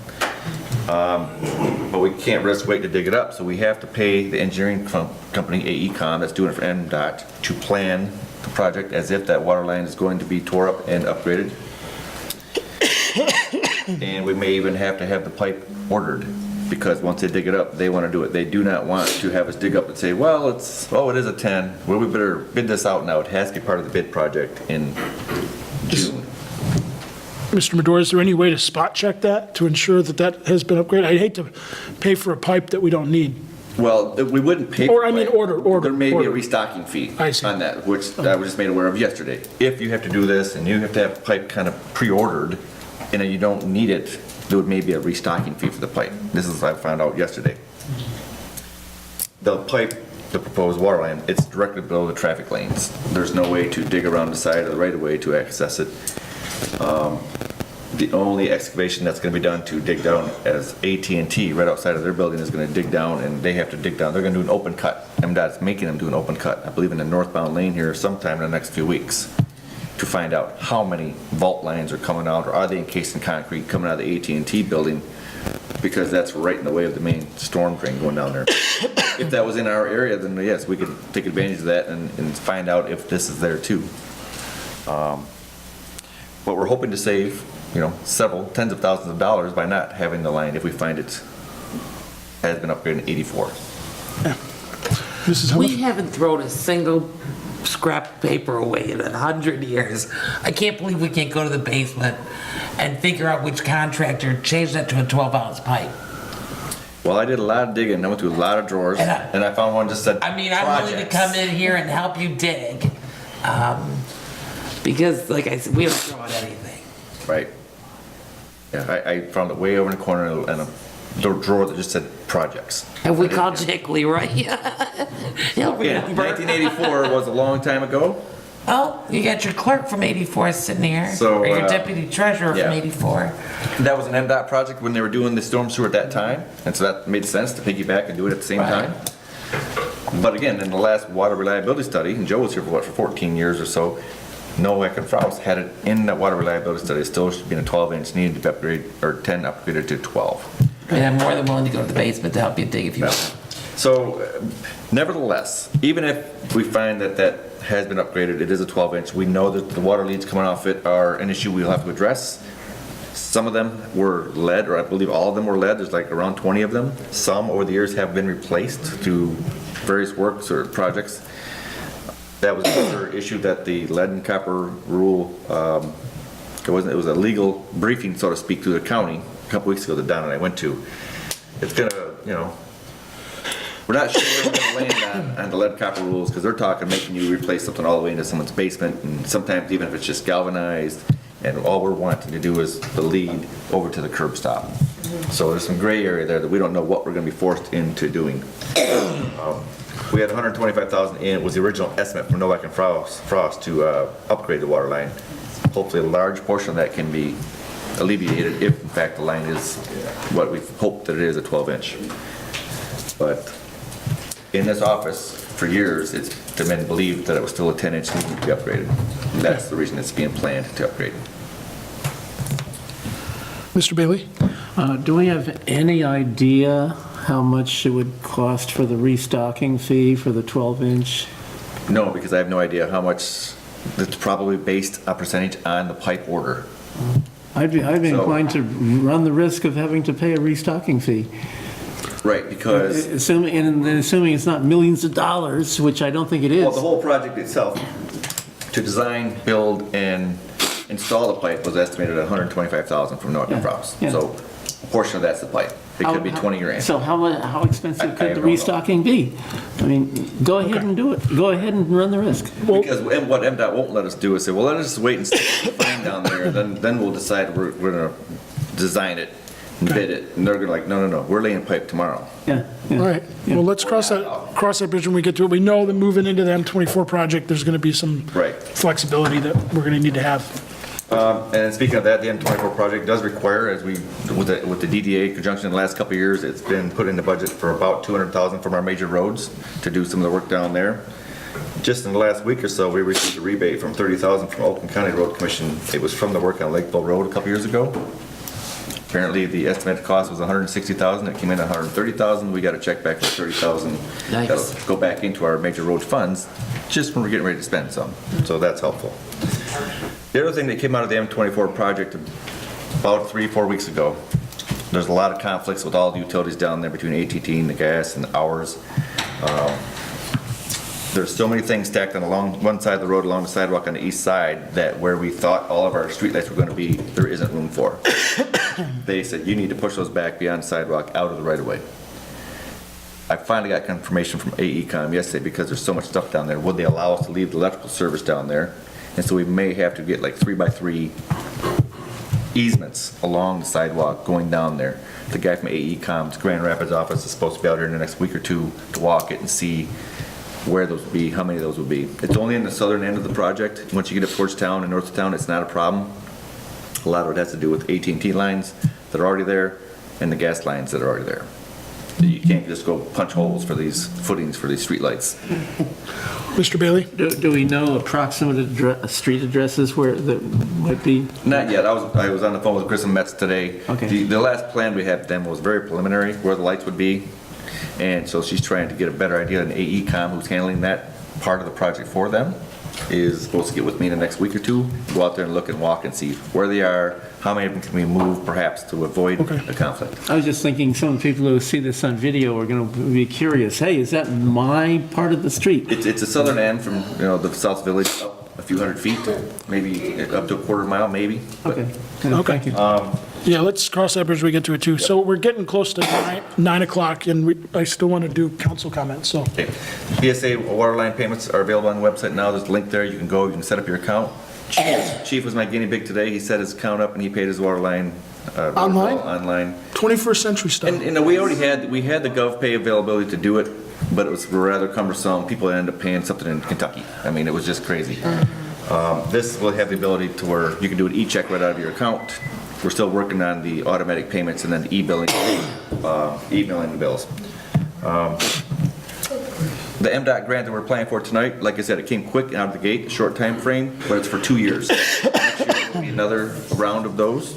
But we can't risk waiting to dig it up, so we have to pay the engineering company, AECom, that's doing it for MDOT, to plan the project as if that water line is going to be tore up and upgraded. And we may even have to have the pipe ordered, because once they dig it up, they want to do it. They do not want to have us dig up and say, well, it is a 10. Well, we better bid this out now. It has to be part of the bid project in June. Mr. Madore, is there any way to spot check that to ensure that that has been upgraded? I'd hate to pay for a pipe that we don't need. Well, we wouldn't pay. Or, I mean, order. There may be a restocking fee on that, which I was just made aware of yesterday. If you have to do this and you have to have pipe kind of pre-ordered and you don't need it, there may be a restocking fee for the pipe. This is what I found out yesterday. The pipe the proposed water line, it's directly below the traffic lanes. There's no way to dig around the side of the right-of-way to access it. The only excavation that's going to be done to dig down as AT&T, right outside of their building, is going to dig down, and they have to dig down. They're going to do an open cut. MDOT's making them do an open cut, I believe in the northbound lane here sometime in the next few weeks, to find out how many vault lines are coming out, or are they encased in concrete coming out of the AT&T building, because that's right in the way of the main storm drain going down there. If that was in our area, then yes, we could take advantage of that and find out if this is there too. But we're hoping to save, several tens of thousands of dollars by not having the line if we find it has been upgraded in '84. We haven't thrown a single scrap paper away in 100 years. I can't believe we can't go to the basement and figure out which contractor changed that to a 12-ounce pipe. Well, I did a lot of digging. I went through a lot of drawers, and I found one that just said I'm willing to come in here and help you dig. Because, like I said, we don't throw out anything. Right. Yeah, I found it way over in the corner and a drawer that just said projects. Have we called Jake Leroy? He'll remember. 1984 was a long time ago. Oh, you got your clerk from '84 sitting here, So, or your deputy treasurer from '84. That was an MDOT project when they were doing the storm sewer at that time, and so that made sense to piggyback and do it at the same time. But again, in the last water reliability study, and Joe was here for 14 years or so, Nowak and Frous had it in that water reliability study, still should be in a 12-inch, needed to be upgraded, or 10 upgraded to 12. And I'm more than willing to go to the basement to help you dig if you want. So, nevertheless, even if we find that that has been upgraded, it is a 12-inch, we know that the water leads coming off it are an issue we'll have to address. Some of them were lead, or I believe all of them were lead, there's like around 20 of them. Some over the years have been replaced through various works or projects. That was another issue that the lead and copper rule, it was a legal briefing, so to speak, through the county a couple weeks ago that Don and I went to. It's gonna, we're not sure we're gonna land on the lead copper rules, because they're talking making you replace something all the way into someone's basement, and sometimes even if it's just galvanized, and all we're wanting to do is the lead over to the curb stop. So there's some gray area there that we don't know what we're gonna be forced into doing. We had $125,000 in, was the original estimate from Nowak and Frous to upgrade the water line. Hopefully a large portion of that can be alleviated if in fact the line is what we hope that it is, a 12-inch. But in this office, for years, it's been believed that it was still a 10-inch needing to be upgraded. And that's the reason it's being planned to upgrade. Mr. Bailey? Do we have any idea how much it would cost for the restocking fee for the 12-inch? No, because I have no idea how much. It's probably based a percentage on the pipe order. I'd be inclined to run the risk of having to pay a restocking fee. Right, because... Assuming it's not millions of dollars, which I don't think it is. Well, the whole project itself, to design, build, and install the pipe was estimated at $125,000 from Nowak and Frous. Yeah. So a portion of that's the pipe. It could be 20 grand. So how expensive I could the don't know. restocking be? I mean, go ahead and do it. Go ahead and run the risk. Because what MDOT won't let us do is say, well, let us just wait and see what we find down there, then we'll decide we're gonna design it and bid it. And they're gonna like, no, we're laying pipe tomorrow. Yeah. All right, well, let's cross that bridge when we get to it. We know that moving into the M24 project, there's gonna be some flexibility that we're gonna need to have. And speaking of that, the M24 project does require, as with the DDA conjunction in the last couple of years, it's been put in the budget for about $200,000 from our major roads to do some of the work down there. Just in the last week or so, we received a rebate from $30,000 from Oakland County Road Commission. It was from the work on Lakeville Road a couple years ago. Apparently, the estimated cost was $160,000. It came in at $130,000. We got a check back for $30,000. Nice. That'll go back into our major road funds just when we're getting ready to spend some. So that's helpful. The other thing that came out of the M24 project about 3-4 weeks ago, there's a lot of conflicts with all the utilities down there between AT&T and the gas and ours. There's so many things stacked on along one side of the road along the sidewalk on the east side that where we thought all of our streetlights were going to be, there isn't room for. They said you need to push those back beyond the sidewalk out of the right of way. I finally got confirmation from AECom yesterday because there's so much stuff down there. Would they allow us to leave the electrical service down there? And so we may have to get like 3x3 easements along the sidewalk going down there. The guy from AECom's Grand Rapids office is supposed to be out here in the next week or two to walk it and see where those would be, how many of those would be. It's only in the southern end of the project. Once you get up towards town and north of town, it's not a problem. A lot of it has to do with AT&T lines that are already there and the gas lines that are already there. You can't just go punch holes for these footings for these streetlights. Mr. Bailey? Do we know approximate street addresses where that might be? Not yet. I was on the phone with Chris and Metz today. Okay. The last plan we had with them was very preliminary, where the lights would be. And so she's trying to get a better idea, and AECom, who's handling that part of the project for them, is supposed to get with me in the next week or two, go out there and look and walk and see where they are, how many of them can we move perhaps to avoid a conflict. I was just thinking some of the people who see this on video are going to be curious, hey, is that my part of the street? It's a southern end from, the South Village up a few hundred feet, maybe up to a quarter mile, maybe. Okay. Okay. Thank you. Yeah, let's cross that bridge when we get to it too. So we're getting close to 9 o'clock, and I still want to do council comments, so. Okay. PSA water line payments are available on the website now. There's a link there. You can go, you can set up your account. Chief was my guinea pig today. He set his account up and he paid his water line. Online? Online. 21st century stuff. And we already had the GovPay availability to do it, but it was rather cumbersome. People ended up paying something in Kentucky. I mean, it was just crazy. This will have the ability to where you can do an e-check right out of your account. We're still working on the automatic payments and then the e-billing, emailing the bills. The MDOT grant that we're applying for tonight, like I said, it came quick out of the gate, a short time frame, but it's for 2 years. Next year will be another round of those.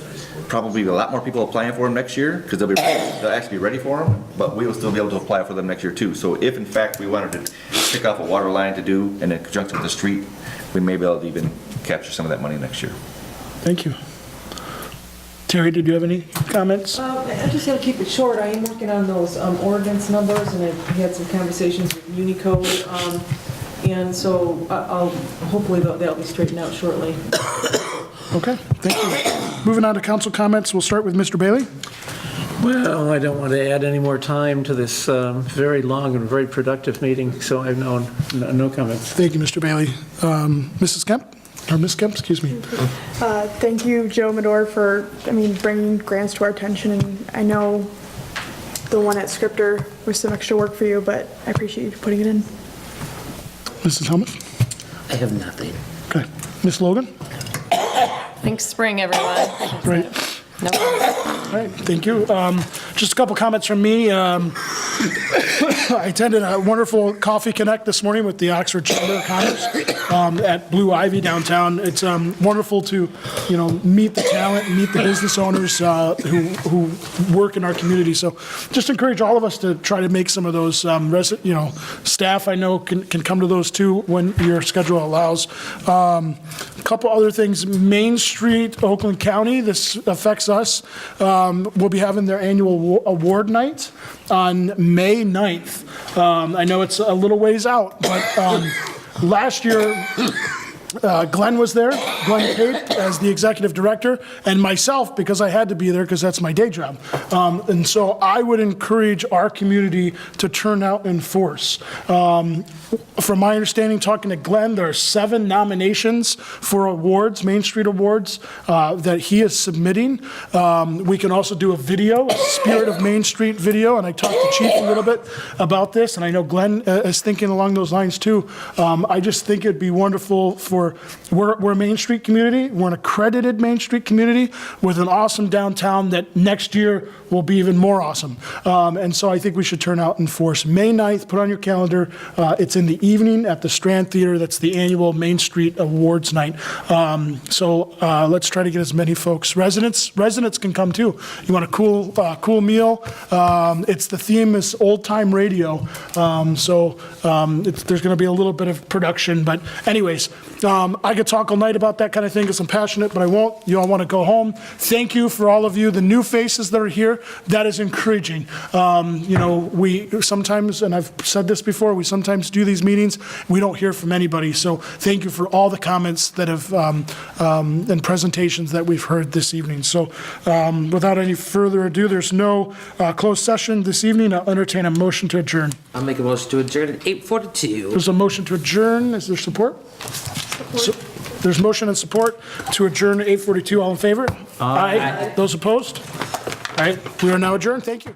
Probably a lot more people applying for them next year because they'll actually be ready for them, but we will still be able to apply for them next year too. So if in fact we wanted to pick off a water line to do and in conjunction with the street, we may be able to even capture some of that money next year. Thank you. Terry, did you have any comments? I just got to keep it short. I am working on those ordinance numbers, and I've had some conversations with Unicode, and so hopefully they'll be straightened out shortly. Okay, thank you. Moving on to council comments, we'll start with Mr. Bailey. Well, I don't want to add any more time to this very long and very productive meeting, so I have no comments. Thank you, Mr. Bailey. Mrs. Kemp? Or Ms. Kemp, excuse me. Thank you, Joe Medor, for, bringing grants to our attention. And I know the one at Scripter was some extra work for you, but I appreciate you putting it in. Mrs. Helmuth? I have nothing. Okay. Ms. Logan? Thanks, spring, everyone. Great. No problem. All right, thank you. Just a couple comments from me. I attended a wonderful Coffee Connect this morning with the Oxford Chamber of Commerce at Blue Ivy downtown. It's wonderful to, meet the talent, meet the business owners who work in our community. So just encourage all of us to try to make some of those, staff I know can come to those too when your schedule allows. A couple other things. Main Street, Oakland County, this affects us. We'll be having their annual award night on May 9th. I know it's a little ways out, but last year, Glenn was there, Glenn Pate, as the executive director, and myself, because I had to be there because that's my day job. And so I would encourage our community to turn out in force. From my understanding, talking to Glenn, there are 7 nominations for awards, Main Street Awards, that he is submitting. We can also do a video, a Spirit of Main Street video, and I talked to Chief a little bit about this, and I know Glenn is thinking along those lines too. I just think it'd be wonderful we're a Main Street community, we're an accredited Main Street community with an awesome downtown that next year will be even more awesome. And so I think we should turn out in force. May 9th, put on your calendar. It's in the evening at the Strand Theater. That's the annual Main Street Awards night. So let's try to get as many folks. Residents can come too. You want a cool meal? The theme is old time radio. So there's going to be a little bit of production. But anyways, I could talk all night about that kind of thing because I'm passionate, but I won't. You all want to go home. Thank you for all of you, the new faces that are here. That is encouraging. We sometimes, and I've said this before, we sometimes do these meetings, we don't hear from anybody. So thank you for all the comments that have, and presentations that we've heard this evening. So without any further ado, there's no closed session this evening. I'll entertain a motion to adjourn. I'll make a motion to adjourn at 8:42. There's a motion to adjourn. Is there support? So, there's motion and support to adjourn at 8:42. All in favor? Aye. Those opposed? All right, we are now adjourned. Thank you.